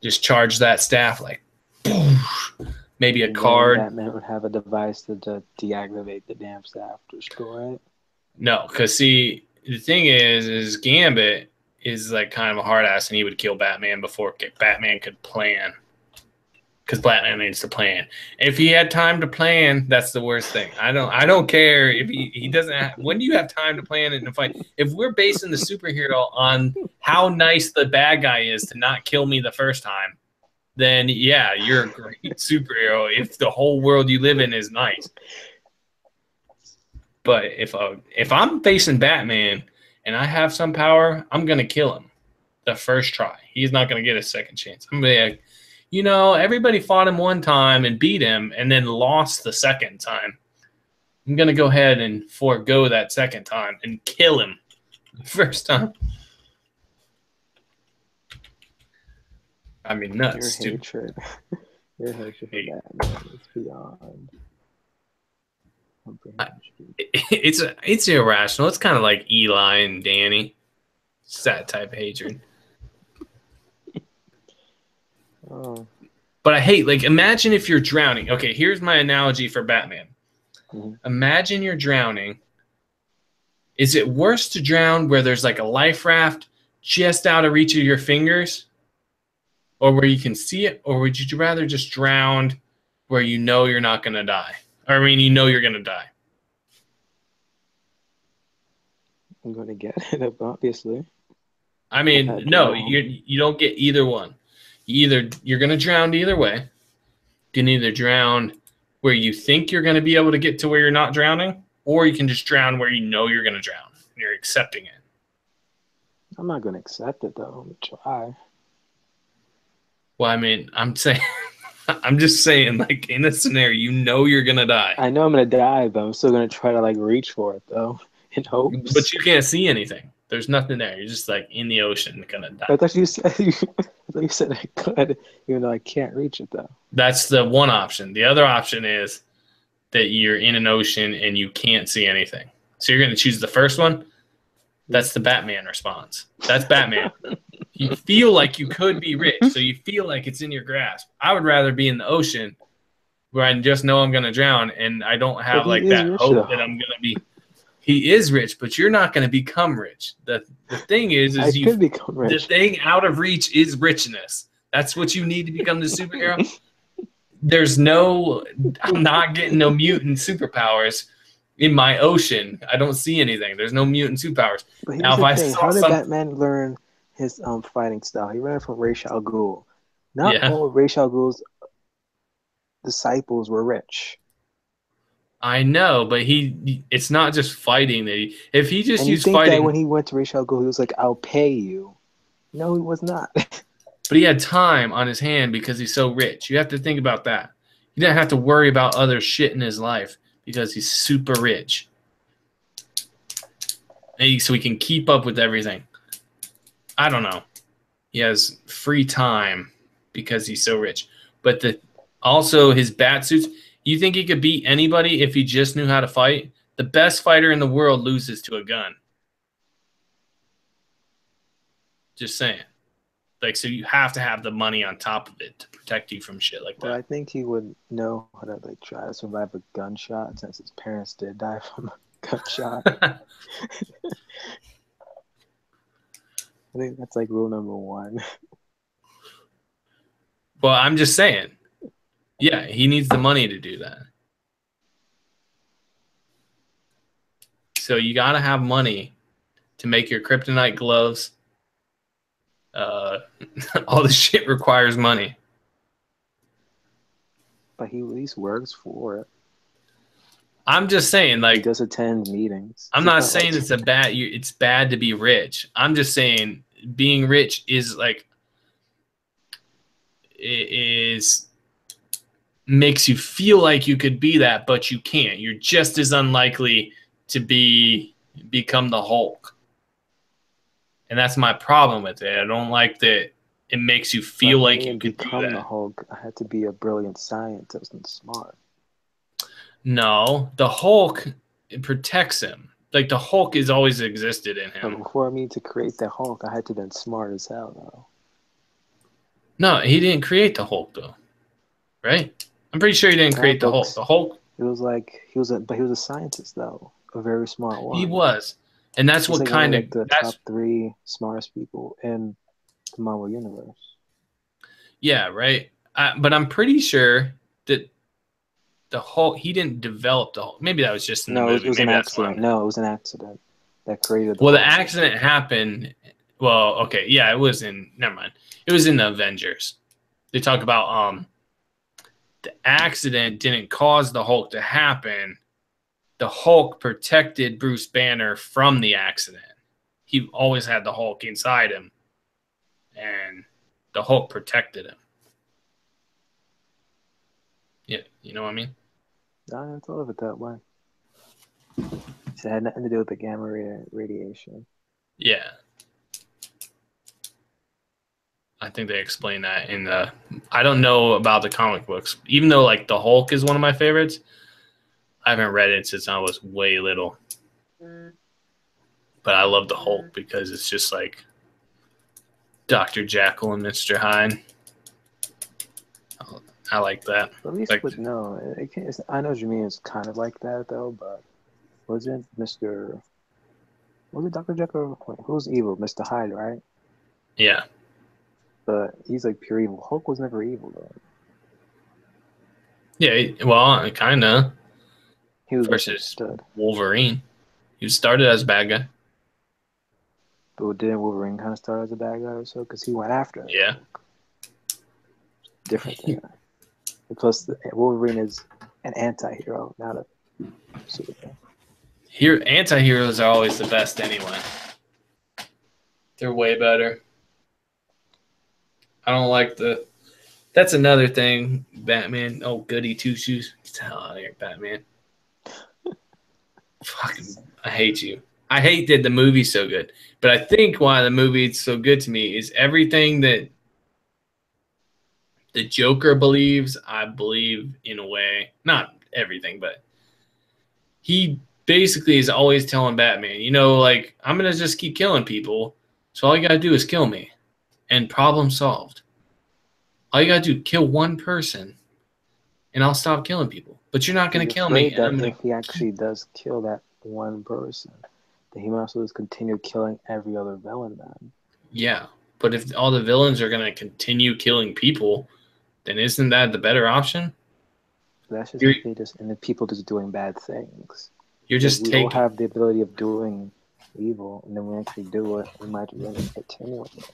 Just charge that staff like, poof, maybe a card. Batman would have a device to deactivate the damn staff, destroy it. No, because see, the thing is Gambit is like kind of a hard ass, and he would kill Batman before Batman could plan. Because Batman needs to plan. If he had time to plan, that's the worst thing. I don't care if he doesn't. When do you have time to plan it in a fight? If we're basing the superhero on how nice the bad guy is to not kill me the first time, then yeah, you're a great superhero. If the whole world you live in is nice. But if I'm facing Batman and I have some power, I'm gonna kill him the first try. He's not gonna get a second chance. I'm gonna be like, everybody fought him one time and beat him and then lost the second time. I'm gonna go ahead and forego that second time and kill him the first time. I mean, nuts. Your hatred for Batman is beyond. It's irrational. It's kind of like Eli and Danny. It's that type of hatred. Oh. But I hate, like, imagine if you're drowning. Okay, here's my analogy for Batman. Mm-hmm. Imagine you're drowning. Is it worse to drown where there's like a life raft just out of reach of your fingers, or where you can see it, or would you rather just drown where you know you're not going to die? Or, I mean, you know you're going to die. I'm going to get it, obviously. I mean, no, you don't get either one. You're going to drown either way. You can either drown where you think you're going to be able to get to where you're not drowning, or you can just drown where you know you're going to drown. You're accepting it. I'm not going to accept it, though. I'm going to try. Well, I mean, I'm just saying, like, in a scenario, you know you're going to die. I know I'm going to die, but I'm still going to try to, like, reach for it, though, in hopes. But you can't see anything. There's nothing there. You're just, like, in the ocean going to die. I thought you said I could, even though I can't reach it, though. That's the one option. The other option is that you're in an ocean and you can't see anything. So you're going to choose the first one? That's the Batman response. That's Batman. You feel like you could be rich, so you feel like it's in your grasp. I would rather be in the ocean where I just know I'm going to drown and I don't have like that hope that I'm going to be. He is rich, but you're not going to become rich. The thing is you could become rich. The thing out of reach is richness. That's what you need to become the superhero. I'm not getting no mutant superpowers in my ocean. I don't see anything. There's no mutant superpowers. But now, how did Batman learn his fighting style? He learned from Ra's al Ghul. Not all of Ra's al Ghul's disciples were rich. I know, but it's not just fighting. If he just used fighting. That when he went to Ra's al Ghul, he was like, "I'll pay you." No, he was not. But he had time on his hand because he's so rich. You have to think about that. He didn't have to worry about other shit in his life because he's super rich. So he can keep up with everything. I don't know. He has free time because he's so rich. But also his bat suits. You think he could beat anybody if he just knew how to fight? The best fighter in the world loses to a gun. Just saying. Like, so you have to have the money on top of it to protect you from shit like that. Well, I think he would know how to like try to survive a gunshot since his parents did die from a gunshot. I think that's like rule number 1. Well, I'm just saying. Yeah, he needs the money to do that. So you got to have money to make your kryptonite gloves. All the shit requires money. But he at least works for it. I'm just saying, like, he does attend meetings. I'm not saying it's bad to be rich. I'm just saying being rich is like makes you feel like you could be that, but you can't. You're just as unlikely to become the Hulk. And that's my problem with it. I don't like that it makes you feel like you could become the Hulk. I had to be a brilliant scientist and smart. No, the Hulk, it protects him. Like, the Hulk has always existed in him. But before me to create the Hulk, I had to been smart as hell, though. No, he didn't create the Hulk, though. Right? I'm pretty sure he didn't create the Hulk. The Hulk. It was like he was a scientist, though. a very smart one. He was. And that's He's what like kind one of of like the top 3 smartest people in the Marvel universe. Yeah, right. But I'm pretty sure that the Hulk, he didn't develop the Hulk. Maybe that was just in the movie. It was an Maybe that's accident. No, it was an accident that created the Well, the Hulk. accident happened. Well, okay, yeah, it was in. Never mind. It was in the Avengers. They talk about the accident didn't cause the Hulk to happen. The Hulk protected Bruce Banner from the accident. He always had the Hulk inside him, and the Hulk protected him. Yeah, you know what I mean? I never thought of it that way. It had nothing to do with the gamma radiation. Yeah. I think they explain that in the. I don't know about the comic books, even though like the Hulk is one of my favorites. I haven't read it since I was way little, but I love the Hulk because it's just like Dr. Jekyll and Mr. Hyde. I like that. At least, like, but no, I know what you mean. It's kind of like that though, but wasn't was it Dr. Jekyll? Who's evil? Mr. Hyde, right? Yeah. But he's like pure evil. Hulk was never evil though. Yeah, well, kind of. He was versus Wolverine. He started as a bad guy. But didn't Wolverine kind of start as a bad guy or so? Because he went after him. Yeah. Different thing. Plus, Wolverine is an anti-hero, not a superhero. Anti-heroes are always the best anyway. They're way better. I don't like the... That's another thing, Batman. Oh, goody two-shoes. Get the hell out of here, Batman. Fucking, I hate you. I hate that the movie's so good. But I think why the movie is so good to me is everything that the Joker believes, I believe in a way. Not everything, but he basically is always telling Batman, you know, like, I'm going to just keep killing people. So all you got to do is kill me. And problem solved. All you got to do, kill one person. And I'll stop killing people. But you're not going to kill me. That if he actually does kill that one person, then he might also just continue killing every other villain then. Yeah. But if all the villains are going to continue killing people, then isn't that the better option? That's just if they just and the people just doing bad things. You're just we all have the ability of doing evil, and then we actually do it. We might just continue with it.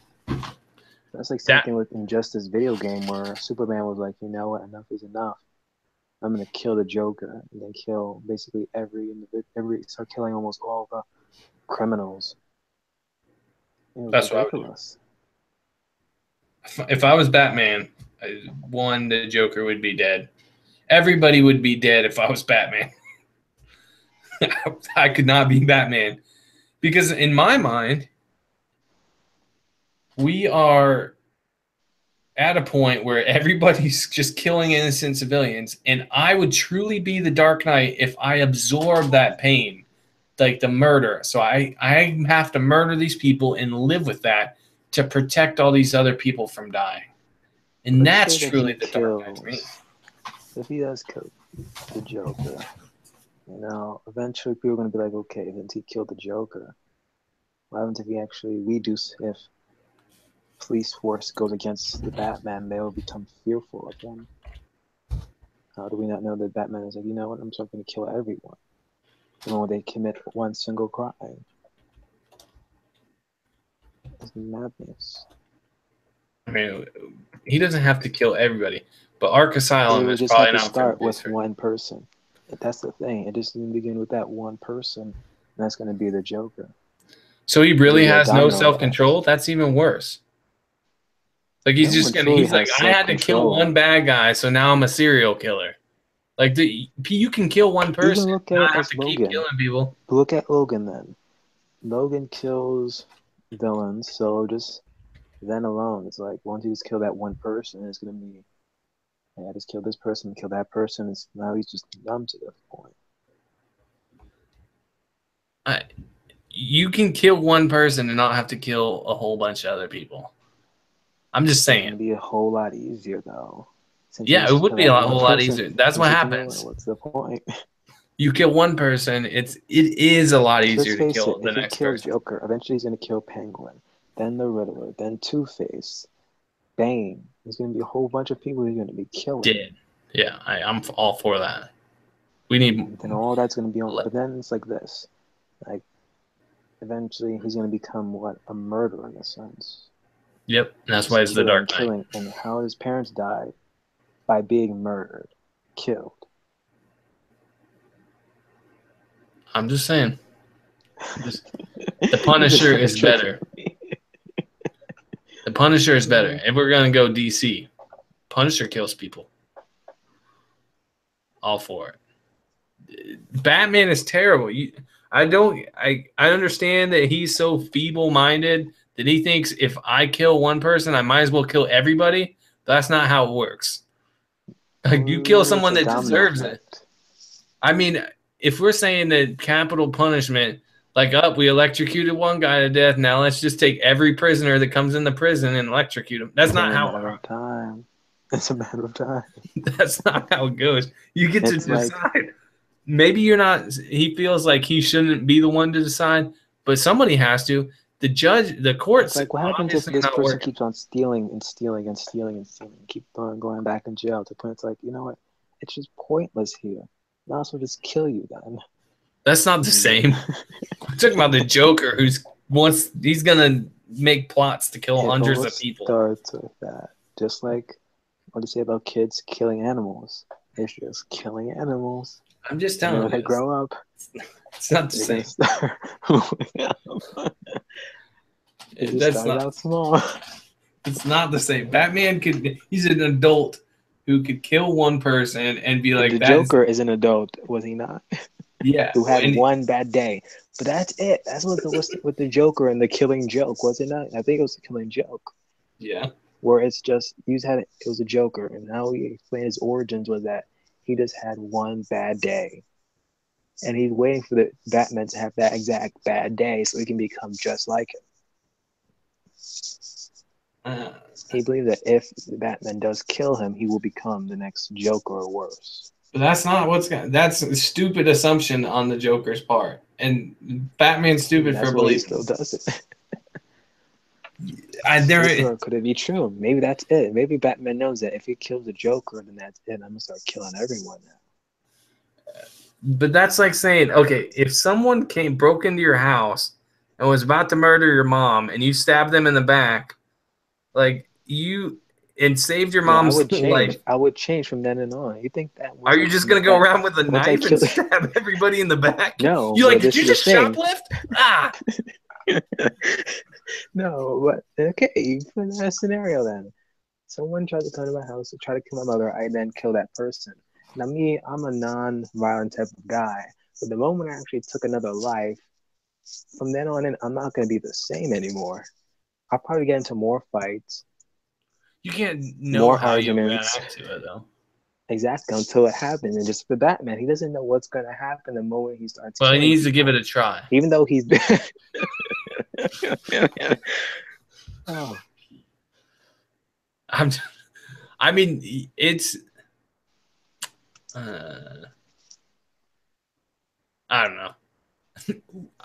That's like something with Injustice video game where Superman was like, you know what, enough is enough. I'm gonna kill the Joker, and then kill basically start killing almost all the criminals. That's ridiculous. If I was Batman, the Joker would be dead. Everybody would be dead if I was Batman. I could not be Batman. Because in my mind, we are at a point where everybody's just killing innocent civilians, and I would truly be the Dark Knight if I absorb that pain, like the murder. So I have to murder these people and live with that to protect all these other people from dying. And that's truly the Dark Knight to me. If he does kill the Joker, you know, eventually people are going to be like, okay, since he killed the Joker, what happens if he actually if police force goes against the Batman, they will become fearful of him. How do we not know that Batman is like, you know what, I'm just going to kill everyone, even when they commit one single crime? It's madness. I mean, he doesn't have to kill everybody, but Ark Asylum is probably not start with one person. That's the thing. It just didn't begin with that one person, and that's going to be the Joker. So he really has no self-control? That's even worse. Like he's just gonna. He's like, I had to kill one bad guy, so now I'm a serial killer. Like you can kill one person, and not have to keep killing people. Look at Logan then. Logan kills villains, so just then alone, it's like once you just kill that one person, it's gonna be, hey, I just killed this person, kill that person. Now he's just numb to this point. You can kill one person and not have to kill a whole bunch of other people. I'm just saying. It'd be a whole lot easier though. Yeah, it would be a whole lot easier. That's what happens. What's the point? You kill one person, it is a lot easier Just to face it, kill the if he next kills person. Joker, eventually he's gonna kill Penguin, then the Riddler, then Two-Face, Bane. There's gonna be a whole bunch of people he's gonna be killing. Did. Yeah, I'm all for that. We need. And then all that's gonna be on. But then it's like this, like eventually he's gonna become what, a murderer in a sense. Yep, and that's why it's the Dark Knight. Killing, and how his parents died by being murdered, killed. I'm just saying. The Punisher is better. The Punisher is better. If we're gonna go DC, Punisher kills people. All for it. Batman is terrible. I understand that he's so feeble-minded that he thinks if I kill one person, I might as well kill everybody. That's not how it works. Like, you kill someone that deserves it. I mean, if we're saying that capital punishment, like, we electrocuted one guy to death, now let's just take every prisoner that comes in the prison and electrocute him. That's not how. It's a matter of time. That's not how it goes. You get to decide. Maybe you're not. He feels like he shouldn't be the one to decide, but somebody has to. The judge, the courts. Like, what happens if this person keeps on stealing and stealing and stealing and stealing, keep on going back in jail to the point it's like, you know what? It's just pointless here. Might as well just kill you then. That's not the same. I'm talking about the Joker, he's gonna make plots to kill hundreds of people. Starts with that, just like what do you say about kids killing animals? It's just killing animals. I'm just telling you. When they grow up, it's not the same. That's not out small. It's not the same. Batman he's an adult who could kill one person and be like, the Joker is an adult, was he not? Yeah. Who had one bad day. But that's it. That's what with the Joker and the Killing Joke, was it not? I think it was the Killing Joke. Yeah. Where it's just, it was a Joker, and how he explained his origins was that he just had one bad day. And he's waiting for the Batman to have that exact bad day so he can become just like him. He believes that if Batman does kill him, he will become the next Joker or worse. But that's not that's a stupid assumption on the Joker's part. And Batman's stupid for believing. He still does it. Could it be true? Maybe that's it. Maybe Batman knows that if he kills the Joker, then that's it. I'm gonna start killing everyone now. But that's like saying, okay, if someone broke into your house and was about to murder your mom, and you stabbed them in the back, and saved your mom's life. I would change from then and on. You think that? Are you just gonna go around with a knife and stab everybody in the back? No. You did you just shoplift? No, but okay, you put in that scenario then. Someone tried to come to my house to try to kill my mother, I then kill that person. Now me, I'm a non-violent type of guy. But the moment I actually took another life, from then on in, I'm not going to be the same anymore. I'll probably get into more fights. You can't know how you react to it, though. Exactly, until it happens. And just for Batman, he doesn't know what's going to happen the moment he starts. Well, he needs to give it a try. Even though he's been... Oh. I mean, it's... I don't know.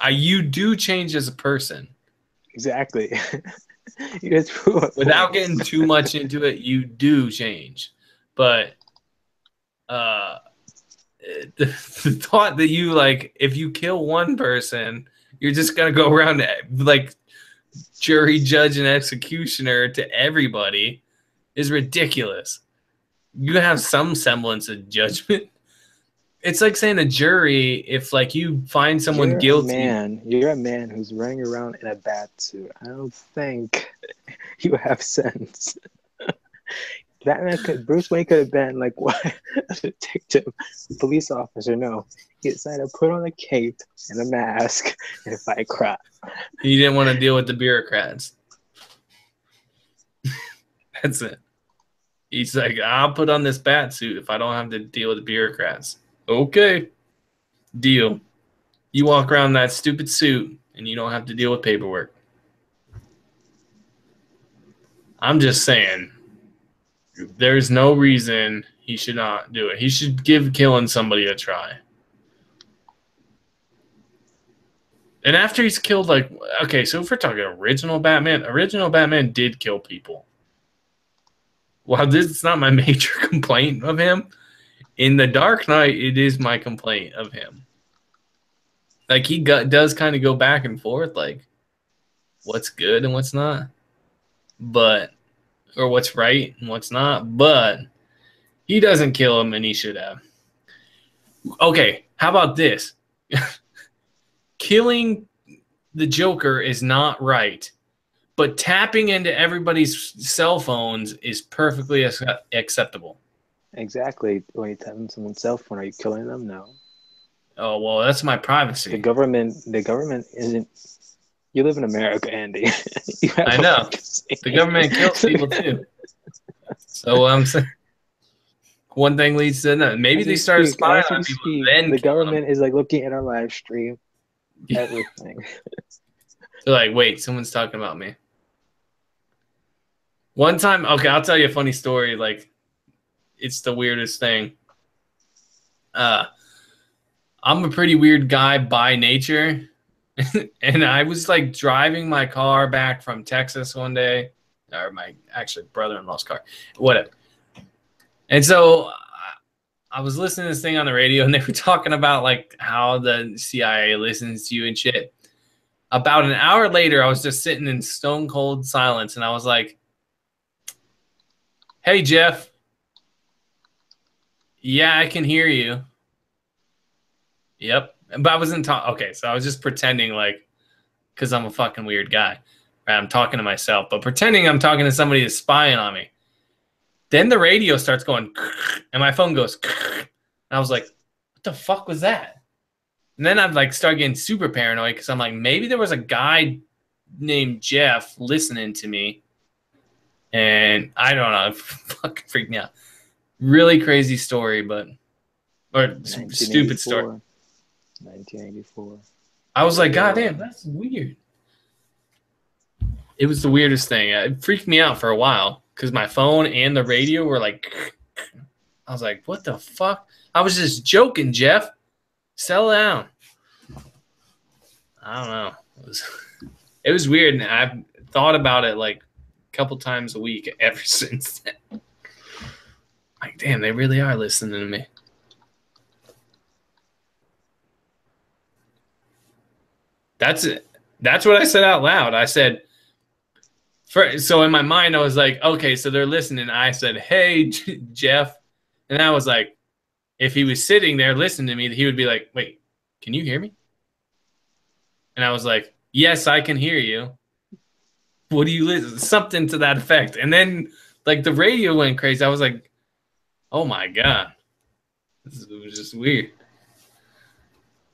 You do change as a person. Exactly. Without getting too much into it, you do change. But the thought that you, if you kill one person, you're just going to go around jury, judge, and executioner to everybody is ridiculous. You have some semblance of judgment. It's like saying a jury, if you find someone guilty. You're a man who's running around in a bat suit. I don't think you have sense. Bruce Wayne could have been what? A detective, police officer. No, he decided to put on a cape and a mask and fight crime. He didn't want to deal with the bureaucrats. That's it. He's like, I'll put on this bat suit if I don't have to deal with the bureaucrats. Okay. Deal. You walk around in that stupid suit and you don't have to deal with paperwork. I'm just saying, there's no reason he should not do it. He should give killing somebody a try. And after he's killed, like, okay, so if we're talking original Batman did kill people. Well, this is not my major complaint of him. In The Dark Knight, it is my complaint of him. Like, he does kind of go back and forth, like, what's good and what's not. But, or what's right and what's not. But he doesn't kill him, and he should have. Okay, how about this? Killing the Joker is not right, but tapping into everybody's cell phones is perfectly acceptable. Exactly. When you tap on someone's cell phone, are you killing them? No. Oh, well, that's my privacy. The government isn't. You live in America, Andy. I know. The government kills people too. So I'm saying one thing leads to another. Maybe they started spying on people. Then the government is like looking at our live stream. Everything. They're like, wait, someone's talking about me. One time, okay, I'll tell you a funny story. Like, it's the weirdest thing. I'm a pretty weird guy by nature. And I was like driving my car back from Texas one day, or my actually brother-in-law's car, whatever. And so I was listening to this thing on the radio, and they were talking about like how the CIA listens to you and shit. About an hour later, I was just sitting in stone cold silence, and I was like, "Hey, Jeff. Yeah, I can hear you." Yep. But I wasn't talking. Okay, so I was just pretending like, because I'm a fucking weird guy. Right? I'm talking to myself, but pretending I'm talking to somebody that's spying on me. Then the radio starts going, and my phone goes, and I was like, what the fuck was that? And then I'd like start getting super paranoid because I'm like, maybe there was a guy named Jeff listening to me. And I don't know, it fucking freaked me out. Really crazy story, but or stupid story. 1984. I was like, God damn, that's weird. It was the weirdest thing. It freaked me out for a while because my phone and the radio were like, I was like, what the fuck? I was just joking, Jeff. Settle down. I don't know. It was weird, and I've thought about it like a couple times a week ever since then. Like, damn, they really are listening to me. That's it. That's what I said out loud. I said, so in my mind, I was like, okay, so they're listening. I said, hey, Jeff. And I was like, if he was sitting there listening to me, he would be like, wait, can you hear me? And I was like, yes, I can hear you. What do you listen? Something to that effect. And then like the radio went crazy. I was like, oh my God. It was just weird.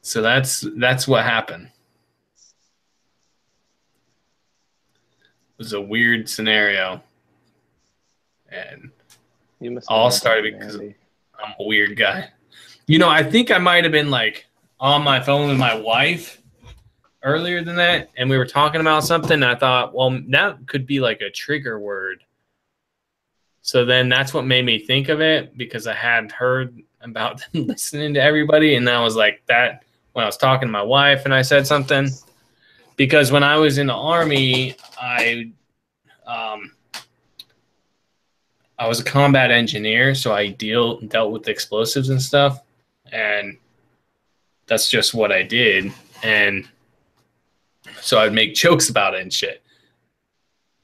So that's what happened. It was a weird scenario. And all started because I'm a weird guy. You know, I think I might have been like on my phone with my wife earlier than that, and we were talking about something, and I thought, well, that could be like a trigger word. So then that's what made me think of it, because I had heard about them listening to everybody, and I was like that when I was talking to my wife and I said something. Because when I was in the Army, I was a combat engineer, so I dealt with explosives and stuff, and that's just what I did. And so I'd make jokes about it and shit.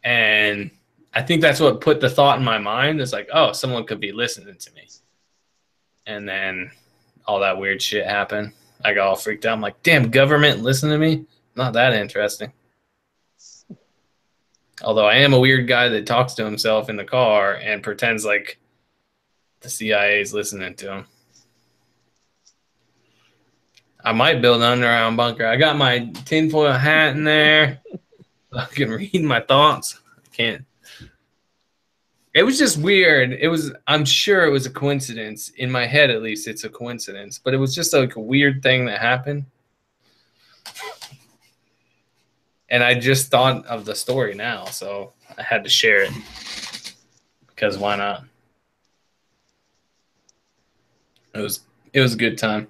And I think that's what put the thought in my mind. It's like, oh, someone could be listening to me. And then all that weird shit happened. I got all freaked out. I'm like, damn, government listen to me? Not that interesting. Although I am a weird guy that talks to himself in the car and pretends like the CIA is listening to him. I might build an underground bunker. I got my tinfoil hat in there. I can read my thoughts. I can't. It was just weird. I'm sure it was a coincidence. In my head, at least, it's a coincidence. But it was just like a weird thing that happened. And I just thought of the story now, so I had to share it. Because why not? It was a good time.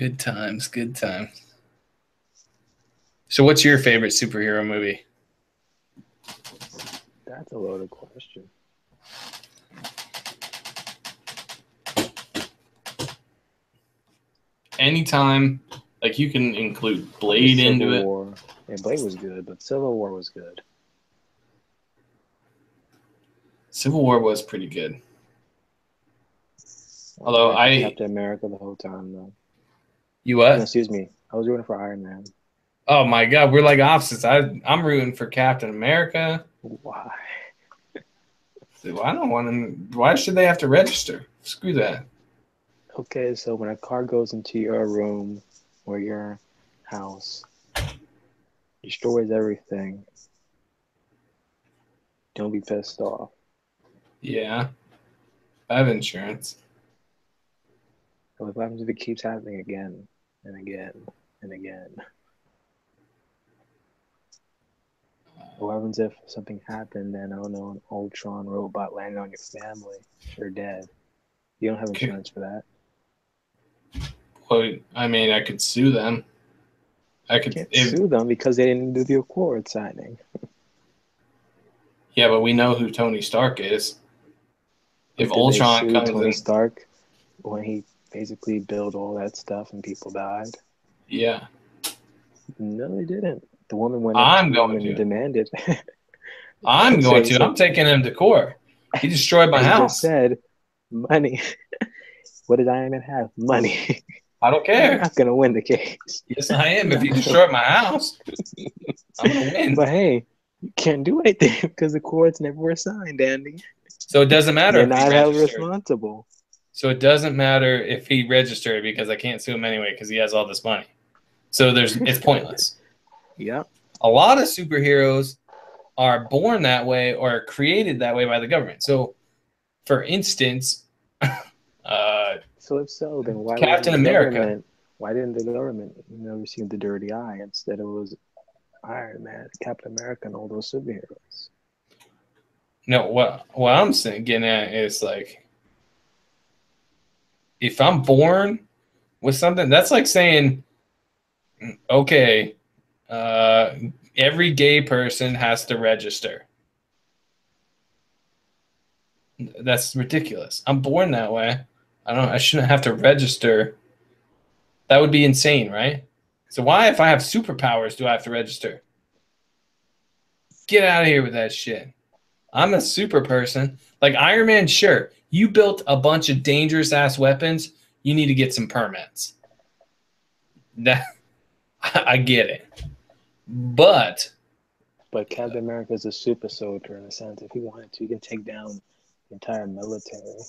Good times, good times. So what's your favorite superhero movie? That's a loaded question. Anytime, like you can include Blade into it. War. Yeah, Blade was good, but Civil War was good. Civil War was pretty good. Although I Captain America the whole time though. You what? No, excuse me. I was rooting for Iron Man. Oh my God, we're like opposites. I'm rooting for Captain America. Why? So I don't want them. Why should they have to register? Screw that. Okay, so when a car goes into your room or your house, destroys everything, don't be pissed off. Yeah, I have insurance. So what happens if it keeps happening again and again and again? What happens if something happened and, I don't know, an Ultron robot landed on your family? You're dead. You don't have insurance for that. Well, I mean, I could sue them. I could sue them because they didn't do the accord signing. Yeah, but we know who Tony Stark is. If Ultron comes Tony Stark when he basically built all that stuff and people died. Yeah. No, they didn't. The woman went up to him and demanded. I'm going to. I'm taking him to court. He destroyed my house. He just said, money. What did Iron Man have? Money. I don't care. I'm not going to win the case. Yes, I am. If you destroy my house, I'm going to win. But hey, you can't do anything because the courts never were signed, Andy. So it doesn't matter. They're not held responsible. So it doesn't matter if he registered because I can't sue him anyway because he has all this money. So it's pointless. Yep. A lot of superheroes are born that way or created that way by the government. So, for instance, so if so, then why Captain America? Why didn't the government receive the dirty eye? Instead, it was Iron Man, Captain America, and all those superheroes. No, what I'm getting at is like, if I'm born with something, that's like saying, okay, every gay person has to register. That's ridiculous. I'm born that way. I shouldn't have to register. That would be insane, right? So why, if I have superpowers, do I have to register? Get out of here with that shit. I'm a super person. Like Iron Man, sure. You built a bunch of dangerous ass weapons. You need to get some permits. I get it. But Captain America is a super soldier in a sense. If he wanted to, he can take down the entire military.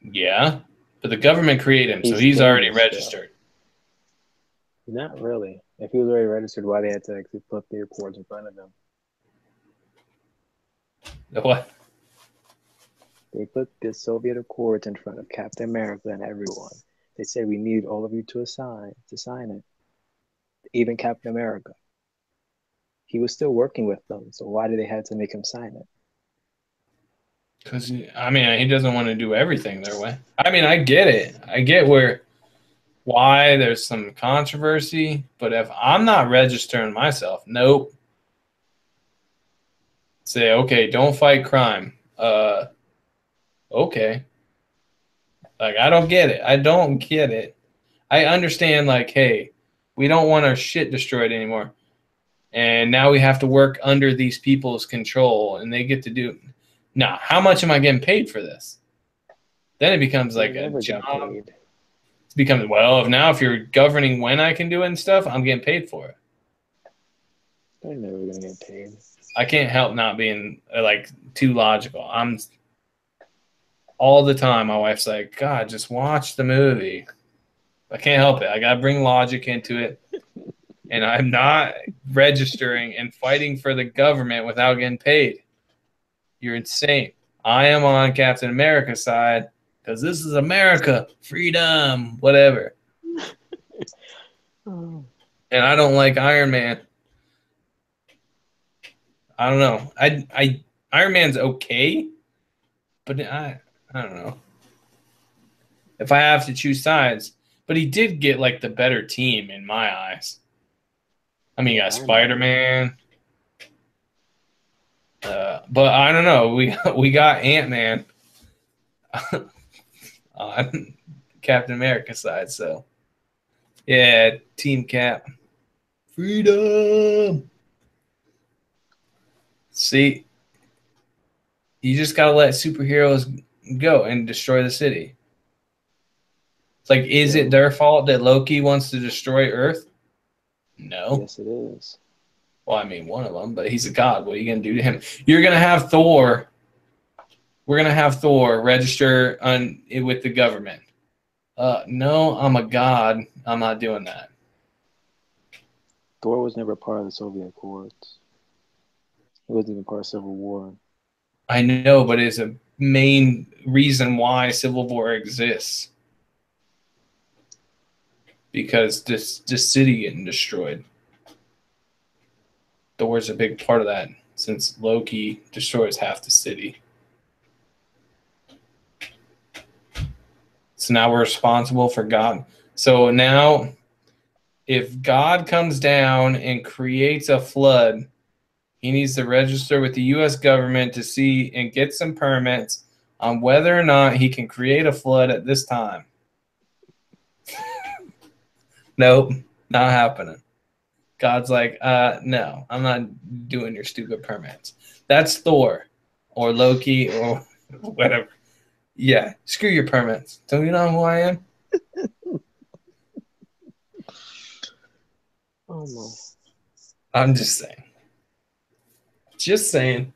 Yeah, but the government created him, so he's already registered. Not really. If he was already registered, why they had to actually put the accords in front of him? The what? They put the Soviet Accords in front of Captain America and everyone. They said, we need all of you to sign it. Even Captain America. He was still working with them, so why did they have to make him sign it? Because, I mean, he doesn't want to do everything their way. I mean, I get it. I get why there's some controversy, but if I'm not registering myself, nope. Say, okay, don't fight crime. Okay. Like, I don't get it. I don't get it. I understand, like, hey, we don't want our shit destroyed anymore. And now we have to work under these people's control, and they get to do. Now, how much am I getting paid for this? Then it becomes like a job. It becomes, if you're governing when I can do it and stuff, I'm getting paid for it. They're never going to get paid. I can't help not being like too logical. I'm all the time. My wife's like, God, just watch the movie. I can't help it. I got to bring logic into it. And I'm not registering and fighting for the government without getting paid. You're insane. I am on Captain America's side because this is America, freedom, whatever. And I don't like Iron Man. I don't know. Iron Man's okay, but I don't know. If I have to choose sides, But he did get like the better team in my eyes. I mean, you got Spider-Man. But I don't know. We got Ant-Man on Captain America's side, so yeah, Team Cap. Freedom. See, you just gotta let superheroes go and destroy the city. It's like, is it their fault that Loki wants to destroy Earth? No. Yes, it is. Well, I mean, one of them, but he's a god. What are you gonna do to him? You're gonna have Thor. We're gonna have Thor register with the government. No, I'm a god. I'm not doing that. Thor was never part of the Soviet Accords. He wasn't even part of Civil War. I know, but it's a main reason why Civil War exists. Because this city getting destroyed. Thor's a big part of that, since Loki destroys half the city. So now we're responsible for God. So now, if God comes down and creates a flood, he needs to register with the U.S. government to see and get some permits on whether or not he can create a flood at this time. Nope, not happening. God's like, no, I'm not doing your stupid permits. That's Thor or Loki or whatever. Yeah, screw your permits. Don't you know who I am? Oh no. I'm just saying. Just saying.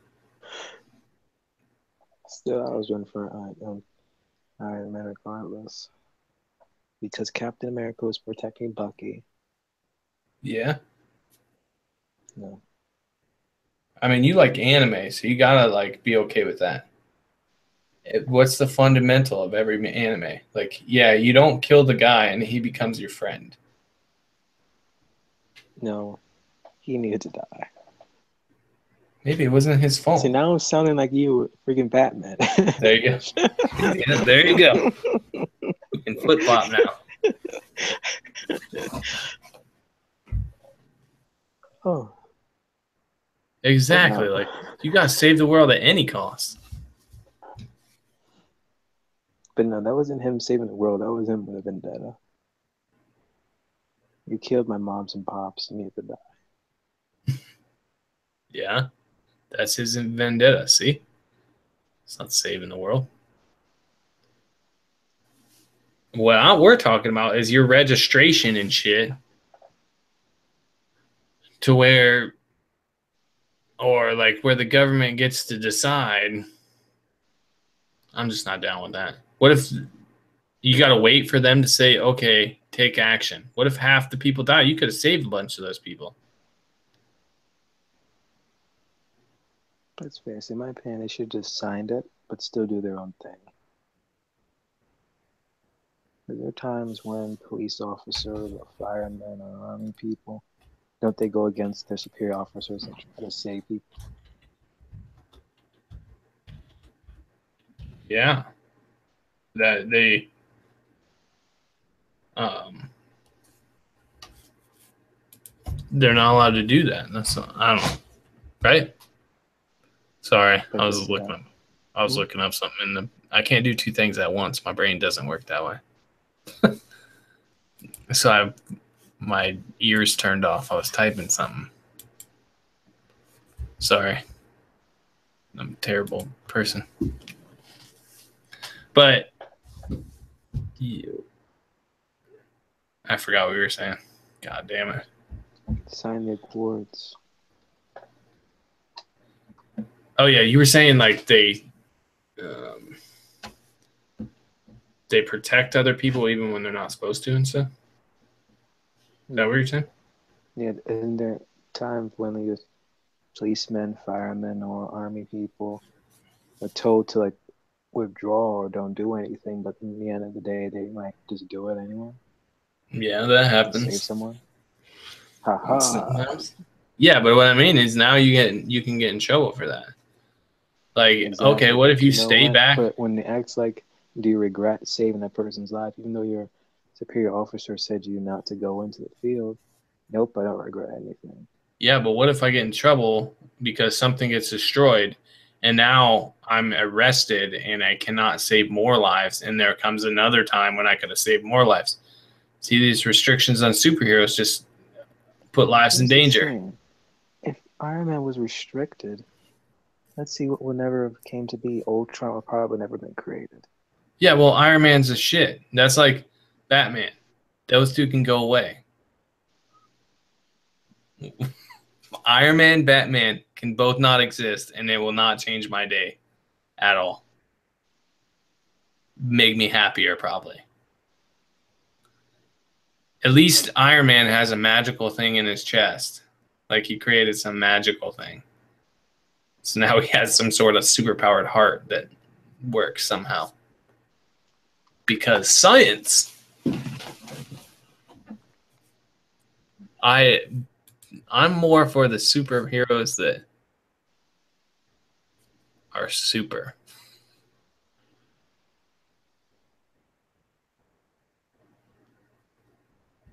Still, I was running for Iron Man regardless. Because Captain America was protecting Bucky. Yeah. No. I mean, you like anime, so you gotta like be okay with that. What's the fundamental of every anime? Like, yeah, you don't kill the guy and he becomes your friend. No, he needed to die. Maybe it wasn't his fault. See, now I'm sounding like you, freaking Batman. There you go. Yeah, there you go. You can flip flop now. Oh. Exactly. Like, you gotta save the world at any cost. But no, that wasn't him saving the world. That was him with a vendetta. You killed my moms and pops and you had to die. Yeah. That's his vendetta, see? It's not saving the world. What we're talking about is your registration and shit to where, or like where the government gets to decide. I'm just not down with that. What if you got to wait for them to say, okay, take action? What if half the people die? You could have saved a bunch of those people. That's fair. In my opinion, they should have just signed it, but still do their own thing. There are times when police officers or firemen or army people, don't they go against their superior officers and try to save people? Yeah. That they they're not allowed to do that. That's I don't know. Right? Sorry, I was looking up something I can't do two things at once. My brain doesn't work that way. So my ears turned off. I was typing something. Sorry. I'm a terrible person. But I forgot what we were saying. God damn it. Sign the accords. Oh yeah, you were saying like they protect other people even when they're not supposed to and stuff. Is that what you're saying? Yeah, isn't there times when the policemen, firemen, or army people are told to like withdraw or don't do anything, but in the end of the day, they might just do it anyway? Yeah, that happens. Save someone. Sometimes. Yeah, but what I mean is now you can get in trouble for that. Like, exactly. Okay, what if you stay back? But when it acts like, do you regret saving that person's life, even though you're superior officer said you not to go into the field. Nope, I don't regret anything. Yeah, but what if I get in trouble because something gets destroyed and now I'm arrested and I cannot save more lives, and there comes another time when I could have saved more lives? See, these restrictions on superheroes just put lives in danger. If Iron Man was restricted, let's see what would never have came to be. Ultron would probably never been created. Yeah, well, Iron Man's a shit. That's like Batman. Those two can go away. Iron Man, Batman can both not exist, and it will not change my day at all. Make me happier, probably. At least Iron Man has a magical thing in his chest. Like he created some magical thing. So now he has some sort of superpowered heart that works somehow. Because science. I'm more for the superheroes that are super.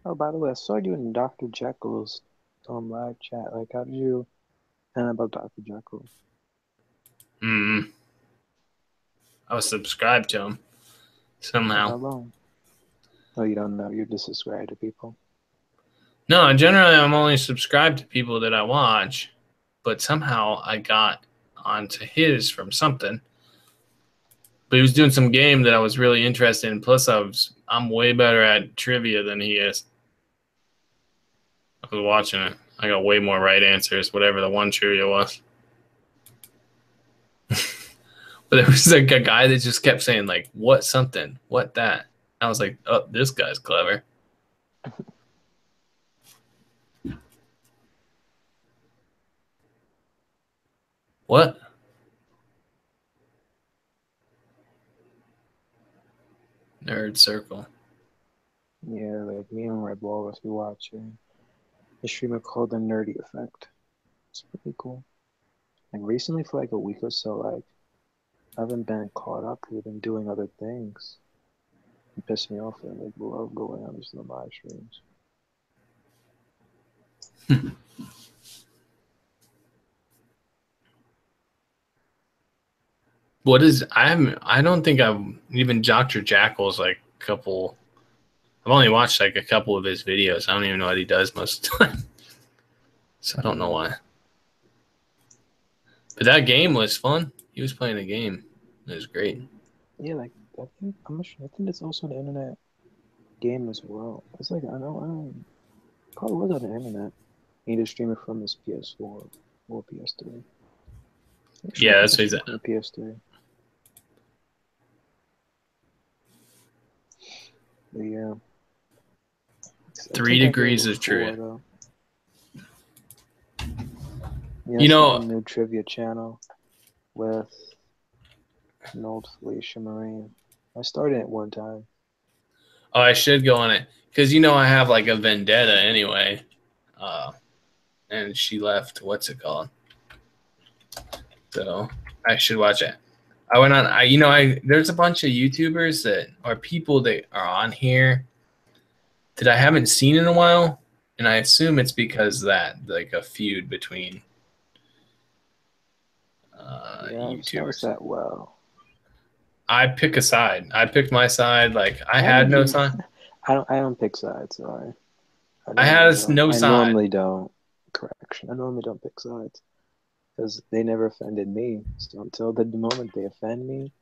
Oh, by the way, I saw you in Dr. Jekyll's live chat. Like, how did you find about Dr. Jekyll? I was subscribed to him somehow. How long? Oh, you don't know. You're just subscribed to people. No, generally I'm only subscribed to people that I watch, but somehow I got onto his from something. But he was doing some game that I was really interested in. Plus, I'm way better at trivia than he is. I was watching it. I got way more right answers, whatever the one trivia was. But there was like a guy that just kept saying like, "What something? What that?" I was like, "Oh, this guy's clever." What? Nerd Circle. Yeah, like me and Red Walrus be watching a streamer called The Nerdy Effect. It's pretty cool. Like recently, for like a week or so, like I haven't been caught up. We've been doing other things. It pissed me off. And like love going on just the live streams. What is I don't think I've even Dr. Jackal's like a couple. I've only watched like a couple of his videos. I don't even know what he does most of the time. So I don't know why. But that game was fun. He was playing a game. It was great. Yeah, like I think it's also an internet game as well. It's like I don't probably was on the internet. He just stream it from his PS4 or PS3. Yeah, that's what he's at. The PS3. But yeah. 3 degrees of trivia. Yeah, you know, a new trivia channel with an old Felicia Marine. I started it one time. Oh, I should go on it because you know I have like a vendetta anyway, and she left. What's it called? So I should watch it. I went on. There's a bunch of YouTubers that are people that are on here that I haven't seen in a while, and I assume it's because that like a feud between YouTubers. That well. I pick a side. I picked my side. Like I had no side. I don't pick sides. Sorry. I had no side. I normally don't. Correction. I normally don't pick sides because they never offended me. So until the moment they offend me,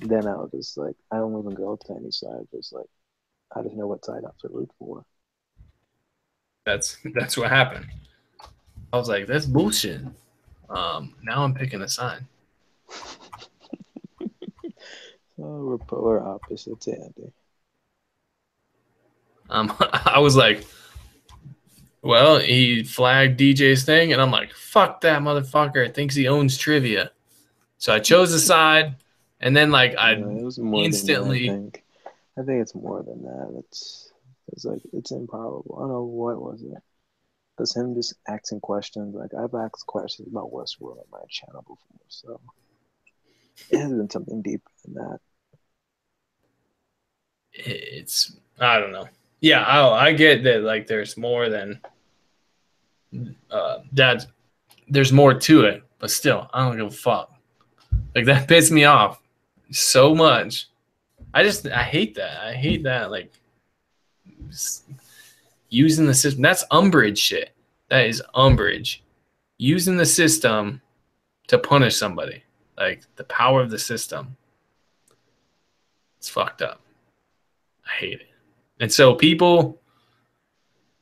then I'll just like I don't even go to any side. Just like I just know what side I have to root for. That's what happened. I was like, that's bullshit. Now I'm picking a side. So we're polar opposites, Andy. I was like, well, he flagged DJ's thing, and I'm like, fuck that motherfucker. Thinks he owns trivia. So I chose a side, and then like I instantly. I think it's more than that. It's like it's improbable. I don't know what was it. It's him just asking questions. Like I've asked questions about Westworld on my channel before, so it has been something deeper than that. It's I don't know. Yeah, I get that. Like, there's more than that. There's more to it, but still, I don't give a fuck. Like, that pissed me off so much. I hate that. I hate that. Like, using the system. That's umbrage shit. That is umbrage. Using the system to punish somebody. Like, the power of the system. It's fucked up. I hate it. And so people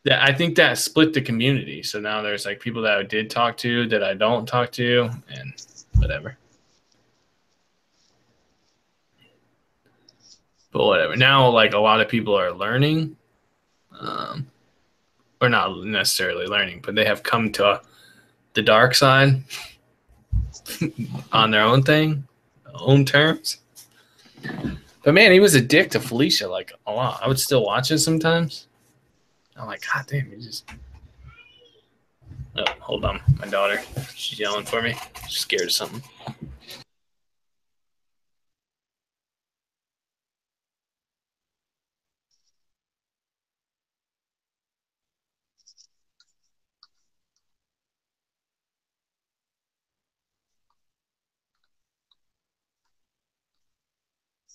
that I think that split the community. So now there's like people that I did talk to that I don't talk to and whatever. But whatever. Now, like, a lot of people are learning, or not necessarily learning, but they have come to the dark side on their own thing, own terms. But man, he was a dick to Felicia, like, a lot. I would still watch it sometimes. I'm like, God damn, he just. Oh, hold on. My daughter, she's yelling for me. She's scared of something.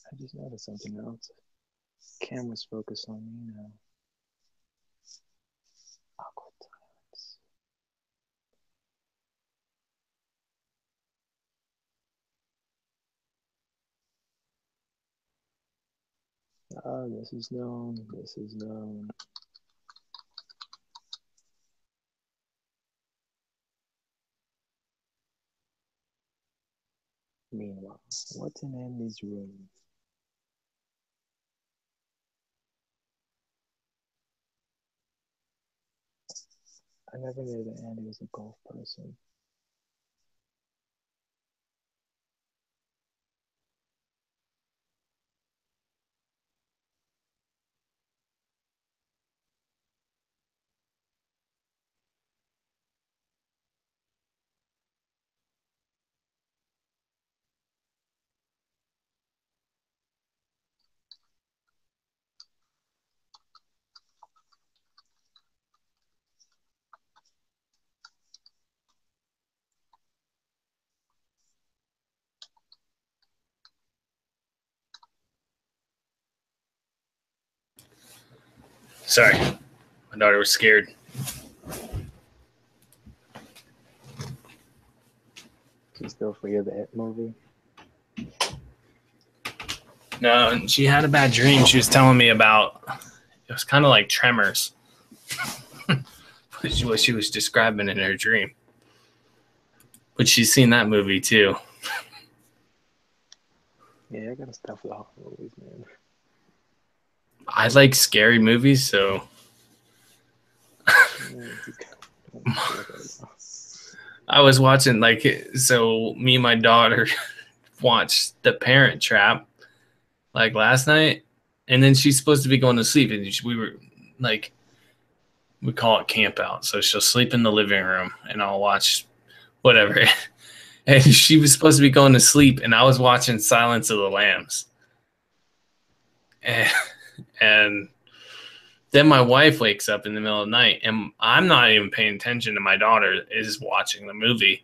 I just noticed something else. Camera's focused on me now. Awkward times. This is known. This is known. Meanwhile, what's in Andy's room? I never knew that Andy was a golf person. Sorry. My daughter was scared. Do you still forget the It movie? No, and she had a bad dream. She was telling me about. It was kind of like Tremors. What she was describing in her dream. But she's seen that movie too. Yeah, I gotta stop with the horror movies, man. I like scary movies, so I was watching, like, so me and my daughter watched The Parent Trap like last night, and then she's supposed to be going to sleep, and we were like, we call it camp out, so she'll sleep in the living room and I'll watch whatever. And she was supposed to be going to sleep, and I was watching Silence of the Lambs. And then my wife wakes up in the middle of the night, and I'm not even paying attention to my daughter is watching the movie.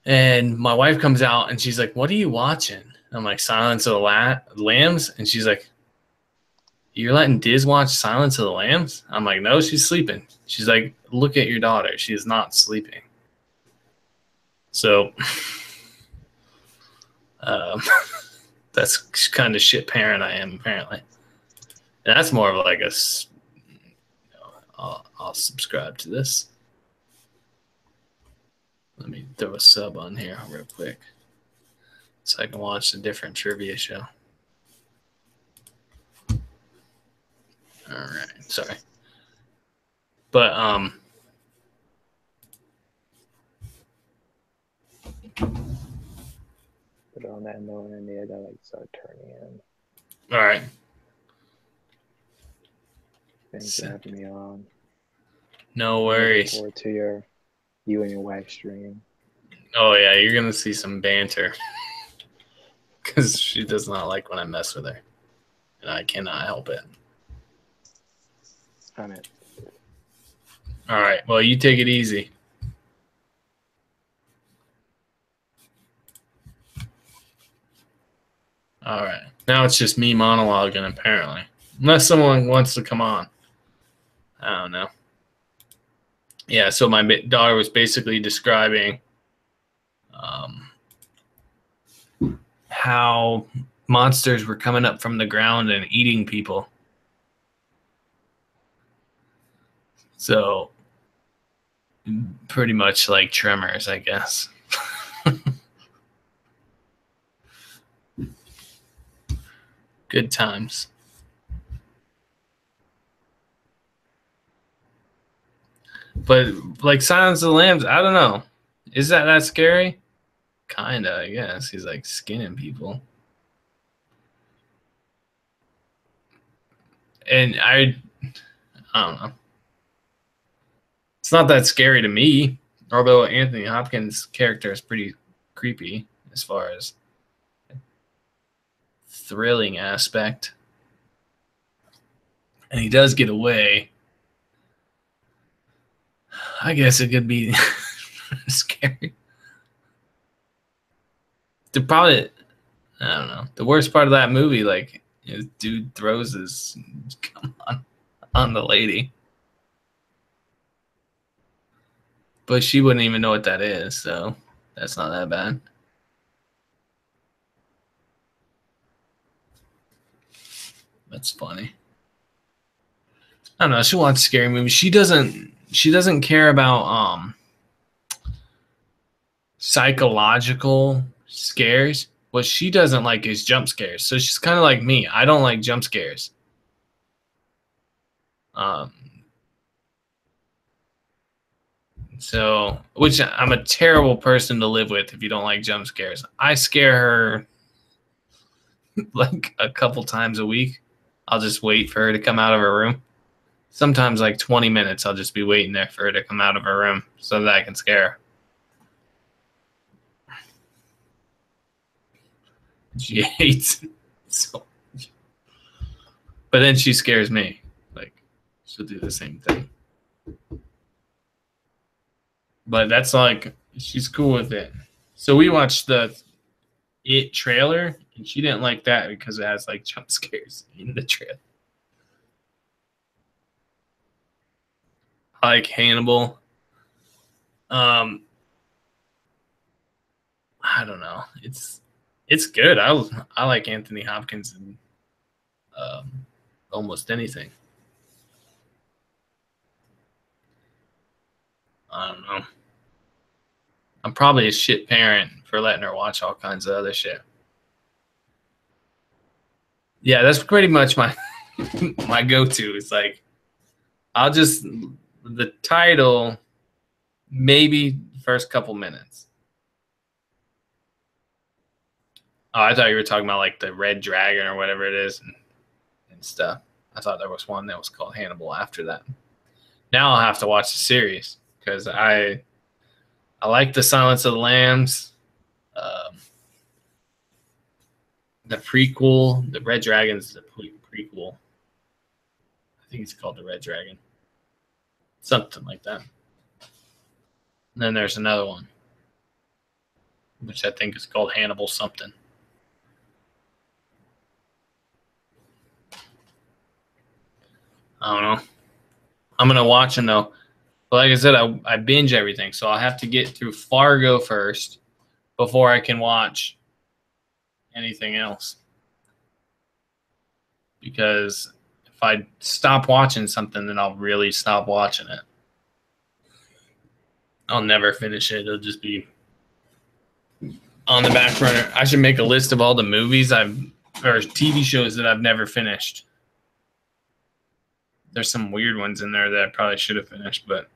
And my wife comes out, and she's like, "What are you watching?" I'm like, "Silence of the Lambs." And she's like, "You're letting Diz watch Silence of the Lambs?" I'm like, "No, she's sleeping." She's like, "Look at your daughter. She is not sleeping." So that's kind of shit parent I am, apparently. And that's more of like a, I'll subscribe to this. Let me throw a sub on here real quick so I can watch a different trivia show. All right, sorry. But But on that note, and I gotta like start turning in. all right. Thanks for having me on. No worries. Looking forward to you and your wife stream. Oh yeah, you're gonna see some banter because she does not like when I mess with her. and I cannot help it. On it. All right. Well, you take it easy. All right. Now it's just me monologuing, apparently. Unless someone wants to come on. I don't know. Yeah, so my daughter was basically describing how monsters were coming up from the ground and eating people. So, pretty much like Tremors, I guess. Good times. But like Silence of the Lambs, I don't know. Is that scary? Kinda, I guess. He's like skinning people. And I don't know. It's not that scary to me, although Anthony Hopkins' character is pretty creepy as far as thrilling aspect. And he does get away. I guess it could be scary. I don't know. The worst part of that movie, like, is dude throws his come on the lady. But she wouldn't even know what that is, so that's not that bad. That's funny. I don't know. She wants scary movies. She doesn't care about psychological scares. What she doesn't like is jump scares. So she's kind of like me. I don't like jump scares. So, which I'm a terrible person to live with if you don't like jump scares. I scare her like a couple times a week. I'll just wait for her to come out of her room. Sometimes like 20 minutes, I'll just be waiting there for her to come out of her room so that I can scare her. She hates it so much. But then she scares me. Like, she'll do the same thing. But that's like, she's cool with it. So we watched the It trailer, and she didn't like that because it has like jump scares in the trailer. I like Hannibal. I don't know. It's good. I like Anthony Hopkins in almost anything. I don't know. I'm probably a shit parent for letting her watch all kinds of other shit. Yeah, that's pretty much my my go-to. It's like I'll just the title, maybe first couple minutes. Oh, I thought you were talking about like the Red Dragon or whatever it is and stuff. I thought there was one that was called Hannibal after that. Now I'll have to watch the series because I like the Silence of the Lambs, the prequel, the Red Dragon's the prequel. I think it's called the Red Dragon, something like that. And then there's another one, which I think is called Hannibal something. I don't know. I'm gonna watch them though. But like I said, I binge everything, so I'll have to get through Fargo first before I can watch anything else. Because if I stop watching something, then I'll really stop watching it. I'll never finish it. It'll just be on the back burner. I should make a list of all the movies or TV shows that I've never finished. There's some weird ones in there that I probably should have finished, but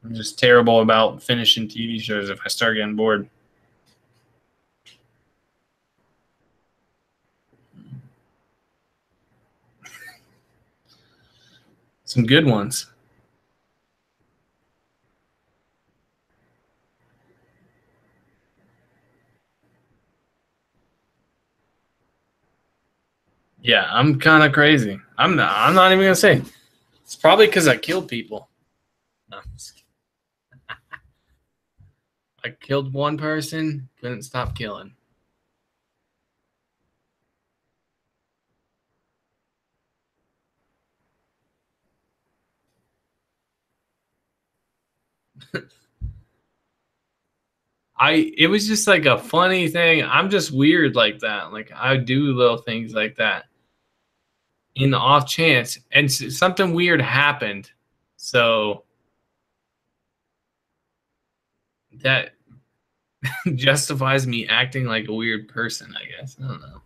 I'm just terrible about finishing TV shows if I start getting bored. Some good ones. Yeah, I'm kind of crazy. I'm not even gonna say. It's probably because I killed people. No, I'm just kidding. I killed one person, couldn't stop killing. It was just like a funny thing. I'm just weird like that. Like I do little things like that in the off chance, and something weird happened. So that justifies me acting like a weird person, I guess. I don't know.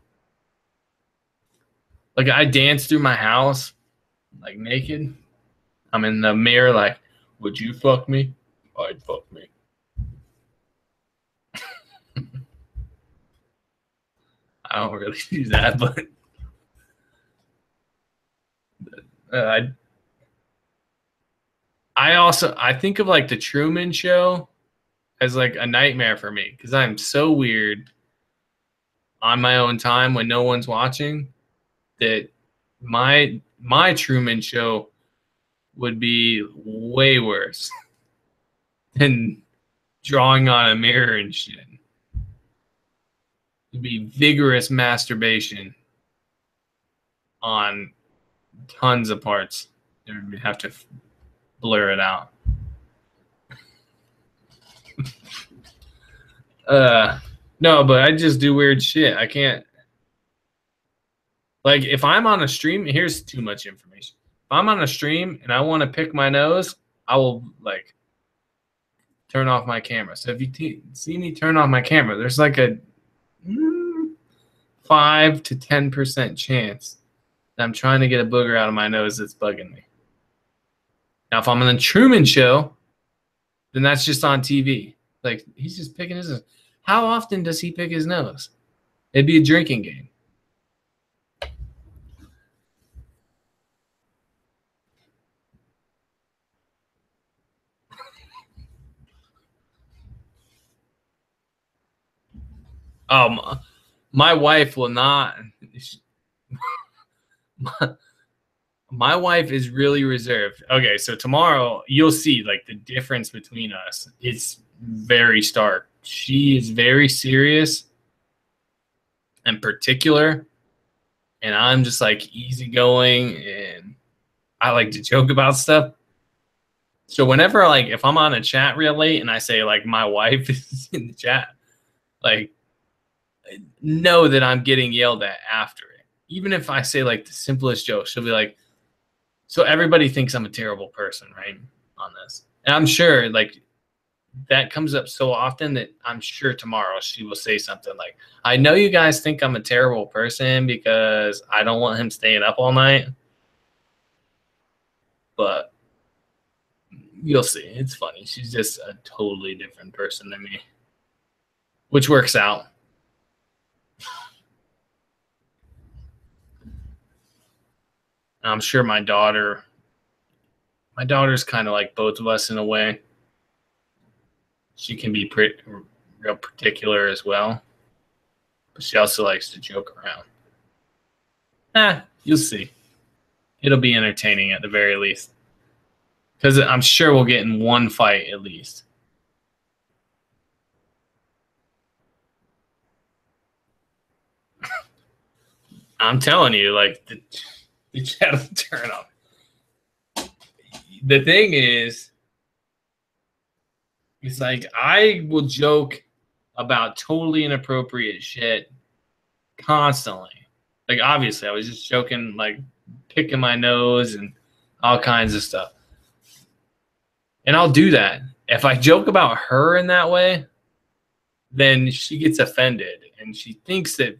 Like I dance through my house like naked. I'm in the mirror like, would you fuck me? I'd fuck me. I don't really do that, but uh, I think of like the Truman Show as like a nightmare for me because I'm so weird on my own time when no one's watching that my Truman Show would be way worse than drawing on a mirror and shit. It'd be vigorous masturbation on tons of parts. You'd have to blur it out. No, but I just do weird shit. I can't. Like, if I'm on a stream, here's too much information. If I'm on a stream and I want to pick my nose, I will, like, turn off my camera. So if you see me turn off my camera, there's like a 5 to 10% chance that I'm trying to get a booger out of my nose that's bugging me. Now, if I'm on the Truman Show, then that's just on TV. Like, he's just picking his nose. How often does he pick his nose? It'd be a drinking game. My wife will not. My wife is really reserved. Okay, so tomorrow you'll see like the difference between us. It's very stark. She is very serious and particular, and I'm just like easygoing, and I like to joke about stuff. So whenever like if I'm on a chat real late and I say like my wife is in the chat, like know that I'm getting yelled at after it. Even if I say like the simplest joke, she'll be like, so everybody thinks I'm a terrible person, right? On this. And I'm sure like that comes up so often that I'm sure tomorrow she will say something like, I know you guys think I'm a terrible person because I don't want him staying up all night. But you'll see. It's funny. She's just a totally different person than me, which works out. I'm sure my daughter's kind of like both of us in a way. She can be real particular as well, but she also likes to joke around. You'll see. It'll be entertaining at the very least, because I'm sure we'll get in one fight at least. I'm telling you, like the chat will turn off. The thing is, it's like I will joke about totally inappropriate shit constantly. Like obviously, I was just joking, like picking my nose and all kinds of stuff. And I'll do that. If I joke about her in that way, then she gets offended and she thinks that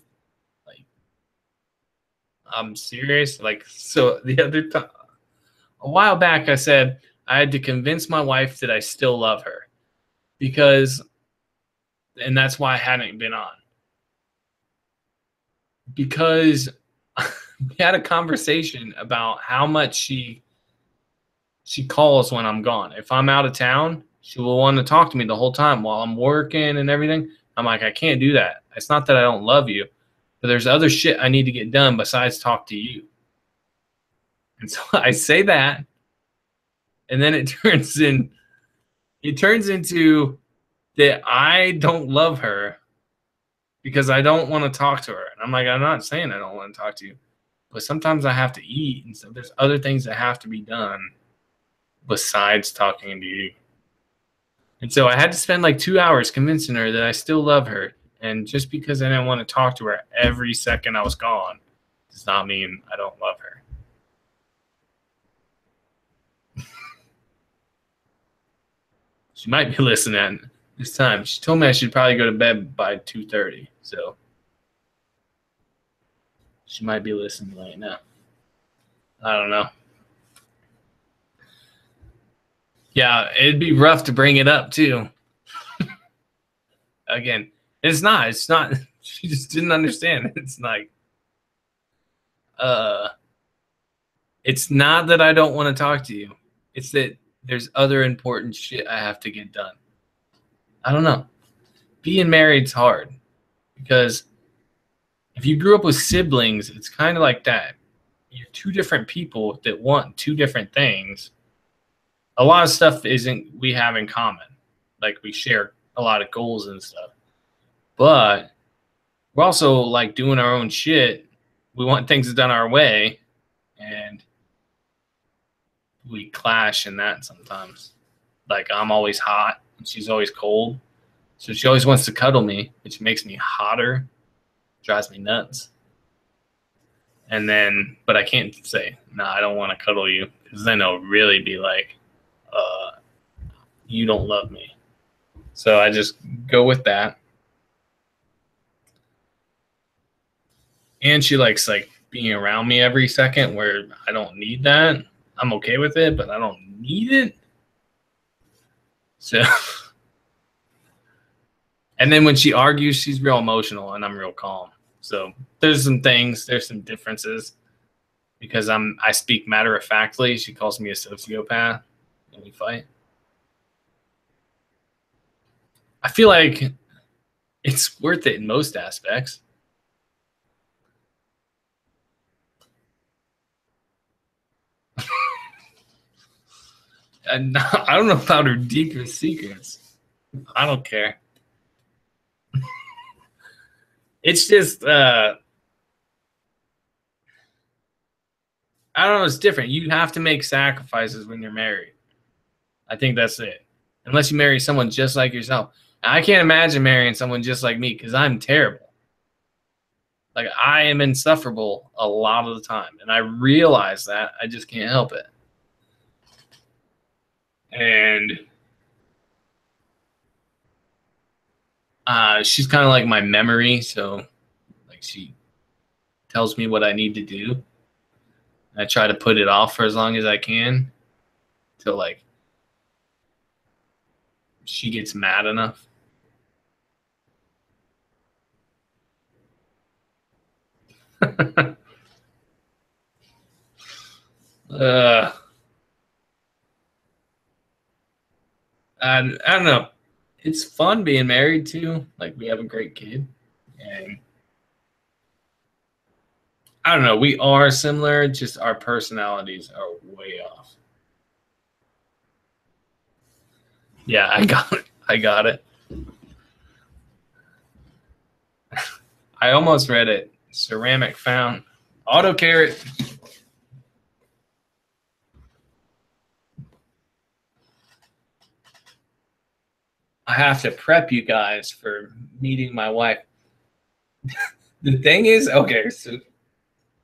like I'm serious. Like so the other time, a while back, I said I had to convince my wife that I still love her because, and that's why I hadn't been on. Because we had a conversation about how much she calls when I'm gone. If I'm out of town, she will want to talk to me the whole time while I'm working and everything. I'm like, I can't do that. It's not that I don't love you. but there's other shit I need to get done besides talk to you. And so I say that, and then it turns into that I don't love her because I don't want to talk to her. And I'm like, I'm not saying I don't want to talk to you, but sometimes I have to eat, and so there's other things that have to be done besides talking to you. And so I had to spend like 2 hours convincing her that I still love her. And just because I didn't want to talk to her every second I was gone does not mean I don't love her. She might be listening this time. She told me I should probably go to bed by 2:30. So she might be listening right now. I don't know. Yeah, it'd be rough to bring it up too. Again, it's not. She just didn't understand. It's like, it's not that I don't want to talk to you. It's that there's other important shit I have to get done. I don't know. Being married's hard because if you grew up with siblings, it's kind of like that. You're two different people that want two different things. A lot of stuff we have in common. Like we share a lot of goals and stuff. But we're also like doing our own shit. We want things done our way, and we clash in that sometimes. Like I'm always hot and she's always cold. So she always wants to cuddle me, which makes me hotter, drives me nuts. And then, but I can't say, no, I don't want to cuddle you, because then it'll really be like, you don't love me. So I just go with that. And she likes like being around me every second, where I don't need that. I'm okay with it, but I don't need it. So, and then when she argues, she's real emotional and I'm real calm. So there's some differences, because I speak matter of factly. She calls me a sociopath when we fight. I feel like it's worth it in most aspects. And I don't know about her deepest secrets. I don't care. It's just, I don't know. It's different. You have to make sacrifices when you're married. I think that's it. Unless you marry someone just like yourself. I can't imagine marrying someone just like me, because I'm terrible. Like, I am insufferable a lot of the time. And I realize that. I just can't help it. And she's kind of like my memory. So, like, she tells me what I need to do. I try to put it off for as long as I can till, like, she gets mad enough. I don't know. It's fun being married too. Like, we have a great kid, and I don't know. We are similar, just our personalities are way off. Yeah, I got it. I got it. I almost read it. Ceramic found. Auto carrot. I have to prep you guys for meeting my wife. The thing is, okay, so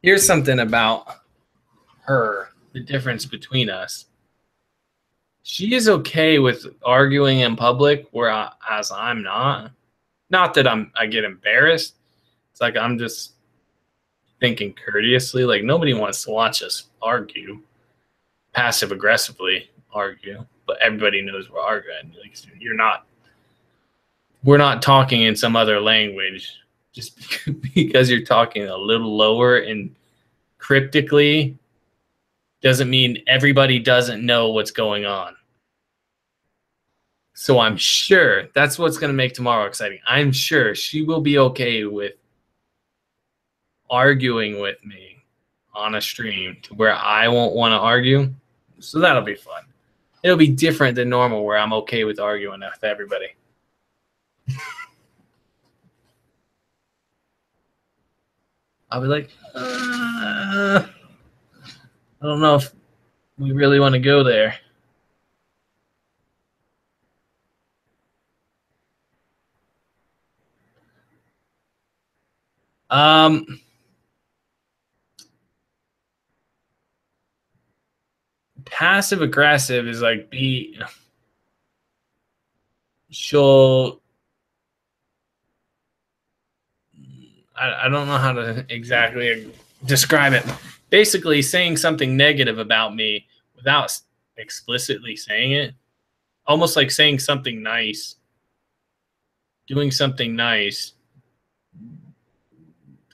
here's something about her, the difference between us. She is okay with arguing in public, whereas I'm not. Not that I get embarrassed. It's like I'm just thinking courteously. Like, nobody wants to watch us argue, passive aggressively argue, but everybody knows we're arguing. Like, we're not talking in some other language. Just because you're talking a little lower and cryptically doesn't mean everybody doesn't know what's going on. So I'm sure that's what's going to make tomorrow exciting. I'm sure she will be okay with arguing with me on a stream to where I won't want to argue. So that'll be fun. It'll be different than normal where I'm okay with arguing with everybody. I'll be like, I don't know if we really want to go there. Passive aggressive is like she'll, I don't know how to exactly describe it. Basically saying something negative about me without explicitly saying it, almost like saying something nice, doing something nice,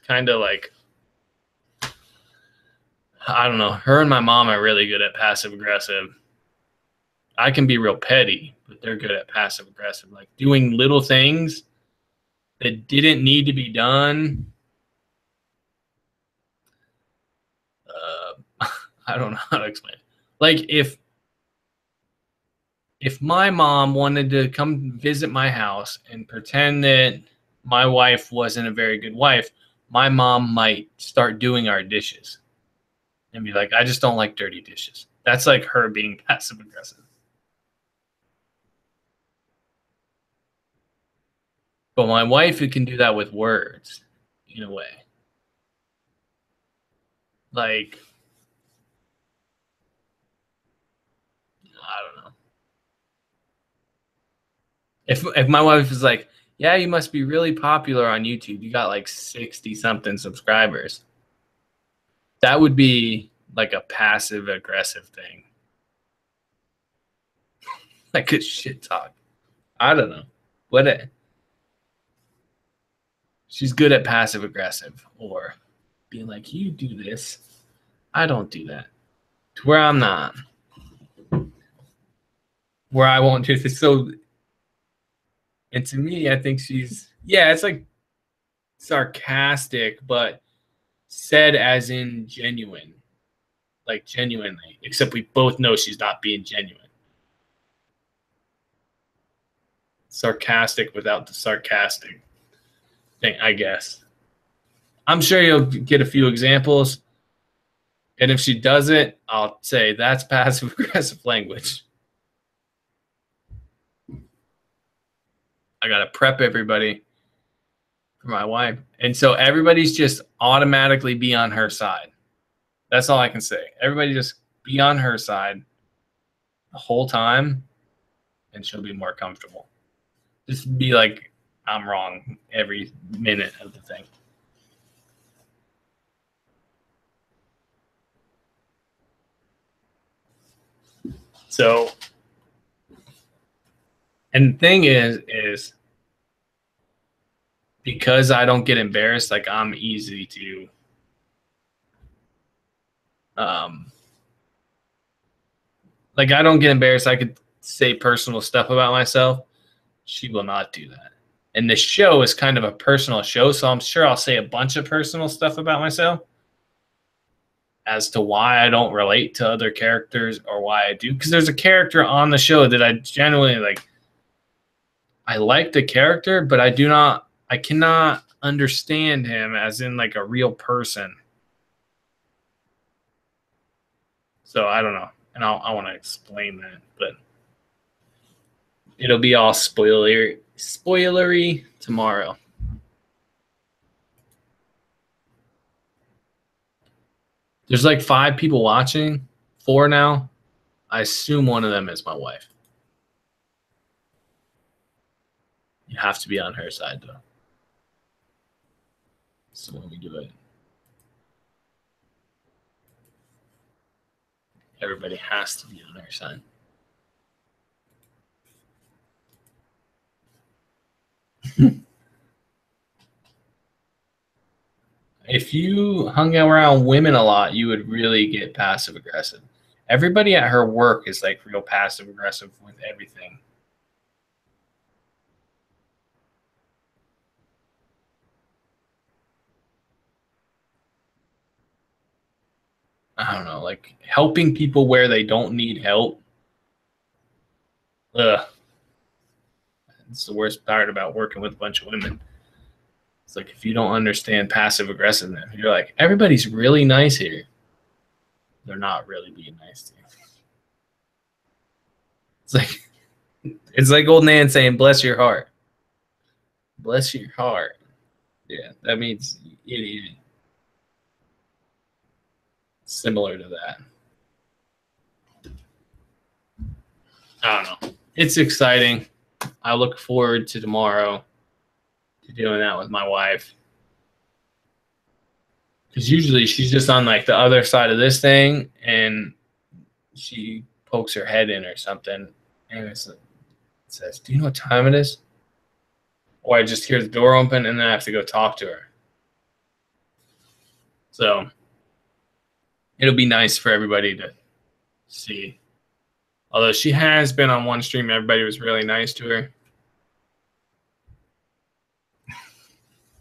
kind of like, I don't know. Her and my mom are really good at passive aggressive. I can be real petty, but they're good at passive aggressive, like doing little things that didn't need to be done. I don't know how to explain it. Like if my mom wanted to come visit my house and pretend that my wife wasn't a very good wife, my mom might start doing our dishes and be like, I just don't like dirty dishes. That's like her being passive aggressive. But my wife, who can do that with words in a way. Like, I don't know. If my wife is like, yeah, you must be really popular on YouTube. You got like 60 something subscribers. That would be like a passive aggressive thing. Like a shit talk. I don't know. She's good at passive aggressive or being like, you do this. I don't do that. To where I'm not. Where I won't do this. So, and to me, I think she's, yeah, it's like sarcastic, but said as in genuine. Like genuinely. Except we both know she's not being genuine. Sarcastic without the sarcastic thing, I guess. I'm sure you'll get a few examples. And if she does it, I'll say that's passive aggressive language. I got to prep everybody for my wife. And so everybody's just automatically be on her side. That's all I can say. Everybody just be on her side the whole time, and she'll be more comfortable. Just be like, I'm wrong every minute of the thing. So, and the thing is because I don't get embarrassed, like I'm easy to like I don't get embarrassed. I could say personal stuff about myself. She will not do that. And the show is kind of a personal show, so I'm sure I'll say a bunch of personal stuff about myself as to why I don't relate to other characters or why I do. Because there's a character on the show that I genuinely like. I like the character, but I cannot understand him as in like a real person. So I don't know. And I want to explain that, but it'll be all spoilery tomorrow. There's like 5 people watching, 4 now. I assume one of them is my wife. You have to be on her side though. So when we do it, everybody has to be on her side. If you hung around women a lot, you would really get passive aggressive. Everybody at her work is like real passive aggressive with everything. I don't know, like helping people where they don't need help. Ugh. It's the worst part about working with a bunch of women. It's like if you don't understand passive aggressiveness, you're like, everybody's really nice here. They're not really being nice to you. It's like old Nan saying, bless your heart. Bless your heart. Yeah, that means idiot. Similar to that. I don't know. It's exciting. I look forward to tomorrow to doing that with my wife. Because usually she's just on like the other side of this thing and she pokes her head in or something. And it says, do you know what time it is? Or I just hear the door open and then I have to go talk to her. So it'll be nice for everybody to see. Although she has been on one stream, everybody was really nice to her.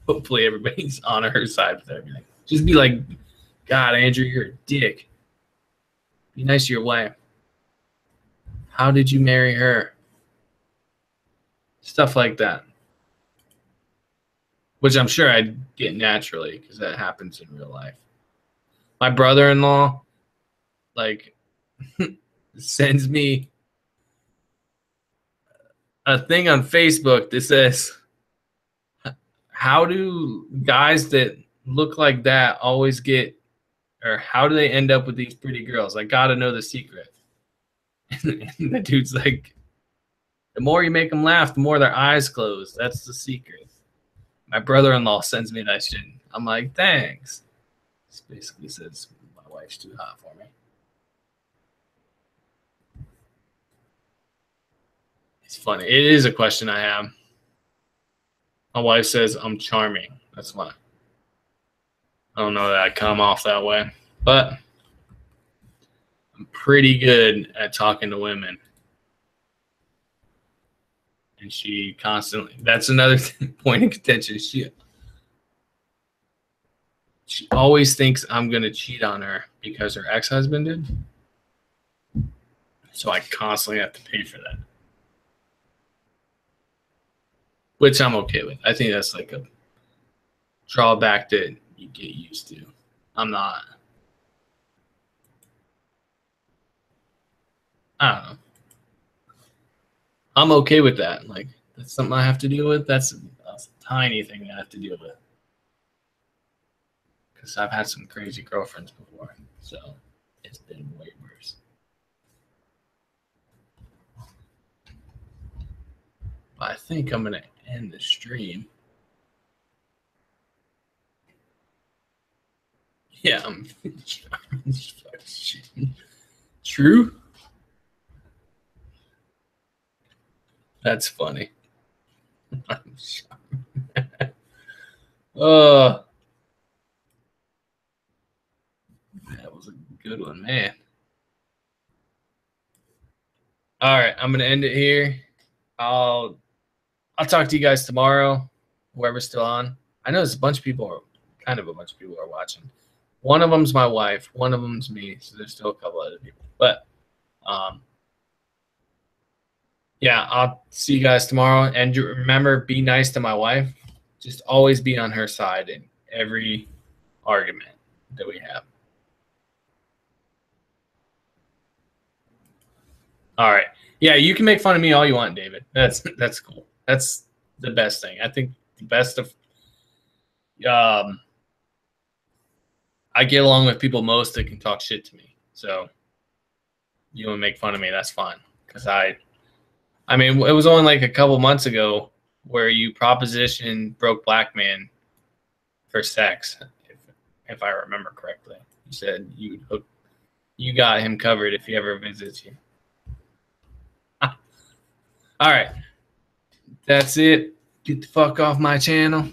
Hopefully everybody's on her side with everything. Just be like, God, Andrew, you're a dick. Be nice to your wife. How did you marry her? Stuff like that. Which I'm sure I'd get naturally because that happens in real life. My brother-in-law, like, sends me a thing on Facebook that says, how do guys that look like that always get, or how do they end up with these pretty girls? I got to know the secret. And the dude's like, the more you make them laugh, the more their eyes close. That's the secret. My brother-in-law sends me that shit. I'm like, thanks. This basically says my wife's too hot for me. It's funny. It is a question I have. My wife says I'm charming. That's why. I don't know that I come off that way, but I'm pretty good at talking to women. And she constantly, that's another point of contention. She always thinks I'm going to cheat on her because her ex-husband did. So I constantly have to pay for that. Which I'm okay with. I think that's like a drawback that you get used to. I'm not. I don't know. I'm okay with that. Like, that's something I have to deal with. That's a tiny thing I have to deal with. Because I've had some crazy girlfriends before. So it's been way worse. But I think I'm going to end the stream. Yeah, I'm true. That's funny. I'm sorry. That was a good one, man. All right, I'm gonna end it here. I'll talk to you guys tomorrow, whoever's still on. I know there's a bunch of people are watching. One of them's my wife, one of them's me, so there's still a couple other people. But yeah, I'll see you guys tomorrow. And remember, be nice to my wife. Just always be on her side in every argument that we have. All right. Yeah, you can make fun of me all you want, David. That's cool. That's the best thing. I think the best of I get along with people most that can talk shit to me. So you want to make fun of me, that's fine. Because I mean, it was only like a couple months ago where you propositioned Broke Black Man for sex, if I remember correctly. You said you got him covered if he ever visits you. All right. That's it. Get the fuck off my channel.